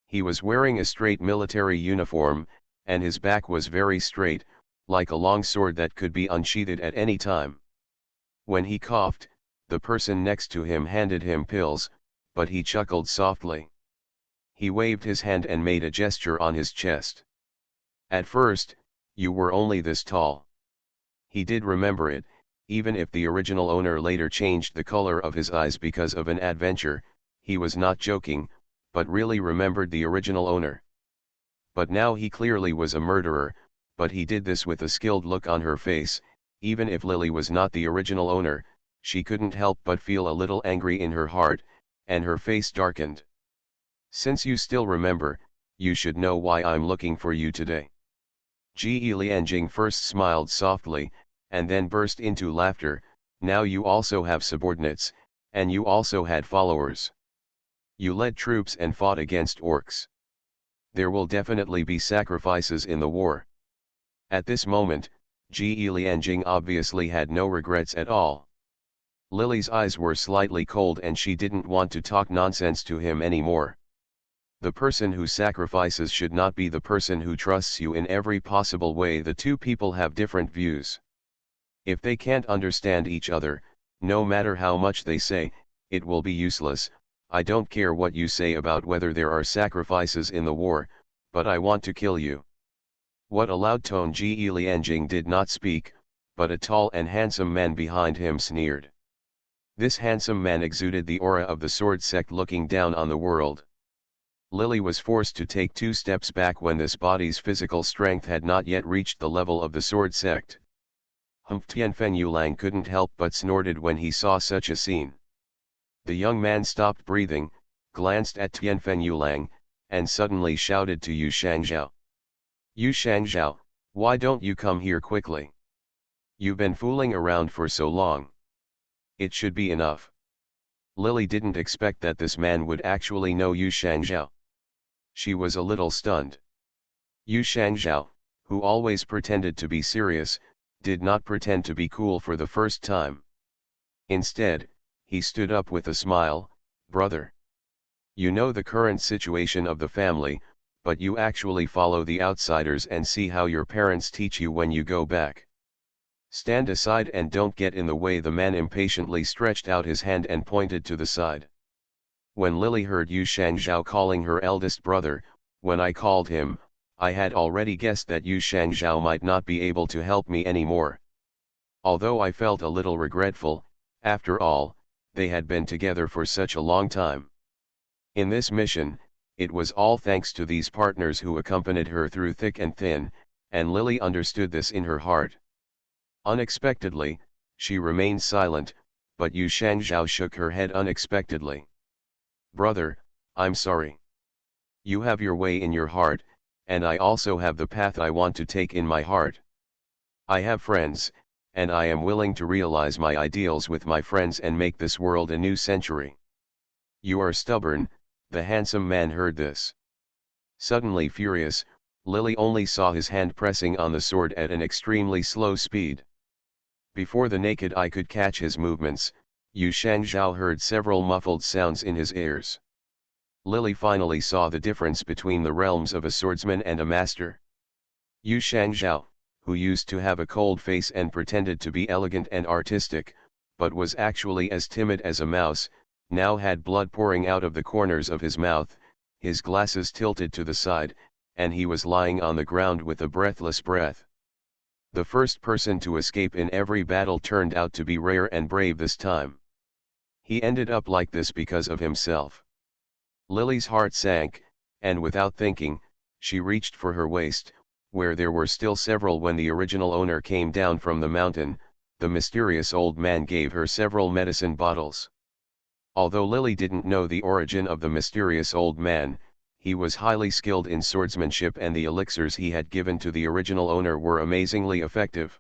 He was wearing a straight military uniform, and his back was very straight, like a long sword that could be unsheathed at any time. When he coughed, the person next to him handed him pills, but he chuckled softly. He waved his hand and made a gesture on his chest. "At first, you were only this tall. He did remember it, even if the original owner later changed the color of his eyes because of an adventure. He was not joking, but really remembered the original owner. But now he clearly was a murderer, but he did this with a skilled look on her face. Even if Lily was not the original owner, she couldn't help but feel a little angry in her heart, and her face darkened. Since you still remember, you should know why I'm looking for you today. Ji Lianjing first smiled softly, and then burst into laughter. Now you also have subordinates, and you also had followers. You led troops and fought against orcs. There will definitely be sacrifices in the war. At this moment, Ji Lianjing obviously had no regrets at all. Lily's eyes were slightly cold and she didn't want to talk nonsense to him anymore. The person who sacrifices should not be the person who trusts you in every possible way. The two people have different views. If they can't understand each other, no matter how much they say, it will be useless. I don't care what you say about whether there are sacrifices in the war, but I want to kill you. What a loud tone! Ji Lianjing did not speak, but a tall and handsome man behind him sneered. This handsome man exuded the aura of the sword sect looking down on the world. Lily was forced to take 2 steps back when this body's physical strength had not yet reached the level of the sword sect. Tianfen Yulang couldn't help but snorted when he saw such a scene. The young man stopped breathing, glanced at Tianfen Yulang, and suddenly shouted to Yu Shangzhao. Yu Shangzhao, why don't you come here quickly? You've been fooling around for so long. It should be enough. Lily didn't expect that this man would actually know Yu Shangzhao. She was a little stunned. Yu Shangzhao, who always pretended to be serious, did not pretend to be cool for the first time. Instead, he stood up with a smile. Brother. You know the current situation of the family, but you actually follow the outsiders and see how your parents teach you when you go back. Stand aside and don't get in the way. The man impatiently stretched out his hand and pointed to the side. When Lily heard Yu Shangzhao calling her eldest brother, when I called him, I had already guessed that Yu Shangzhao might not be able to help me anymore. Although I felt a little regretful, after all, they had been together for such a long time. In this mission, it was all thanks to these partners who accompanied her through thick and thin, and Lily understood this in her heart. Unexpectedly, she remained silent, but Yu Shangzhao shook her head unexpectedly. Brother, I'm sorry. You have your way in your heart, and I also have the path I want to take in my heart. I have friends, and I am willing to realize my ideals with my friends and make this world a new century. You are stubborn. The handsome man heard this. Suddenly furious, Lily only saw his hand pressing on the sword at an extremely slow speed. Before the naked eye could catch his movements, Yu Shangzhao heard several muffled sounds in his ears. Lily finally saw the difference between the realms of a swordsman and a master. Yu Shangzhao, who used to have a cold face and pretended to be elegant and artistic, but was actually as timid as a mouse, now had blood pouring out of the corners of his mouth, his glasses tilted to the side, and he was lying on the ground with a breathless breath. The first person to escape in every battle turned out to be rare and brave this time. He ended up like this because of himself. Lily's heart sank, and without thinking, she reached for her waist, where there were still several. When the original owner came down from the mountain, the mysterious old man gave her several medicine bottles. Although Lily didn't know the origin of the mysterious old man, he was highly skilled in swordsmanship and the elixirs he had given to the original owner were amazingly effective.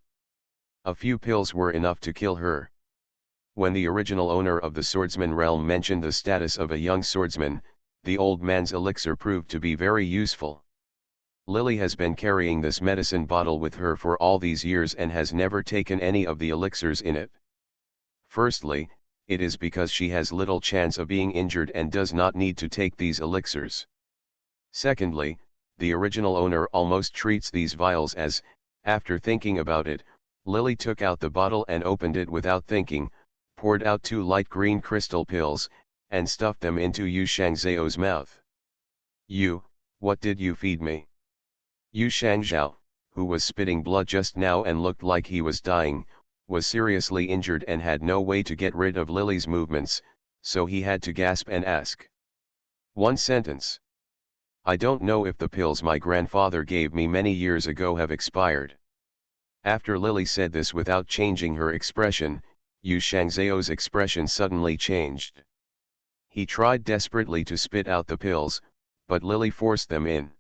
A few pills were enough to kill her. When the original owner of the swordsman realm mentioned the status of a young swordsman, the old man's elixir proved to be very useful. Lily has been carrying this medicine bottle with her for all these years and has never taken any of the elixirs in it. Firstly, it is because she has little chance of being injured and does not need to take these elixirs. Secondly, the original owner almost treats these vials as, after thinking about it, Lily took out the bottle and opened it without thinking, poured out 2 light green crystal pills, and stuffed them into Yu Shangzhao's mouth. What did you feed me? Yu Shangzhao, who was spitting blood just now and looked like he was dying, was seriously injured and had no way to get rid of Lily's movements, so he had to gasp and ask. One sentence. I don't know if the pills my grandfather gave me many years ago have expired. After Lily said this without changing her expression, Yu Shangzhao's expression suddenly changed. He tried desperately to spit out the pills, but Lily forced them in.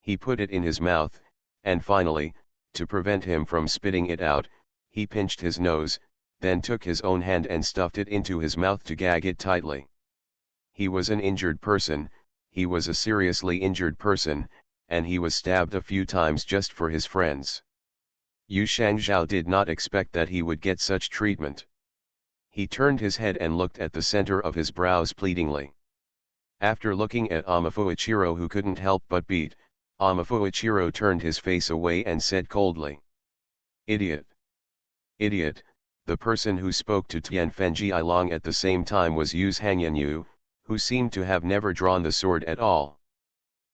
He put it in his mouth, and finally, to prevent him from spitting it out, he pinched his nose, then took his own hand and stuffed it into his mouth to gag it tightly. He was an injured person, he was a seriously injured person, and he was stabbed a few times just for his friends. Yu Shangzhao did not expect that he would get such treatment. He turned his head and looked at the center of his brows pleadingly. After looking at Amafuichiro, who couldn't help but beat, Amafuichiro turned his face away and said coldly. Idiot! Idiot! The person who spoke to Tianfeng Long at the same time was Yu Hangyanyu, who seemed to have never drawn the sword at all.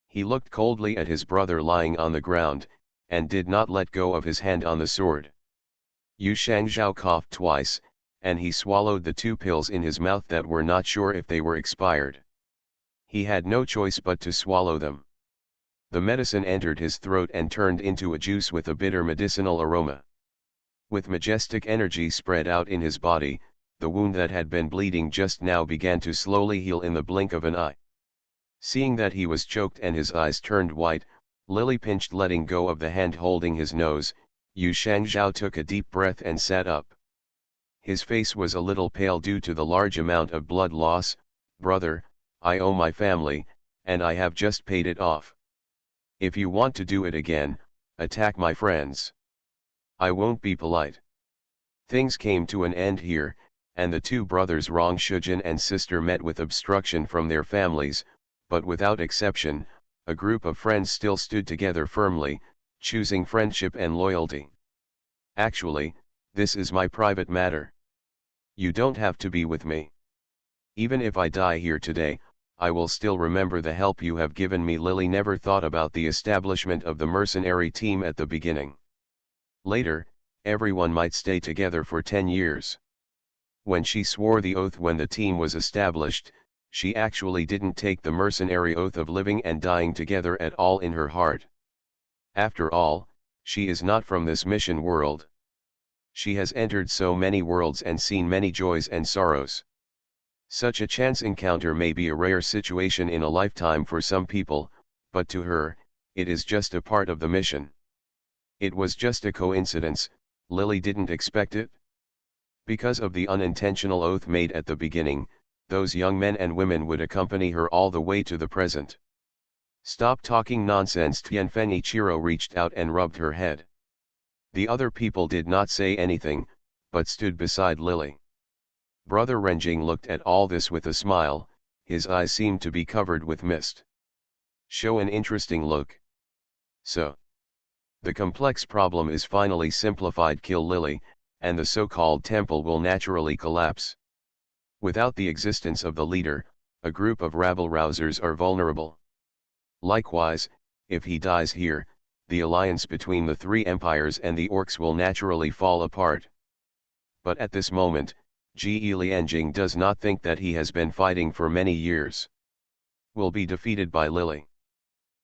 He looked coldly at his brother lying on the ground, and did not let go of his hand on the sword. Yu Shangzhao coughed twice, and he swallowed the 2 pills in his mouth that were not sure if they were expired. He had no choice but to swallow them. The medicine entered his throat and turned into a juice with a bitter medicinal aroma. With majestic energy spread out in his body, the wound that had been bleeding just now began to slowly heal in the blink of an eye. Seeing that he was choked and his eyes turned white, Lily pinched, letting go of the hand holding his nose. Yu Shangzhao took a deep breath and sat up. His face was a little pale due to the large amount of blood loss. Brother, I owe my family, and I have just paid it off. If you want to do it again, attack my friends. I won't be polite. Things came to an end here, and the 2 brothers Rong Shujin and sister met with obstruction from their families, but without exception, a group of friends still stood together firmly, choosing friendship and loyalty. Actually, this is my private matter. You don't have to be with me. Even if I die here today, I will still remember the help you have given me. Lily never thought about the establishment of the mercenary team at the beginning. Later, everyone might stay together for 10 years. When she swore the oath when the team was established, she actually didn't take the mercenary oath of living and dying together at all in her heart. After all, she is not from this mission world. She has entered so many worlds and seen many joys and sorrows. Such a chance encounter may be a rare situation in a lifetime for some people, but to her, it is just a part of the mission. It was just a coincidence. Lily didn't expect it. Because of the unintentional oath made at the beginning, those young men and women would accompany her all the way to the present. Stop talking nonsense. Tianfeng Ichiro reached out and rubbed her head. The other people did not say anything, but stood beside Lily. Brother Renjing looked at all this with a smile, his eyes seemed to be covered with mist. Show an interesting look. So. The complex problem is finally simplified. Kill Lily, and the so-called temple will naturally collapse. Without the existence of the leader, a group of rabble-rousers are vulnerable. Likewise, if he dies here, the alliance between the 3 empires and the orcs will naturally fall apart. But at this moment, Ji Lianjing does not think that he has been fighting for many years will be defeated by Lily.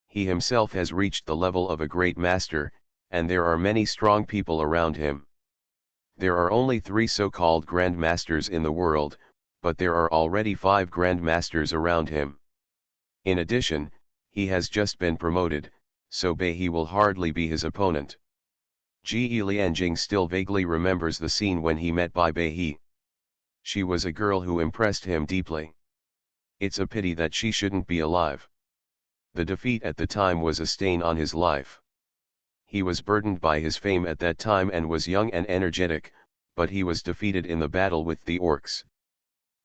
He himself has reached the level of a great master, and there are many strong people around him. There are only 3 so-called Grand Masters in the world, but there are already 5 Grand Masters around him. In addition, he has just been promoted, so he will hardly be his opponent. Ji Lianjing still vaguely remembers the scene when he met Bai Bei. She was a girl who impressed him deeply. It's a pity that she shouldn't be alive. The defeat at the time was a stain on his life. He was burdened by his fame at that time and was young and energetic, but he was defeated in the battle with the orcs.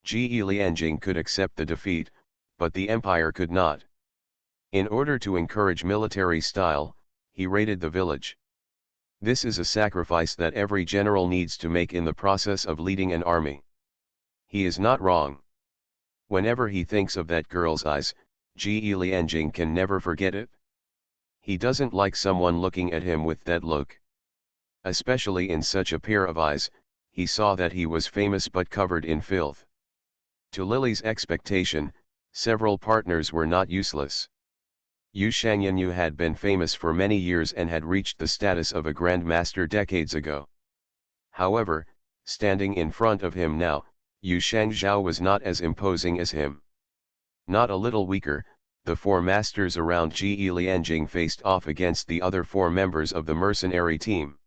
Ji Lianjing could accept the defeat, but the empire could not. In order to encourage military style, he raided the village. This is a sacrifice that every general needs to make in the process of leading an army. He is not wrong. Whenever he thinks of that girl's eyes, Ji Lianjing can never forget it. He doesn't like someone looking at him with that look. Especially in such a pair of eyes. He saw that he was famous but covered in filth. To Lily's expectation, several partners were not useless. Yu Shangyanyu had been famous for many years and had reached the status of a grandmaster decades ago. However, standing in front of him now, Yu Shangzhao was not as imposing as him. Not a little weaker, the four masters around Ji Lianjing faced off against the other four members of the mercenary team.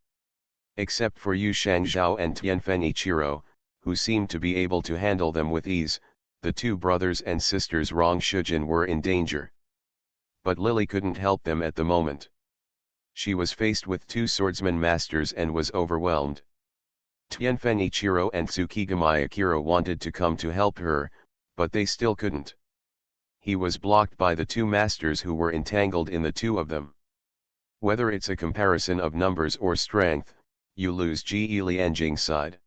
Except for Yu Shangzhao and Tianfen Ichiro, who seemed to be able to handle them with ease, the two brothers and sisters Rong Shujin were in danger. But Lily couldn't help them at the moment. She was faced with two swordsman masters and was overwhelmed. Tianfen Ichiro and Tsukigami Akira wanted to come to help her, but they still couldn't. He was blocked by the two masters who were entangled in the two of them. Whether it's a comparison of numbers or strength, you lose Ji Lianjing's side.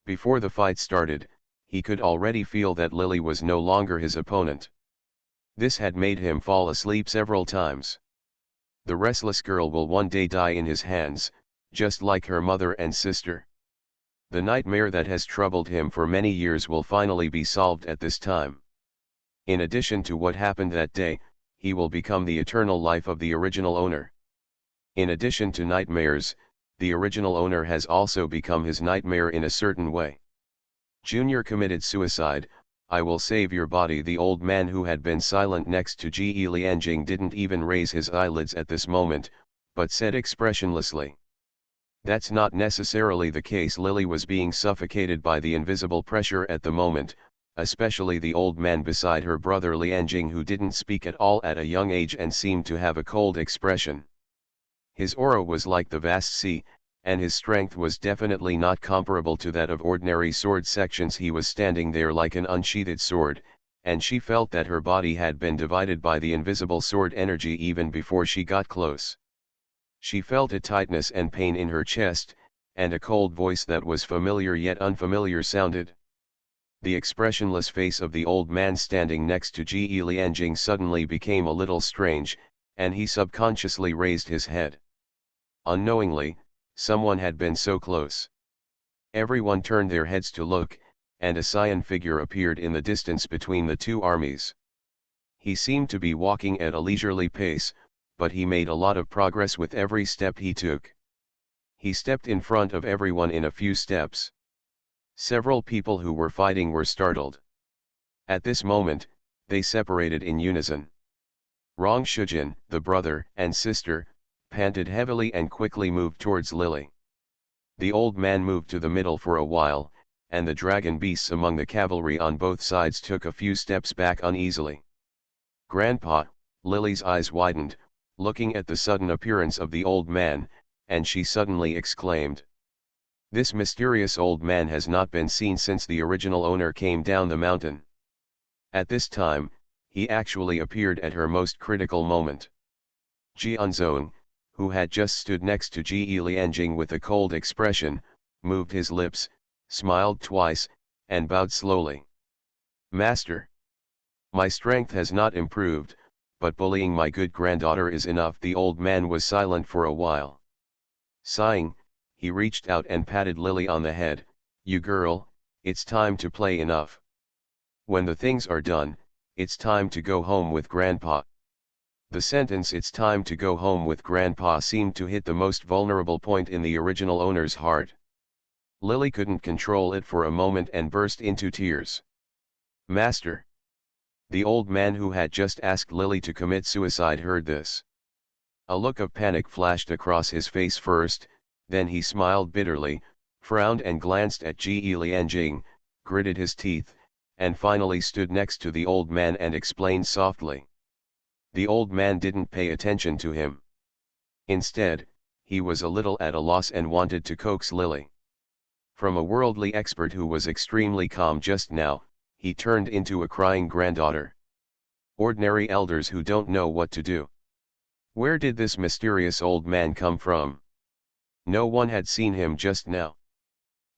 Before the fight started, he could already feel that Lily was no longer his opponent. This had made him fall asleep several times. The restless girl will one day die in his hands, just like her mother and sister. The nightmare that has troubled him for many years will finally be solved at this time. In addition to what happened that day, he will become the eternal life of the original owner. In addition to nightmares, the original owner has also become his nightmare in a certain way. Junior committed suicide. I will save your body. The old man who had been silent next to Ji Lianjing didn't even raise his eyelids at this moment, but said expressionlessly. That's not necessarily the case. Lily was being suffocated by the invisible pressure at the moment, especially the old man beside her brother Lianjing, who didn't speak at all at a young age and seemed to have a cold expression. His aura was like the vast sea, and his strength was definitely not comparable to that of ordinary sword sections. He was standing there like an unsheathed sword, and she felt that her body had been divided by the invisible sword energy even before she got close. She felt a tightness and pain in her chest, and a cold voice that was familiar yet unfamiliar sounded. The expressionless face of the old man standing next to Ji Lianjing suddenly became a little strange, and he subconsciously raised his head. Unknowingly, someone had been so close. Everyone turned their heads to look, and a cyan figure appeared in the distance between the two armies. He seemed to be walking at a leisurely pace, but he made a lot of progress with every step he took. He stepped in front of everyone in a few steps. Several people who were fighting were startled. At this moment, they separated in unison. Rong Shujin, the brother and sister, panted heavily and quickly moved towards Lily. The old man moved to the middle for a while, and the dragon beasts among the cavalry on both sides took a few steps back uneasily. Grandpa, Lily's eyes widened, looking at the sudden appearance of the old man, and she suddenly exclaimed. This mysterious old man has not been seen since the original owner came down the mountain. At this time, he actually appeared at her most critical moment. Jianzong, who had just stood next to Ji Lianjing with a cold expression, moved his lips, smiled twice, and bowed slowly. Master. My strength has not improved, but bullying my good granddaughter is enough. The old man was silent for a while. Sighing, he reached out and patted Lily on the head. You girl, it's time to play enough. When the things are done, it's time to go home with Grandpa. The sentence "it's time to go home with Grandpa" seemed to hit the most vulnerable point in the original owner's heart. Lily couldn't control it for a moment and burst into tears. Master. The old man who had just asked Lily to commit suicide heard this. A look of panic flashed across his face first, then he smiled bitterly, frowned and glanced at Ji Lianjing, gritted his teeth, and finally stood next to the old man and explained softly. The old man didn't pay attention to him. Instead, he was a little at a loss and wanted to coax Lily. From a worldly expert who was extremely calm just now, he turned into a crying granddaughter. Ordinary elders who don't know what to do. Where did this mysterious old man come from? No one had seen him just now.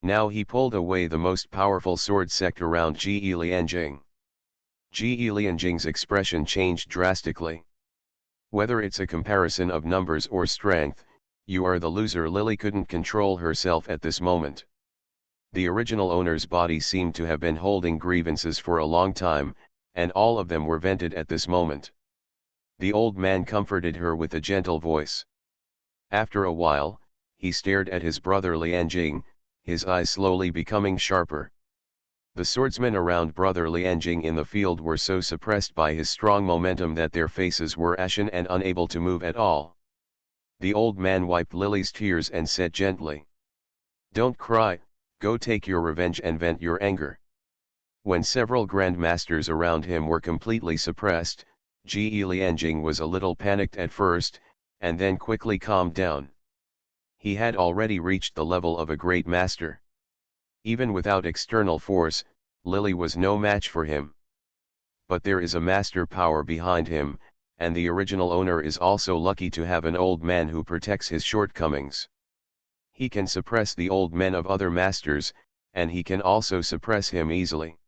Now he pulled away the most powerful sword sect around Ji Lianjing. Ji Lianjing's expression changed drastically. Whether it's a comparison of numbers or strength, you are the loser. Lily couldn't control herself at this moment. The original owner's body seemed to have been holding grievances for a long time, and all of them were vented at this moment. The old man comforted her with a gentle voice. After a while, he stared at his brother Lianjing, his eyes slowly becoming sharper. The swordsmen around brother Lianjing in the field were so suppressed by his strong momentum that their faces were ashen and unable to move at all. The old man wiped Lily's tears and said gently, "Don't cry, go take your revenge and vent your anger." When several grandmasters around him were completely suppressed, Ji Lianjing was a little panicked at first, and then quickly calmed down. He had already reached the level of a great master. Even without external force, Lily was no match for him. But there is a master power behind him, and the original owner is also lucky to have an old man who protects his shortcomings. He can suppress the old men of other masters, and he can also suppress him easily.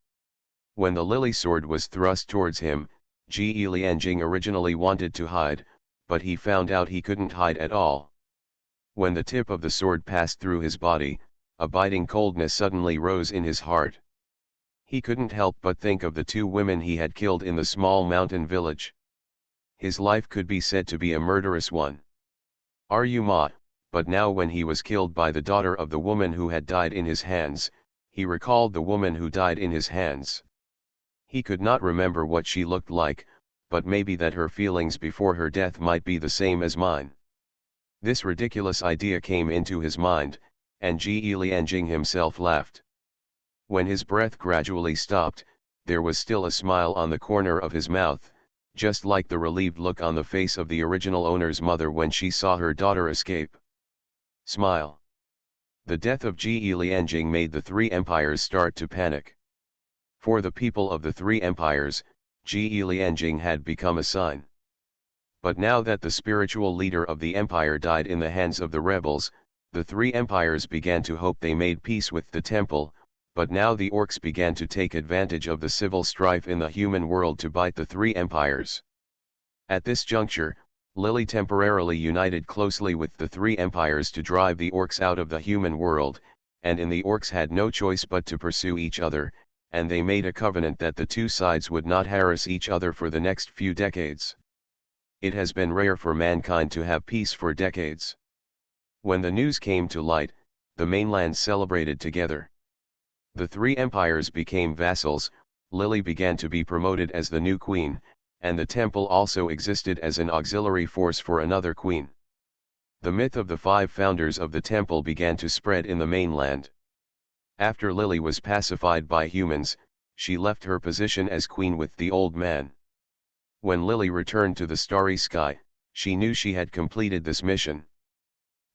When the lily sword was thrust towards him, Ji Lianjing originally wanted to hide, but he found out he couldn't hide at all. When the tip of the sword passed through his body, a biting coldness suddenly rose in his heart. He couldn't help but think of the 2 women he had killed in the small mountain village. His life could be said to be a murderous one. But now when he was killed by the daughter of the woman who had died in his hands, he recalled the woman who died in his hands. He could not remember what she looked like, but maybe that her feelings before her death might be the same as mine. This ridiculous idea came into his mind, and Ji Lianjing himself laughed. When his breath gradually stopped, there was still a smile on the corner of his mouth, just like the relieved look on the face of the original owner's mother when she saw her daughter escape. Smile. The death of Ji Lianjing made the 3 empires start to panic. For the people of the 3 empires, Ji Lianjing had become a sign. But now that the spiritual leader of the empire died in the hands of the rebels, the 3 empires began to hope they made peace with the temple, but now the orcs began to take advantage of the civil strife in the human world to bite the 3 empires. At this juncture, Lily temporarily united closely with the 3 empires to drive the orcs out of the human world, and the orcs had no choice but to pursue each other, and they made a covenant that the 2 sides would not harass each other for the next few decades. It has been rare for mankind to have peace for decades. When the news came to light, the mainlands celebrated together. The 3 empires became vassals, Lily began to be promoted as the new queen, and the temple also existed as an auxiliary force for another queen. The myth of the 5 founders of the temple began to spread in the mainland. After Lily was pacified by humans, she left her position as queen with the old man. When Lily returned to the starry sky, she knew she had completed this mission.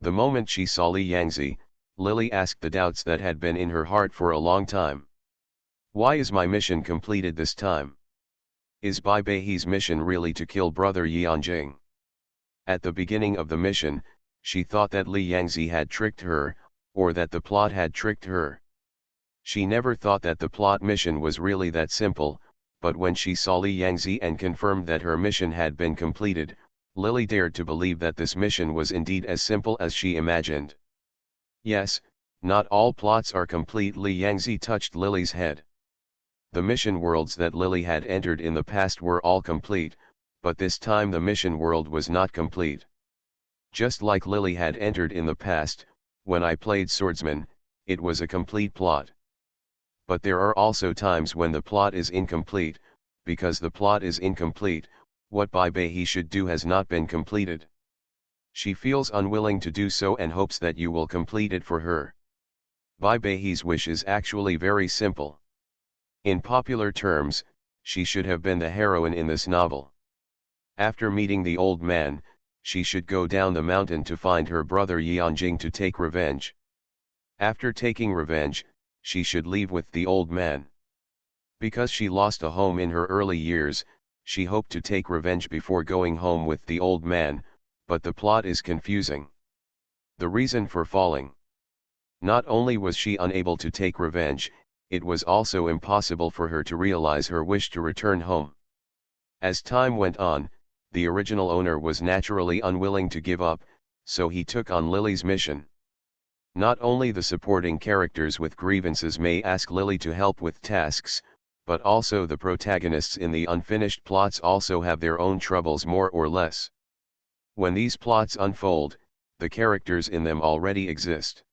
The moment she saw Li Yangzi, Lily asked the doubts that had been in her heart for a long time. Why is my mission completed this time? Is Bai Bei's mission really to kill brother Yanjing? At the beginning of the mission, she thought that Li Yangzi had tricked her, or that the plot had tricked her. She never thought that the plot mission was really that simple, but when she saw Li Yangzi and confirmed that her mission had been completed, Lily dared to believe that this mission was indeed as simple as she imagined. Yes, not all plots are complete. Li Yangzi touched Lily's head. The mission worlds that Lily had entered in the past were all complete, but this time the mission world was not complete. Just like Lily had entered in the past, when I played swordsman, it was a complete plot. But there are also times when the plot is incomplete, because the plot is incomplete, what Bai Bei should do has not been completed. She feels unwilling to do so and hopes that you will complete it for her. Bai Bei's wish is actually very simple. In popular terms, she should have been the heroine in this novel. After meeting the old man, she should go down the mountain to find her brother Yanjing to take revenge. After taking revenge, she should leave with the old man. Because she lost a home in her early years, she hoped to take revenge before going home with the old man, but the plot is confusing. The reason for falling. Not only was she unable to take revenge, it was also impossible for her to realize her wish to return home. As time went on, the original owner was naturally unwilling to give up, so he took on Lily's mission. Not only the supporting characters with grievances may ask Lily to help with tasks, but also the protagonists in the unfinished plots also have their own troubles more or less. When these plots unfold, the characters in them already exist.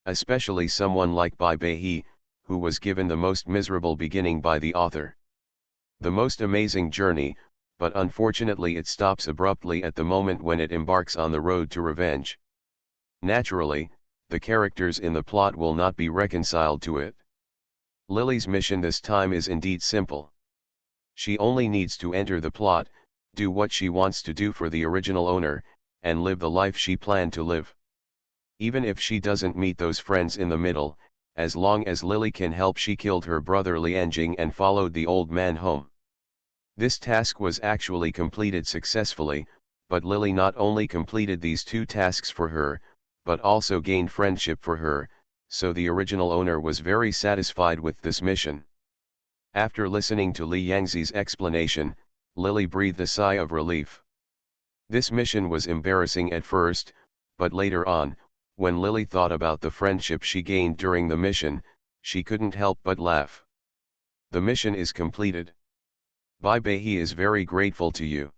Especially someone like Bai Bei, who was given the most miserable beginning by the author. The most amazing journey, but unfortunately it stops abruptly at the moment when it embarks on the road to revenge. Naturally, the characters in the plot will not be reconciled to it. Lily's mission this time is indeed simple. She only needs to enter the plot, do what she wants to do for the original owner, and live the life she planned to live. Even if she doesn't meet those friends in the middle, as long as Lily can help. She killed her brother Lianjing and followed the old man home. This task was actually completed successfully, but Lily not only completed these two tasks for her, but also gained friendship for her, so the original owner was very satisfied with this mission. After listening to Li Yangzi's explanation, Lily breathed a sigh of relief. This mission was embarrassing at first, but later on, when Lily thought about the friendship she gained during the mission, she couldn't help but laugh. The mission is completed. Bai Bei is very grateful to you.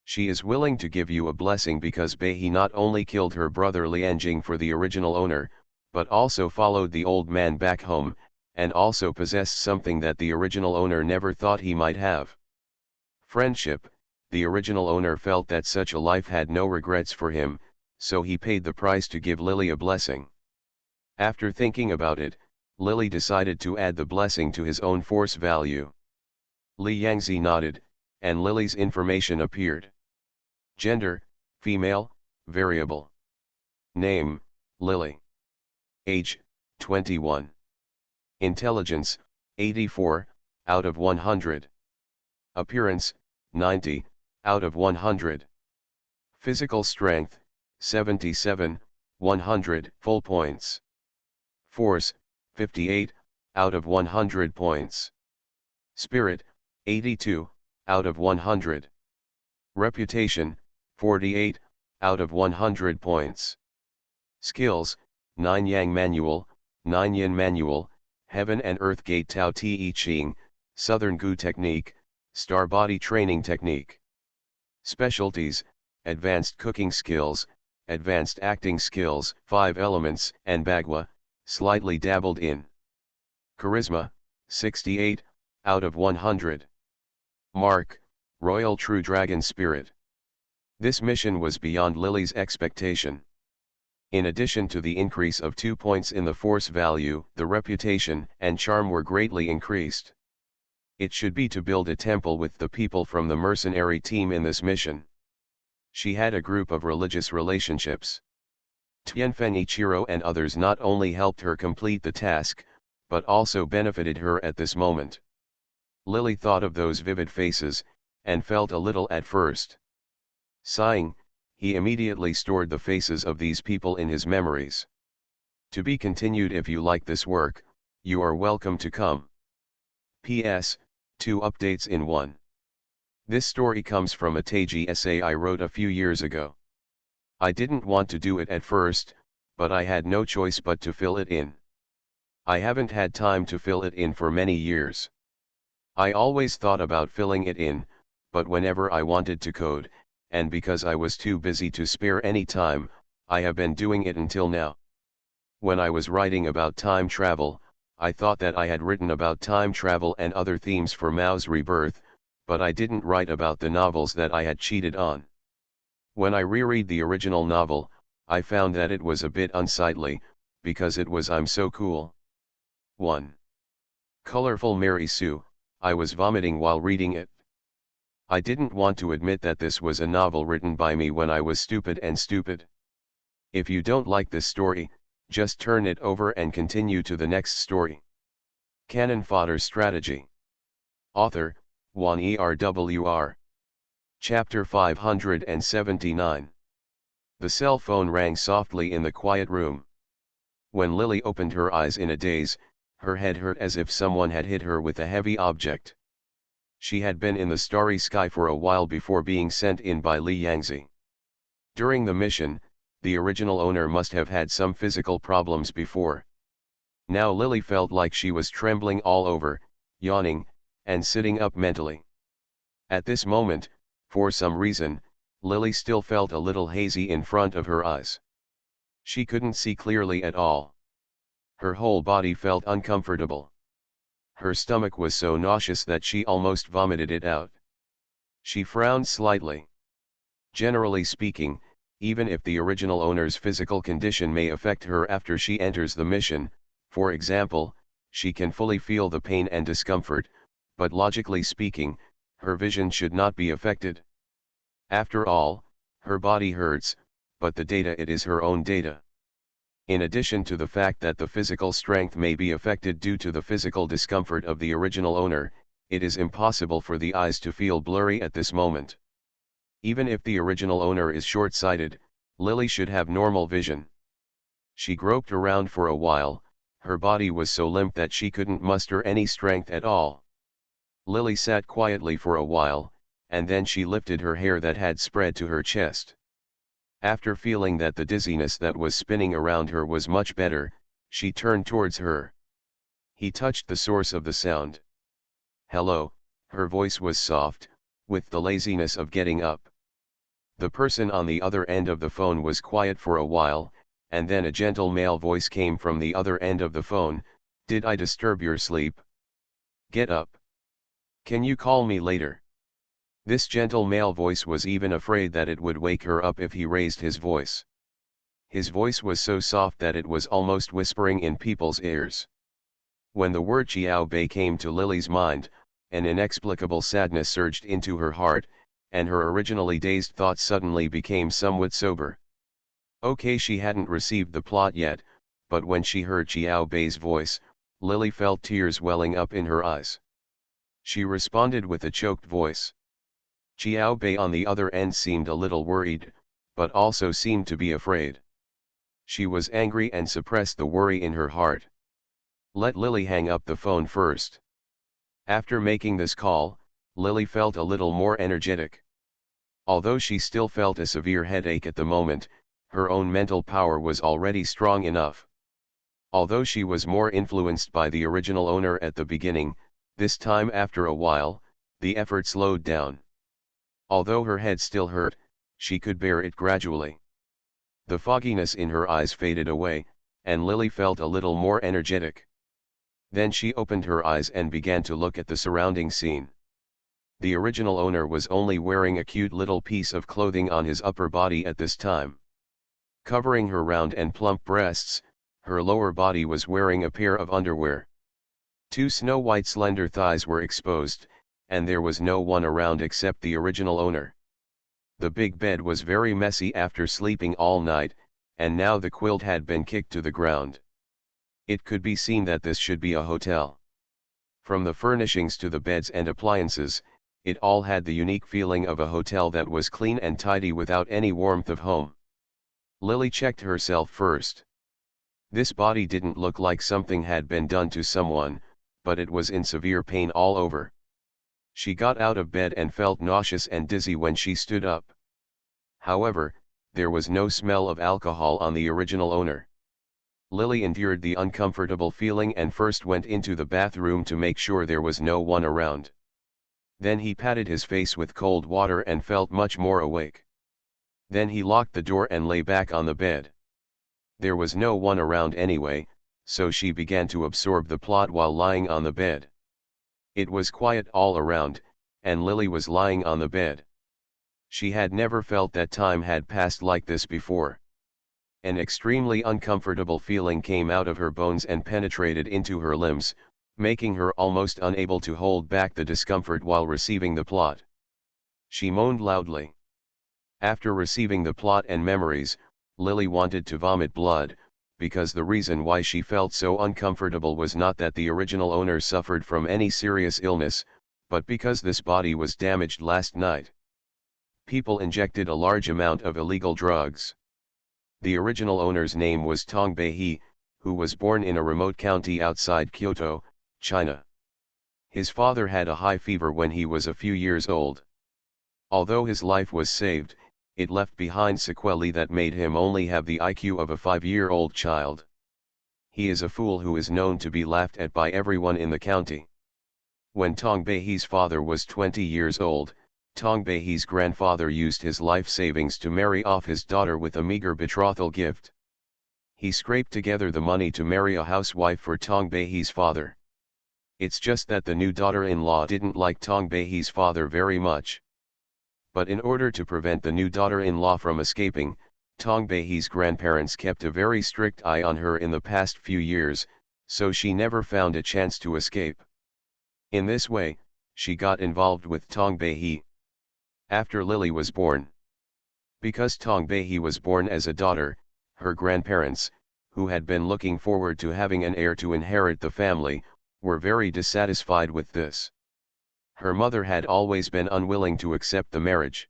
She is willing to give you a blessing because Bei not only killed her brother Lianjing for the original owner, but also followed the old man back home, and also possessed something that the original owner never thought he might have. Friendship. The original owner felt that such a life had no regrets for him, so he paid the price to give Lily a blessing. After thinking about it, Lily decided to add the blessing to his own force value. Li Yangzi nodded, and Lily's information appeared. Gender, female, variable. Name, Lily. Age, 21. Intelligence, 84, out of 100. Appearance, 90, out of 100. Physical strength, 77, 100 full points. Force, 58, out of 100 points. Spirit, 82, out of 100. Reputation, 48, out of 100 points. Skills, 9 Yang Manual, 9 Yin Manual, Heaven and Earth Gate Tao Te Ching, Southern Gu Technique, Star Body Training Technique. Specialties, Advanced Cooking Skills, Advanced Acting Skills, 5 Elements, and Bagua, slightly dabbled in. Charisma, 68, out of 100. Mark, Royal True Dragon Spirit. This mission was beyond Lily's expectation. In addition to the increase of 2 points in the force value, the reputation and charm were greatly increased. It should be to build a temple with the people from the mercenary team in this mission. She had a group of religious relationships. Tianfeng Ichiro and others not only helped her complete the task, but also benefited her at this moment. Lily thought of those vivid faces, and felt a little at first. Sighing, he immediately stored the faces of these people in his memories. To be continued. If you like this work, you are welcome to come. P.S. 2 updates in 1. This story comes from a Taiji essay I wrote a few years ago. I didn't want to do it at first, but I had no choice but to fill it in. I haven't had time to fill it in for many years. I always thought about filling it in, but whenever I wanted to code, and because I was too busy to spare any time, I have been doing it until now. When I was writing about time travel, I thought that I had written about time travel and other themes for Mao's Rebirth, but I didn't write about the novels that I had cheated on. When I reread the original novel, I found that it was a bit unsightly, because it was I'm so cool. 1. Colorful Mary Sue, I was vomiting while reading it. I didn't want to admit that this was a novel written by me when I was stupid and stupid. If you don't like this story, just turn it over and continue to the next story. Cannon Fodder Strategy. Author, Juan ERWR. Chapter 579. The cell phone rang softly in the quiet room. When Lily opened her eyes in a daze, her head hurt as if someone had hit her with a heavy object. She had been in the starry sky for a while before being sent in by Li Yangzi. During the mission, the original owner must have had some physical problems before. Now Lily felt like she was trembling all over, yawning, and sitting up mentally. At this moment, for some reason, Lily still felt a little hazy in front of her eyes. She couldn't see clearly at all. Her whole body felt uncomfortable. Her stomach was so nauseous that she almost vomited it out. She frowned slightly. Generally speaking, even if the original owner's physical condition may affect her after she enters the mission, for example, she can fully feel the pain and discomfort, but logically speaking, her vision should not be affected. After all, her body hurts, but the data, it is her own data. In addition to the fact that the physical strength may be affected due to the physical discomfort of the original owner, it is impossible for the eyes to feel blurry at this moment. Even if the original owner is short-sighted, Lily should have normal vision. She groped around for a while. Her body was so limp that she couldn't muster any strength at all. Lily sat quietly for a while, and then she lifted her hair that had spread to her chest. After feeling that the dizziness that was spinning around her was much better, she turned towards her. He touched the source of the sound. "Hello," her voice was soft, with the laziness of getting up. The person on the other end of the phone was quiet for a while, and then a gentle male voice came from the other end of the phone. "Did I disturb your sleep? Get up. Can you call me later?" This gentle male voice was even afraid that it would wake her up if he raised his voice. His voice was so soft that it was almost whispering in people's ears. When the word Xiao Bei came to Lily's mind, an inexplicable sadness surged into her heart, and her originally dazed thoughts suddenly became somewhat sober. Okay, she hadn't received the plot yet, but when she heard Xiao Bei's voice, Lily felt tears welling up in her eyes. She responded with a choked voice. Xiao Bei on the other end seemed a little worried, but also seemed to be afraid. She was angry and suppressed the worry in her heart. Let Lily hang up the phone first. After making this call, Lily felt a little more energetic. Although she still felt a severe headache at the moment, her own mental power was already strong enough. Although she was more influenced by the original owner at the beginning, this time after a while, the effort slowed down. Although her head still hurt, she could bear it gradually. The fogginess in her eyes faded away, and Lily felt a little more energetic. Then she opened her eyes and began to look at the surrounding scene. The original owner was only wearing a cute little piece of clothing on his upper body at this time. Covering her round and plump breasts, her lower body was wearing a pair of underwear. Two snow-white slender thighs were exposed, and there was no one around except the original owner. The big bed was very messy after sleeping all night, and now the quilt had been kicked to the ground. It could be seen that this should be a hotel. From the furnishings to the beds and appliances, it all had the unique feeling of a hotel that was clean and tidy without any warmth of home. Lily checked herself first. This body didn't look like something had been done to someone, but it was in severe pain all over. She got out of bed and felt nauseous and dizzy when she stood up. However, there was no smell of alcohol on the original owner. Lily endured the uncomfortable feeling and first went into the bathroom to make sure there was no one around. Then he patted his face with cold water and felt much more awake. Then he locked the door and lay back on the bed. There was no one around anyway, so she began to absorb the plot while lying on the bed. It was quiet all around, and Lily was lying on the bed. She had never felt that time had passed like this before. An extremely uncomfortable feeling came out of her bones and penetrated into her limbs, making her almost unable to hold back the discomfort while receiving the plot. She moaned loudly. After receiving the plot and memories, Lily wanted to vomit blood, because the reason why she felt so uncomfortable was not that the original owner suffered from any serious illness, but because this body was damaged last night. People injected a large amount of illegal drugs. The original owner's name was Tong Bei-he, who was born in a remote county outside Kyoto, China. His father had a high fever when he was a few years old. Although his life was saved, it left behind sequelae that made him only have the IQ of a 5-year-old child. He is a fool who is known to be laughed at by everyone in the county. When Tong Beihi's father was 20 years old, Tong Beihi's grandfather used his life savings to marry off his daughter with a meager betrothal gift. He scraped together the money to marry a housewife for Tong Beihi's father. It's just that the new daughter-in-law didn't like Tong Beihi's father very much. But in order to prevent the new daughter-in-law from escaping, Tong Beihi's grandparents kept a very strict eye on her in the past few years, so she never found a chance to escape. In this way, she got involved with Tong Beihi. After Lily was born. Because Tong Beihi was born as a daughter, her grandparents, who had been looking forward to having an heir to inherit the family, were very dissatisfied with this. Her mother had always been unwilling to accept the marriage.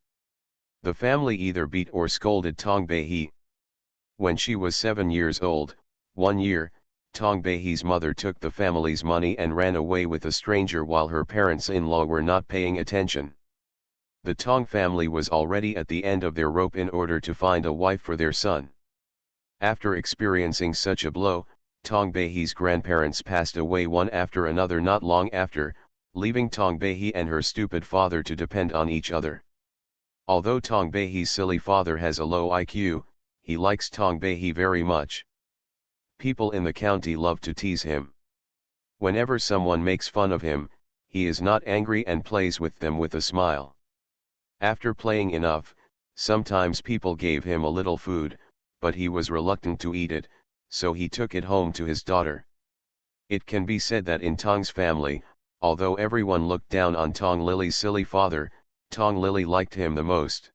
The family either beat or scolded Tong Beihi. When she was 7 years old, one year, Tong Beihi's mother took the family's money and ran away with a stranger while her parents-in-law were not paying attention. The Tong family was already at the end of their rope in order to find a wife for their son. After experiencing such a blow, Tong Beihi's grandparents passed away one after another not long after, leaving Tong Beihi and her stupid father to depend on each other. Although Tong Beihi's silly father has a low IQ, he likes Tong Beihi very much. People in the county love to tease him. Whenever someone makes fun of him, he is not angry and plays with them with a smile. After playing enough, sometimes people gave him a little food, but he was reluctant to eat it, so he took it home to his daughter. It can be said that in Tong's family, although everyone looked down on Tong Lily's silly father, Tong Lily liked him the most.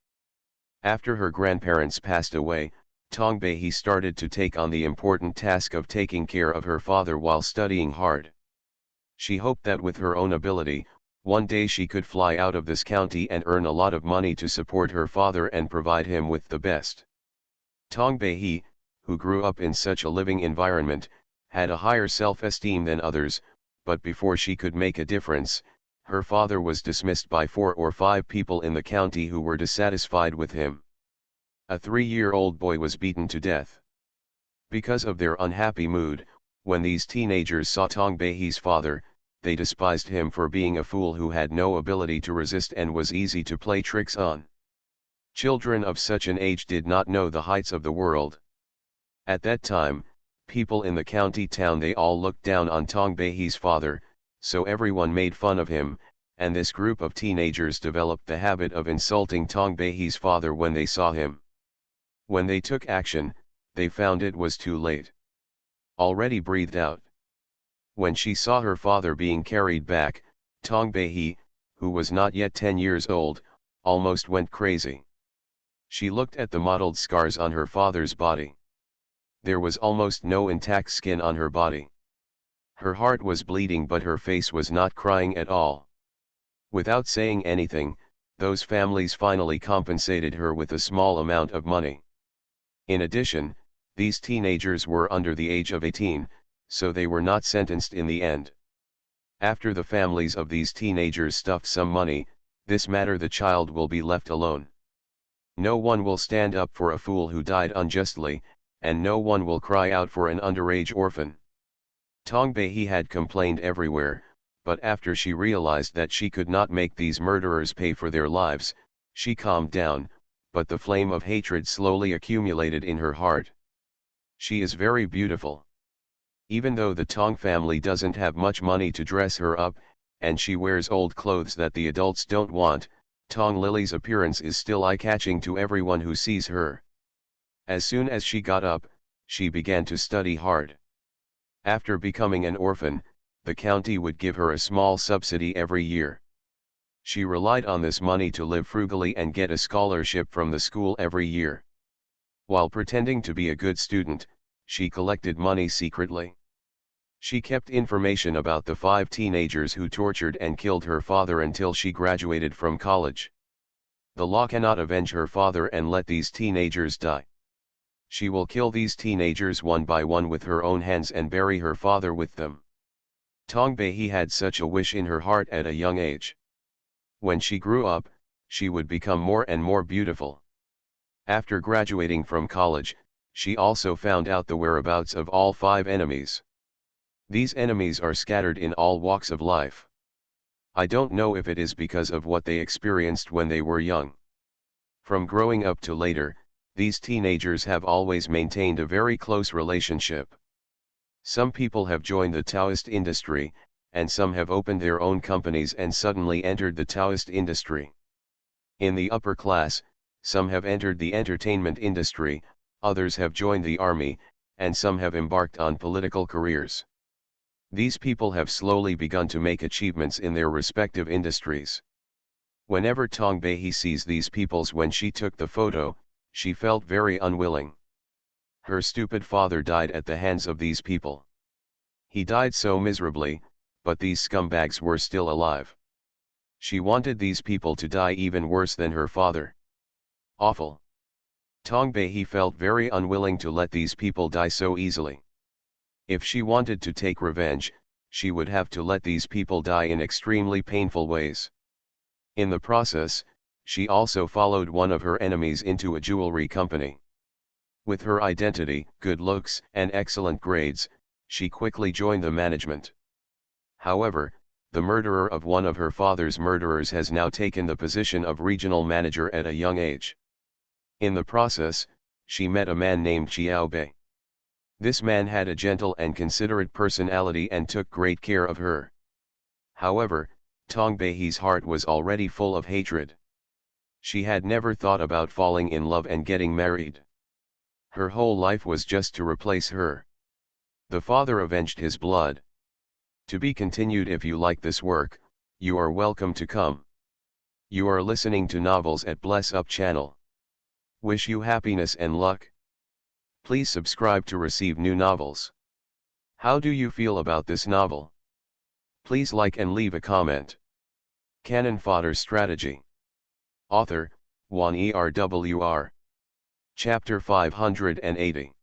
After her grandparents passed away, Tong Beihi started to take on the important task of taking care of her father while studying hard. She hoped that with her own ability, one day she could fly out of this county and earn a lot of money to support her father and provide him with the best. Tong Beihi, who grew up in such a living environment, had a higher self-esteem than others, but before she could make a difference, her father was dismissed by 4 or 5 people in the county who were dissatisfied with him. A 3-year-old boy was beaten to death. Because of their unhappy mood, when these teenagers saw Tong Beihi's father, they despised him for being a fool who had no ability to resist and was easy to play tricks on. Children of such an age did not know the heights of the world. At that time, people in the county town they all looked down on Tong Beihi's father, so everyone made fun of him, and this group of teenagers developed the habit of insulting Tong Beihi's father when they saw him. When they took action, they found it was too late. Already breathed out. When she saw her father being carried back, Tong Beihi, who was not yet 10 years old, almost went crazy. She looked at the mottled scars on her father's body. There was almost no intact skin on her body. Her heart was bleeding but her face was not crying at all. Without saying anything, those families finally compensated her with a small amount of money. In addition, these teenagers were under the age of 18, so they were not sentenced in the end. After the families of these teenagers stuffed some money, this matter the child will be left alone. No one will stand up for a fool who died unjustly, and no one will cry out for an underage orphan. Tong Beihi had complained everywhere, but after she realized that she could not make these murderers pay for their lives, she calmed down, but the flame of hatred slowly accumulated in her heart. She is very beautiful. Even though the Tong family doesn't have much money to dress her up, and she wears old clothes that the adults don't want, Tong Lily's appearance is still eye-catching to everyone who sees her. As soon as she got up, she began to study hard. After becoming an orphan, the county would give her a small subsidy every year. She relied on this money to live frugally and get a scholarship from the school every year. While pretending to be a good student, she collected money secretly. She kept information about the 5 teenagers who tortured and killed her father until she graduated from college. The law cannot avenge her father and let these teenagers die. She will kill these teenagers one by one with her own hands and bury her father with them. Tong Bei had such a wish in her heart at a young age. When she grew up, she would become more and more beautiful. After graduating from college, she also found out the whereabouts of all 5 enemies. These enemies are scattered in all walks of life. I don't know if it is because of what they experienced when they were young. From growing up to later, these teenagers have always maintained a very close relationship. Some people have joined the Taoist industry, and some have opened their own companies and suddenly entered the Taoist industry. In the upper class, some have entered the entertainment industry, others have joined the army, and some have embarked on political careers. These people have slowly begun to make achievements in their respective industries. Whenever Tong Bei sees these peoples when she took the photo, she felt very unwilling. Her stupid father died at the hands of these people. He died so miserably, but these scumbags were still alive. She wanted these people to die even worse than her father. Awful. Tong Bei felt very unwilling to let these people die so easily. If she wanted to take revenge, she would have to let these people die in extremely painful ways. In the process, she also followed one of her enemies into a jewelry company. With her identity, good looks, and excellent grades, she quickly joined the management. However, the murderer of one of her father's murderers has now taken the position of regional manager at a young age. In the process, she met a man named Xiao Bei. This man had a gentle and considerate personality and took great care of her. However, Tong Bei's heart was already full of hatred. She had never thought about falling in love and getting married. Her whole life was just to replace her. The father avenged his blood. To be continued. If you like this work, you are welcome to come. You are listening to Novels at Bless Up channel. Wish you happiness and luck. Please subscribe to receive new novels. How do you feel about this novel? Please like and leave a comment. Canon Fodder Strategy. Author, Wan Erwr. Chapter 580.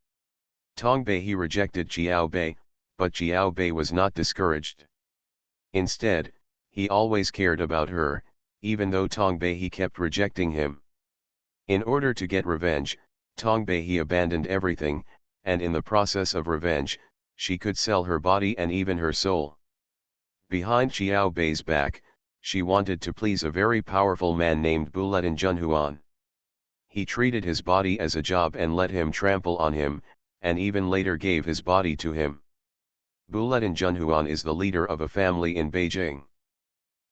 Tong Bei rejected Xiao Bei, but Xiao Bei was not discouraged. Instead, he always cared about her, even though Tong Bei kept rejecting him. In order to get revenge, Tong Bei abandoned everything, and in the process of revenge, she could sell her body and even her soul. Behind Xiao Bei's back, she wanted to please a very powerful man named Buletin Junhuan. He treated his body as a job and let him trample on him, and even later gave his body to him. Buletin Junhuan is the leader of a family in Beijing.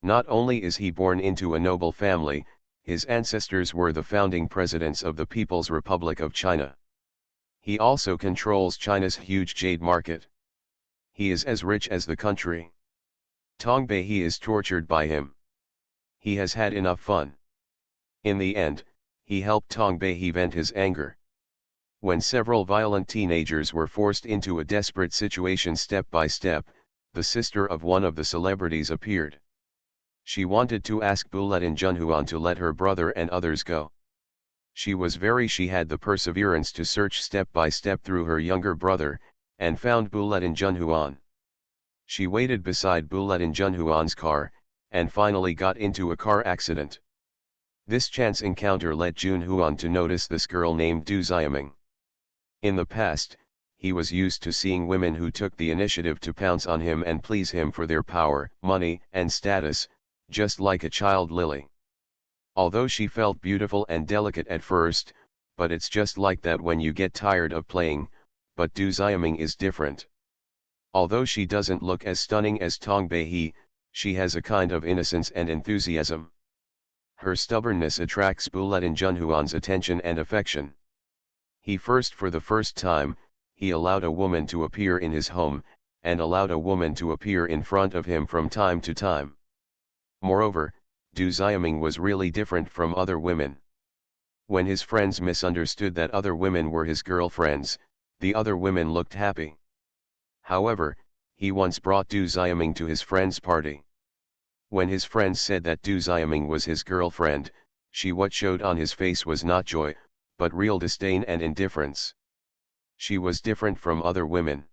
Not only is he born into a noble family, his ancestors were the founding presidents of the People's Republic of China. He also controls China's huge jade market. He is as rich as the country. Tong Bei is tortured by him. He has had enough fun. In the end, he helped Tong Bei vent his anger. When several violent teenagers were forced into a desperate situation step by step, the sister of one of the celebrities appeared. She wanted to ask Buletin Junhuan to let her brother and others go. She had the perseverance to search step by step through her younger brother, and found Buletin Junhuan. She waited beside Buletin Junhuan's car, and finally got into a car accident. This chance encounter led Junhuan to notice this girl named Du Xiaming. In the past, he was used to seeing women who took the initiative to pounce on him and please him for their power, money, and status, just like a child lily. Although she felt beautiful and delicate at first, but it's just like that when you get tired of playing, but Du Xiaming is different. Although she doesn't look as stunning as Tong Bei, she has a kind of innocence and enthusiasm. Her stubbornness attracts Buletin Junhuan's attention and affection. For the first time, he allowed a woman to appear in his home, and allowed a woman to appear in front of him from time to time. Moreover, Du Xiaming was really different from other women. When his friends misunderstood that other women were his girlfriends, the other women looked happy. However, he once brought Du Xiaming to his friend's party. When his friends said that Du Xiaming was his girlfriend, what showed on his face was not joy, but real disdain and indifference. She was different from other women.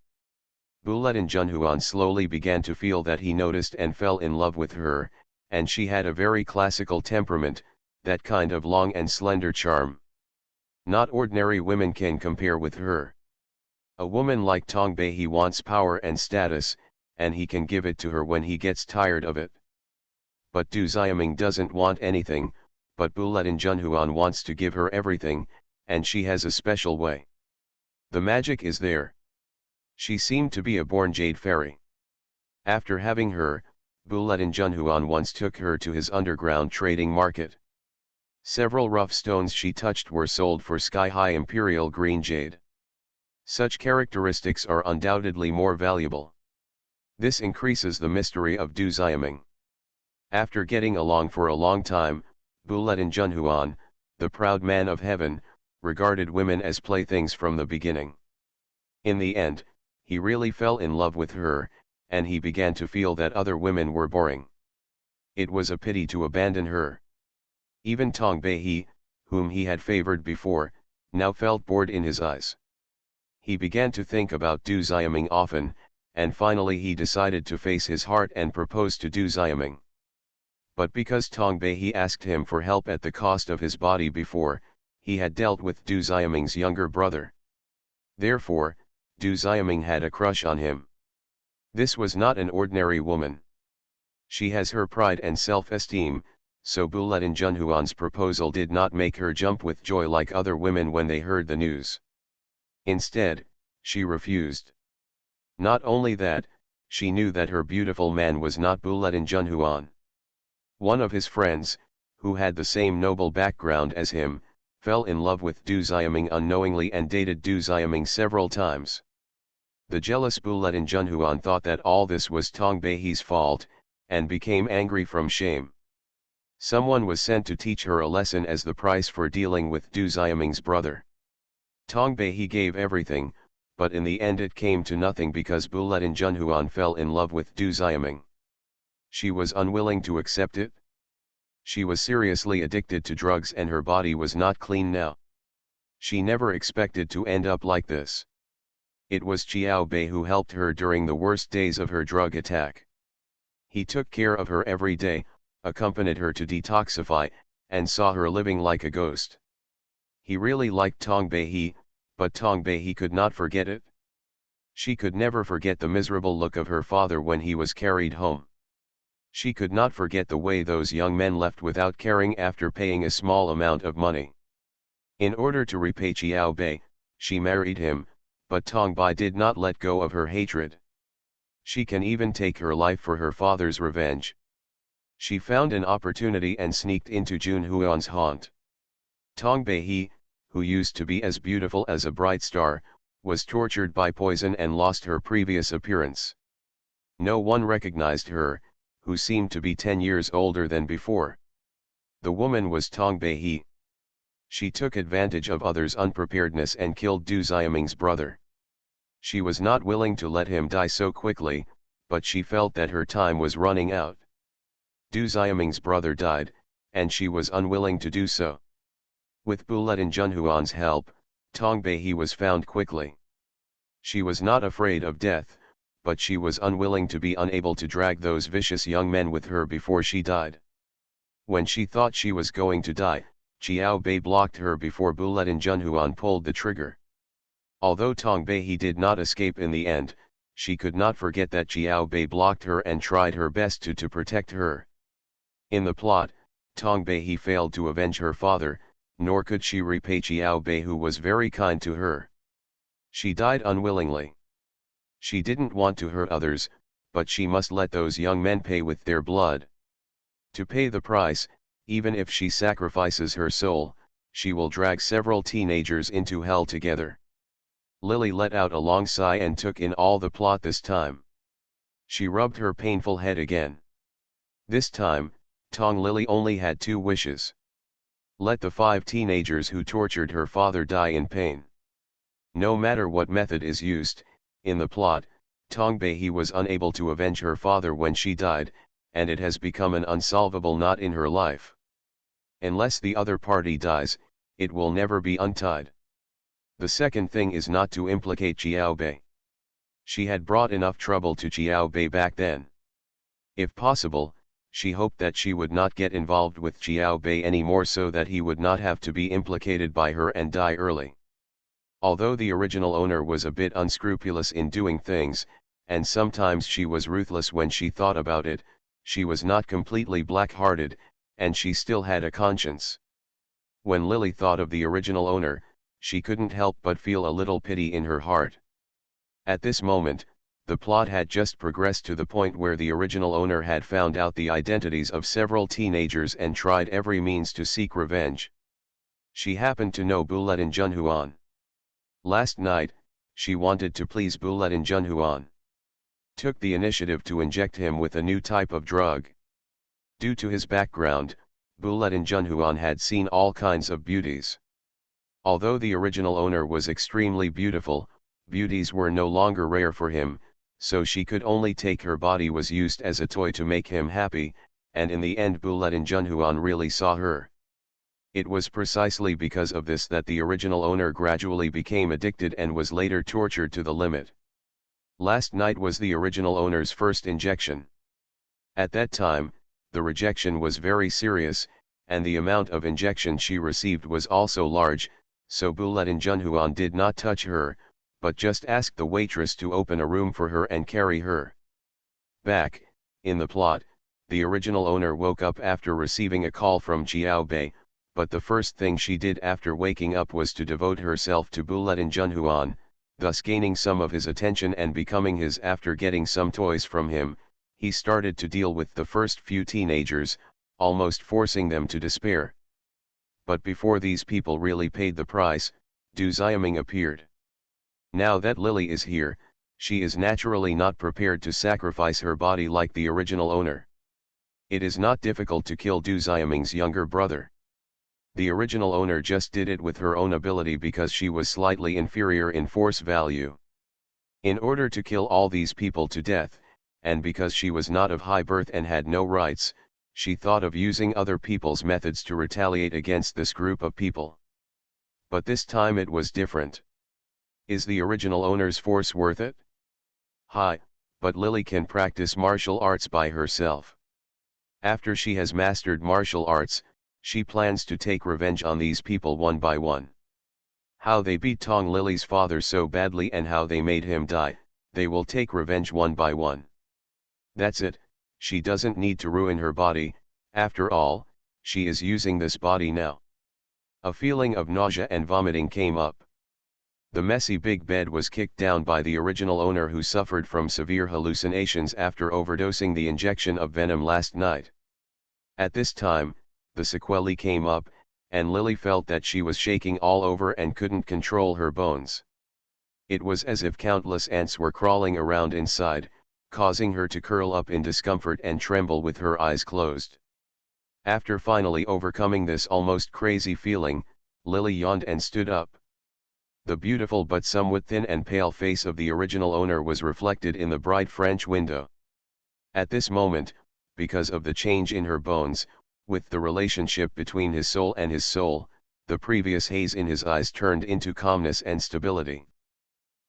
Buletin Junhuan slowly began to feel that he noticed and fell in love with her, and she had a very classical temperament, that kind of long and slender charm. Not ordinary women can compare with her. A woman like Tong Bei he wants power and status, and he can give it to her when he gets tired of it. But Du Xiaming doesn't want anything, but Buletin Junhuan wants to give her everything, and she has a special way. The magic is there. She seemed to be a born jade fairy. After having her, Buletin Junhuan once took her to his underground trading market. Several rough stones she touched were sold for sky-high imperial green jade. Such characteristics are undoubtedly more valuable. This increases the mystery of Du Xiaming. After getting along for a long time, Buletin Junhuan, the proud man of heaven, regarded women as playthings from the beginning. In the end, he really fell in love with her, and he began to feel that other women were boring. It was a pity to abandon her. Even Tong Bei, whom he had favored before, now felt bored in his eyes. He began to think about Du Xiaming often, and finally he decided to face his heart and propose to Du Xiaming. But because Tong Bei asked him for help at the cost of his body before, he had dealt with Du Xiaming's younger brother. Therefore, Du Xiaming had a crush on him. This was not an ordinary woman. She has her pride and self-esteem, so Buletin Junhuan's proposal did not make her jump with joy like other women when they heard the news. Instead, she refused. Not only that, she knew that her beautiful man was not Buletin Junhuan. One of his friends, who had the same noble background as him, fell in love with Du Xiaming unknowingly and dated Du Xiaming several times. The jealous Buletin Junhuan thought that all this was Tong Bei's fault, and became angry from shame. Someone was sent to teach her a lesson as the price for dealing with Du Xiaming's brother. Tong Bei gave everything, but in the end it came to nothing because Buletin Junhuan fell in love with Du Xiaming. She was unwilling to accept it. She was seriously addicted to drugs and her body was not clean now. She never expected to end up like this. It was Qiao Bei who helped her during the worst days of her drug attack. He took care of her every day, accompanied her to detoxify, and saw her living like a ghost. He really liked Tong Bei, but Tong Bei could not forget it. She could never forget the miserable look of her father when he was carried home. She could not forget the way those young men left without caring after paying a small amount of money. In order to repay Qiao Bei, she married him, but Tong Bei did not let go of her hatred. She can even take her life for her father's revenge. She found an opportunity and sneaked into Jun Huan's haunt. Tong Bei, who used to be as beautiful as a bright star, was tortured by poison and lost her previous appearance. No one recognized her, who seemed to be 10 years older than before. The woman was Tong Bei. She took advantage of others' unpreparedness and killed Du Xiaming's brother. She was not willing to let him die so quickly, but she felt that her time was running out. Du Xiaming's brother died, and she was unwilling to do so. With Buletin Junhuan's help, Tong Bei was found quickly. She was not afraid of death, but she was unwilling to be unable to drag those vicious young men with her before she died. When she thought she was going to die, Qiao Bei blocked her before Buletin Junhuan pulled the trigger. Although Tong Bei did not escape in the end, she could not forget that Qiao Bei blocked her and tried her best to protect her. In the plot, Tong Bei failed to avenge her father, nor could she repay Qiao Bei who was very kind to her. She died unwillingly. She didn't want to hurt others, but she must let those young men pay with their blood. To pay the price, even if she sacrifices her soul, she will drag several teenagers into hell together. Lily let out a long sigh and took in all the plot this time. She rubbed her painful head again. This time, Tong Lily only had 2 wishes. Let the 5 teenagers who tortured her father die in pain. No matter what method is used, in the plot, Tong Bei was unable to avenge her father when she died, and it has become an unsolvable knot in her life. Unless the other party dies, it will never be untied. The second thing is not to implicate Qiao Bei. She had brought enough trouble to Jiao Bei back then. If possible, she hoped that she would not get involved with Jiao Bei anymore so that he would not have to be implicated by her and die early. Although the original owner was a bit unscrupulous in doing things, and sometimes she was ruthless when she thought about it, she was not completely black-hearted, and she still had a conscience. When Lily thought of the original owner, she couldn't help but feel a little pity in her heart. At this moment, the plot had just progressed to the point where the original owner had found out the identities of several teenagers and tried every means to seek revenge. She happened to know Buletin Junhuan. Last night, she wanted to please Buletin Junhuan. Took the initiative to inject him with a new type of drug. Due to his background, Buletin Junhuan had seen all kinds of beauties. Although the original owner was extremely beautiful, beauties were no longer rare for him, so she could only take her body was used as a toy to make him happy, and in the end Buletin Junhuan really saw her. It was precisely because of this that the original owner gradually became addicted and was later tortured to the limit. Last night was the original owner's first injection. At that time, the rejection was very serious, and the amount of injection she received was also large, so Buletin Junhuan did not touch her, but just asked the waitress to open a room for her and carry her. Back, in the plot, the original owner woke up after receiving a call from Jiao Bei, but the first thing she did after waking up was to devote herself to Buletin Junhuan, thus gaining some of his attention and becoming his. After getting some toys from him, he started to deal with the first few teenagers, almost forcing them to despair. But before these people really paid the price, Du Xiaming appeared. Now that Lily is here, she is naturally not prepared to sacrifice her body like the original owner. It is not difficult to kill Du Xiaming's younger brother. The original owner just did it with her own ability because she was slightly inferior in force value. In order to kill all these people to death, and because she was not of high birth and had no rights, she thought of using other people's methods to retaliate against this group of people. But this time it was different. Is the original owner's force worth it? Hi, but Lily can practice martial arts by herself. After she has mastered martial arts, she plans to take revenge on these people one by one. How they beat Tong Lily's father so badly and how they made him die, they will take revenge one by one. That's it, she doesn't need to ruin her body, after all, she is using this body now. A feeling of nausea and vomiting came up. The messy big bed was kicked down by the original owner who suffered from severe hallucinations after overdosing the injection of venom last night. At this time, the sequelae came up, and Lily felt that she was shaking all over and couldn't control her bones. It was as if countless ants were crawling around inside, causing her to curl up in discomfort and tremble with her eyes closed. After finally overcoming this almost crazy feeling, Lily yawned and stood up. The beautiful but somewhat thin and pale face of the original owner was reflected in the bright French window. At this moment, because of the change in her bones, with the relationship between his soul and his soul, the previous haze in his eyes turned into calmness and stability.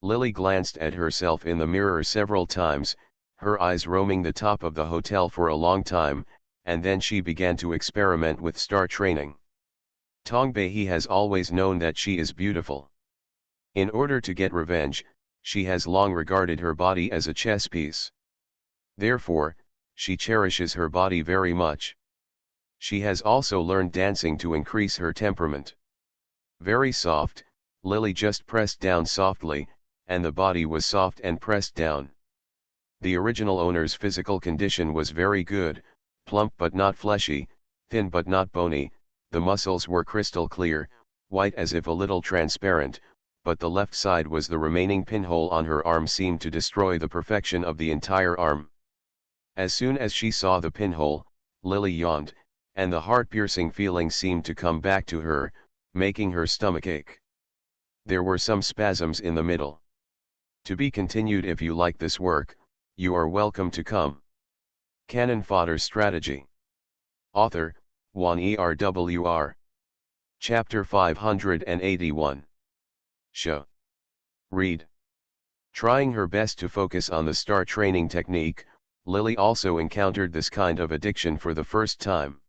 Lily glanced at herself in the mirror several times, her eyes roaming the top of the hotel for a long time, and then she began to experiment with star training. Tong Bei has always known that she is beautiful. In order to get revenge, she has long regarded her body as a chess piece. Therefore, she cherishes her body very much. She has also learned dancing to increase her temperament. Very soft, Lily just pressed down softly, and the body was soft and pressed down. The original owner's physical condition was very good, plump but not fleshy, thin but not bony, the muscles were crystal clear, white as if a little transparent, but the left side was the remaining pinhole on her arm seemed to destroy the perfection of the entire arm. As soon as she saw the pinhole, Lily yawned, and the heart-piercing feeling seemed to come back to her, making her stomach ache. There were some spasms in the middle. To be continued. If you like this work, you are welcome to come. Canon Fodder Strategy. Author, Juan ERWR. Chapter 581. Show. Read. Trying her best to focus on the star training technique, Lily also encountered this kind of addiction for the first time.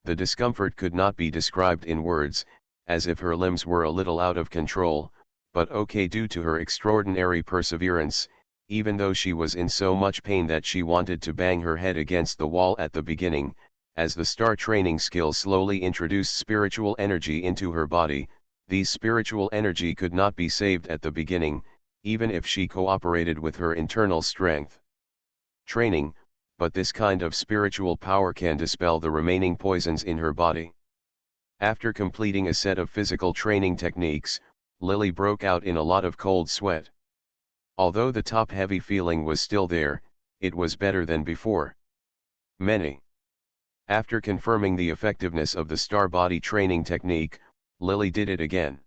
The discomfort could not be described in words, as if her limbs were a little out of control, but okay due to her extraordinary perseverance, even though she was in so much pain that she wanted to bang her head against the wall at the beginning. As the star training skill slowly introduced spiritual energy into her body, these spiritual energy could not be saved at the beginning, even if she cooperated with her internal strength. Training, but this kind of spiritual power can dispel the remaining poisons in her body. After completing a set of physical training techniques, Lily broke out in a lot of cold sweat. Although the top-heavy feeling was still there, it was better than before. After confirming the effectiveness of the star body training technique, Lily did it again.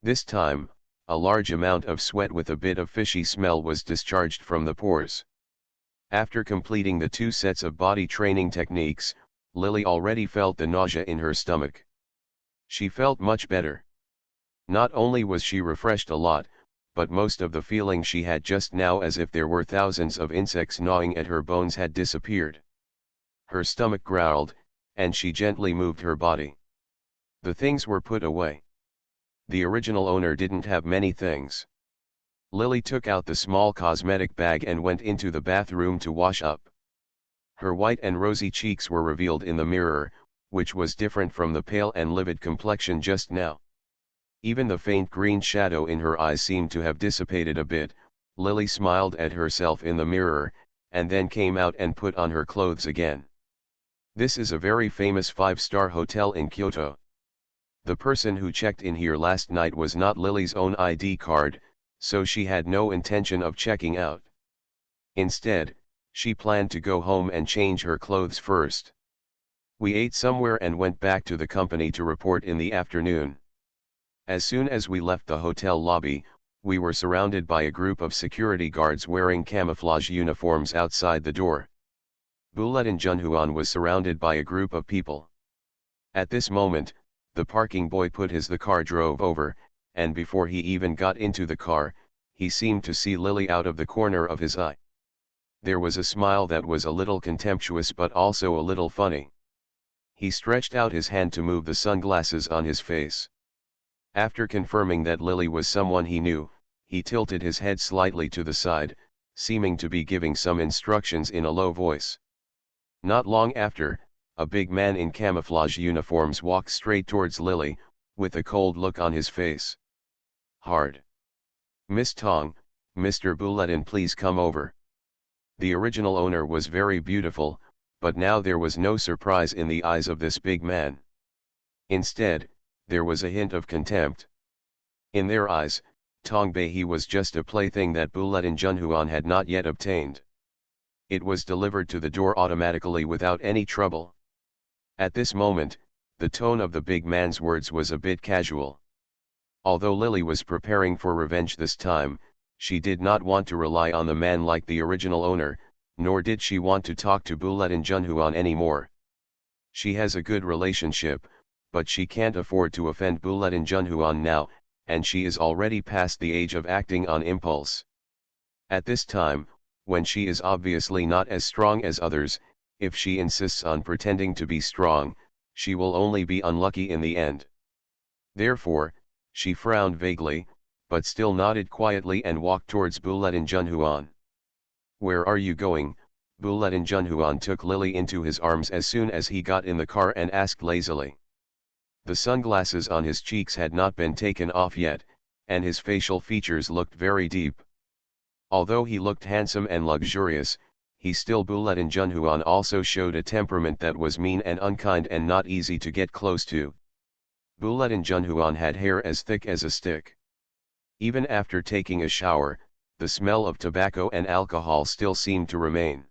This time, a large amount of sweat with a bit of fishy smell was discharged from the pores. After completing the 2 sets of body training techniques, Lily already felt the nausea in her stomach. She felt much better. Not only was she refreshed a lot, but most of the feeling she had just now, as if there were thousands of insects gnawing at her bones, had disappeared. Her stomach growled, and she gently moved her body. The things were put away. The original owner didn't have many things. Lily took out the small cosmetic bag and went into the bathroom to wash up. Her white and rosy cheeks were revealed in the mirror, which was different from the pale and livid complexion just now. Even the faint green shadow in her eyes seemed to have dissipated a bit. Lily smiled at herself in the mirror, and then came out and put on her clothes again. This is a very famous 5-star hotel in Kyoto. The person who checked in here last night was not Lily's own ID card, so she had no intention of checking out. Instead, she planned to go home and change her clothes first. We ate somewhere and went back to the company to report in the afternoon. As soon as we left the hotel lobby, we were surrounded by a group of security guards wearing camouflage uniforms outside the door. Bulletin Junhuan was surrounded by a group of people. At this moment, the parking boy put the car drove over, and before he even got into the car, he seemed to see Lily out of the corner of his eye. There was a smile that was a little contemptuous but also a little funny. He stretched out his hand to move the sunglasses on his face. After confirming that Lily was someone he knew, he tilted his head slightly to the side, seeming to be giving some instructions in a low voice. Not long after, a big man in camouflage uniforms walked straight towards Lily, with a cold look on his face. Hard. Miss Tong, Mr. Bulletin, please come over. The original owner was very beautiful, but now there was no surprise in the eyes of this big man. Instead, there was a hint of contempt. In their eyes, Tong Bei was just a plaything that Bulletin Junhuan had not yet obtained. It was delivered to the door automatically without any trouble. At this moment, the tone of the big man's words was a bit casual. Although Lily was preparing for revenge this time, she did not want to rely on the man like the original owner, nor did she want to talk to Bulletin Junhuan anymore. She has a good relationship, but she can't afford to offend Bulletin Junhuan now, and she is already past the age of acting on impulse. At this time, when she is obviously not as strong as others, if she insists on pretending to be strong, she will only be unlucky in the end. Therefore, she frowned vaguely, but still nodded quietly and walked towards Bulletin Junhuan. Where are you going? Bulletin Junhuan took Lily into his arms as soon as he got in the car and asked lazily. The sunglasses on his cheeks had not been taken off yet, and his facial features looked very deep. Although he looked handsome and luxurious, he still Bulletin Junhuan also showed a temperament that was mean and unkind and not easy to get close to. Bulletin Junhuan had hair as thick as a stick. Even after taking a shower, the smell of tobacco and alcohol still seemed to remain.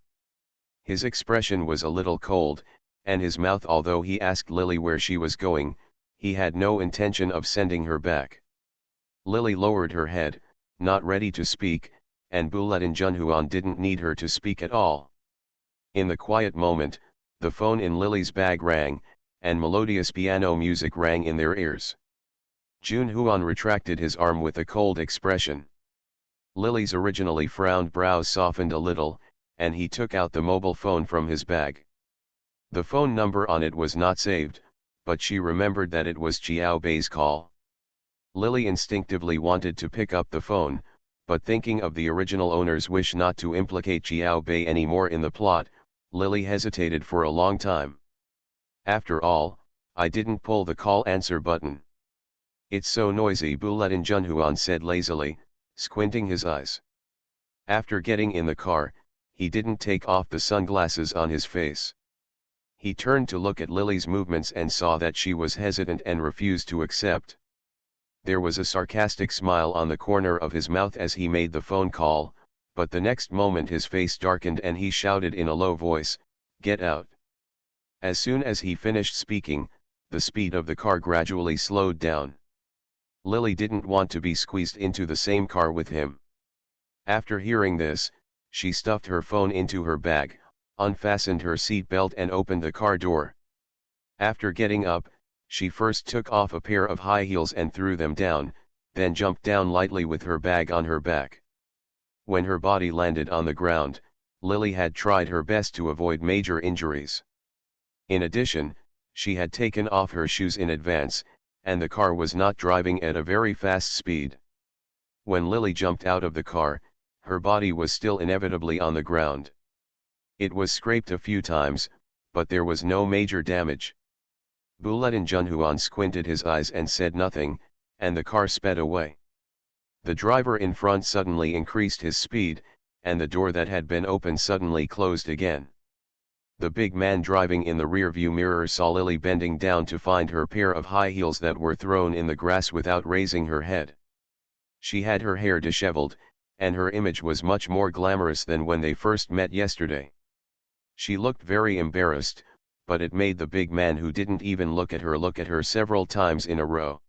His expression was a little cold, and his mouth, although he asked Lily where she was going, he had no intention of sending her back. Lily lowered her head, not ready to speak, and Bulletin Junhuan didn't need her to speak at all. In the quiet moment, the phone in Lily's bag rang, and melodious piano music rang in their ears. Junhuan retracted his arm with a cold expression. Lily's originally frowned brows softened a little, and he took out the mobile phone from his bag. The phone number on it was not saved, but she remembered that it was Jiao Bei's call. Lily instinctively wanted to pick up the phone, but thinking of the original owner's wish not to implicate Jiao Bei anymore in the plot, Lily hesitated for a long time. After all, I didn't pull the call answer button. It's so noisy, Buletin Junhuan said lazily, squinting his eyes. After getting in the car, he didn't take off the sunglasses on his face. He turned to look at Lily's movements and saw that she was hesitant and refused to accept. There was a sarcastic smile on the corner of his mouth as he made the phone call, but the next moment his face darkened and he shouted in a low voice, "Get out." As soon as he finished speaking, the speed of the car gradually slowed down. Lily didn't want to be squeezed into the same car with him. After hearing this, she stuffed her phone into her bag, unfastened her seat belt and opened the car door. After getting up, she first took off a pair of high heels and threw them down, then jumped down lightly with her bag on her back. When her body landed on the ground, Lily had tried her best to avoid major injuries. In addition, she had taken off her shoes in advance, and the car was not driving at a very fast speed. When Lily jumped out of the car, her body was still inevitably on the ground. It was scraped a few times, but there was no major damage. Buletin Junhuan squinted his eyes and said nothing, and the car sped away. The driver in front suddenly increased his speed, and the door that had been opened suddenly closed again. The big man driving in the rearview mirror saw Lily bending down to find her pair of high heels that were thrown in the grass without raising her head. She had her hair disheveled, and her image was much more glamorous than when they first met yesterday. She looked very embarrassed, but it made the big man who didn't even look at her several times in a row.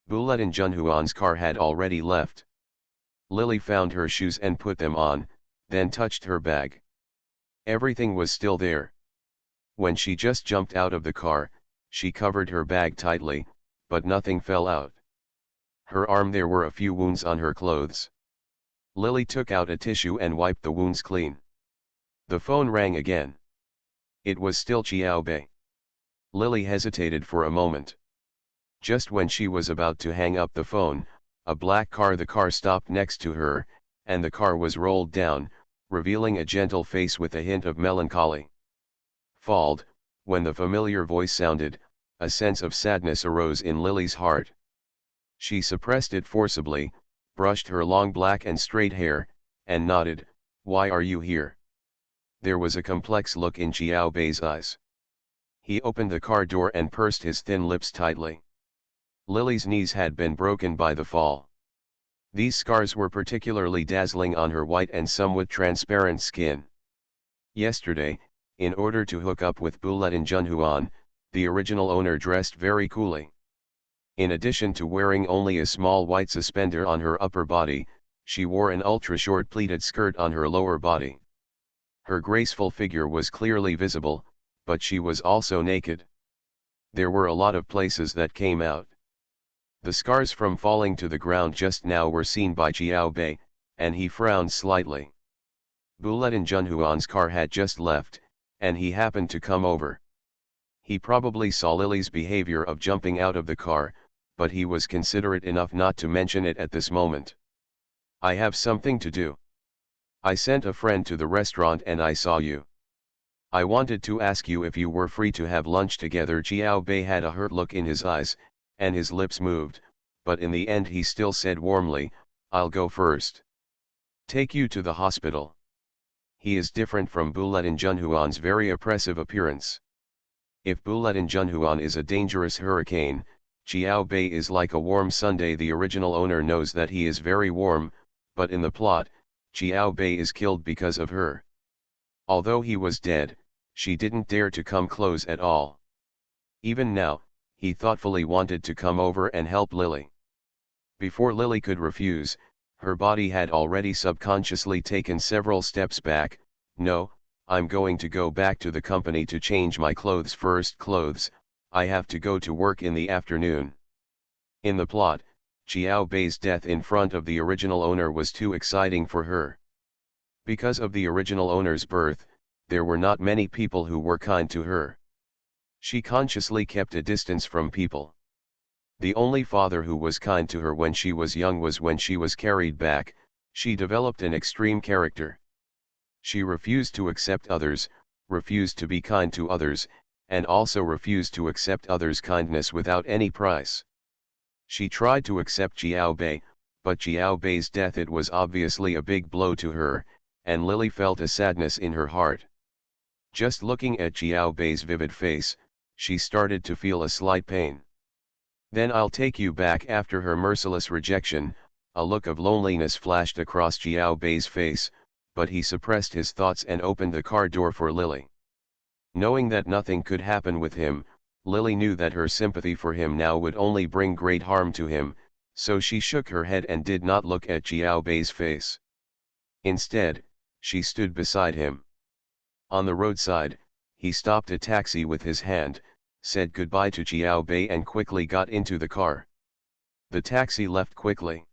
Buletin Junhuan's car had already left. Lily found her shoes and put them on, then touched her bag. Everything was still there. When she just jumped out of the car, she covered her bag tightly, but nothing fell out. Her arm, there were a few wounds on her clothes. Lily took out a tissue and wiped the wounds clean. The phone rang again. It was still Jiao Bei. Lily hesitated for a moment. Just when she was about to hang up the phone, the car stopped next to her, and the car was rolled down, revealing a gentle face with a hint of melancholy. Fold, when the familiar voice sounded, a sense of sadness arose in Lily's heart. She suppressed it forcibly, brushed her long black and straight hair, and nodded, "Why are you here?" There was a complex look in Jiao Bei's eyes. He opened the car door and pursed his thin lips tightly. Lily's knees had been broken by the fall. These scars were particularly dazzling on her white and somewhat transparent skin. Yesterday, in order to hook up with Buletin Junhuan, the original owner dressed very coolly. In addition to wearing only a small white suspender on her upper body, she wore an ultra-short pleated skirt on her lower body. Her graceful figure was clearly visible, but she was also naked. There were a lot of places that came out. The scars from falling to the ground just now were seen by Jiao Bei, and he frowned slightly. Buletin Junhuan's car had just left, and he happened to come over. He probably saw Lily's behavior of jumping out of the car, but he was considerate enough not to mention it at this moment. "I have something to do. I sent a friend to the restaurant and I saw you. I wanted to ask you if you were free to have lunch together." Jiao Bei had a hurt look in his eyes, and his lips moved, but in the end he still said warmly, "I'll go first. Take you to the hospital." He is different from Buletin Junhuan's very oppressive appearance. If Buletin Junhuan is a dangerous hurricane, Jiao Bei is like a warm Sunday. The original owner knows that he is very warm, but in the plot, Jiao Bei is killed because of her. Although he was dead, she didn't dare to come close at all. Even now, he thoughtfully wanted to come over and help Lily. Before Lily could refuse, her body had already subconsciously taken several steps back. "No, I'm going to go back to the company to change my clothes first. I have to go to work in the afternoon." In the plot, Jiao Bei's death in front of the original owner was too exciting for her. Because of the original owner's birth, there were not many people who were kind to her. She consciously kept a distance from people. The only father who was kind to her when she was young was when she was carried back. She developed an extreme character. She refused to accept others, refused to be kind to others, and also refused to accept others' kindness without any price. She tried to accept Jiao Bei, but Jiao Bei's death, it was obviously a big blow to her, and Lily felt a sadness in her heart. Just looking at Jiao Bei's vivid face, she started to feel a slight pain. Then I'll take you back. After her merciless rejection, a look of loneliness flashed across Jiao Bei's face, but he suppressed his thoughts and opened the car door for Lily. Knowing that nothing could happen with him, Lily knew that her sympathy for him now would only bring great harm to him, so she shook her head and did not look at Jiao Bei's face. Instead, she stood beside him. On the roadside, he stopped a taxi with his hand, said goodbye to Jiao Bei and quickly got into the car. The taxi left quickly.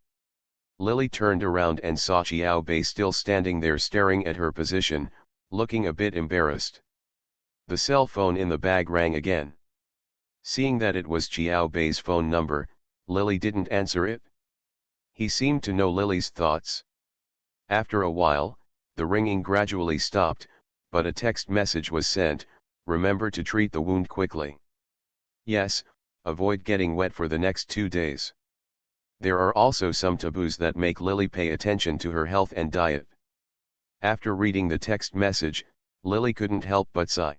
Lily turned around and saw Jiao Bei still standing there staring at her position, looking a bit embarrassed. The cell phone in the bag rang again. Seeing that it was Jiao Bei's phone number, Lily didn't answer it. He seemed to know Lily's thoughts. After a while, the ringing gradually stopped, but a text message was sent: remember to treat the wound quickly. Yes, avoid getting wet for the next 2 days. There are also some taboos that make Lily pay attention to her health and diet. After reading the text message, Lily couldn't help but sigh.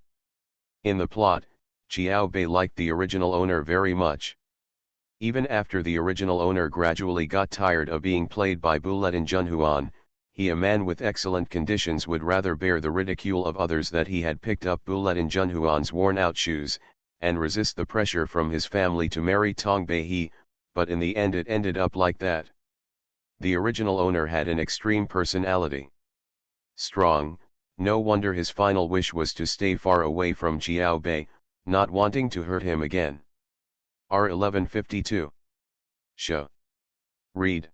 In the plot, Jiao Bei liked the original owner very much. Even after the original owner gradually got tired of being played by Buletin Junhuan, he, a man with excellent conditions, would rather bear the ridicule of others that he had picked up Buletin Junhuan's worn-out shoes, and resist the pressure from his family to marry Tong Bei, but in the end it ended up like that. The original owner had an extreme personality. Strong, no wonder his final wish was to stay far away from Jiao Bei, not wanting to hurt him again. R1152. Show. Read.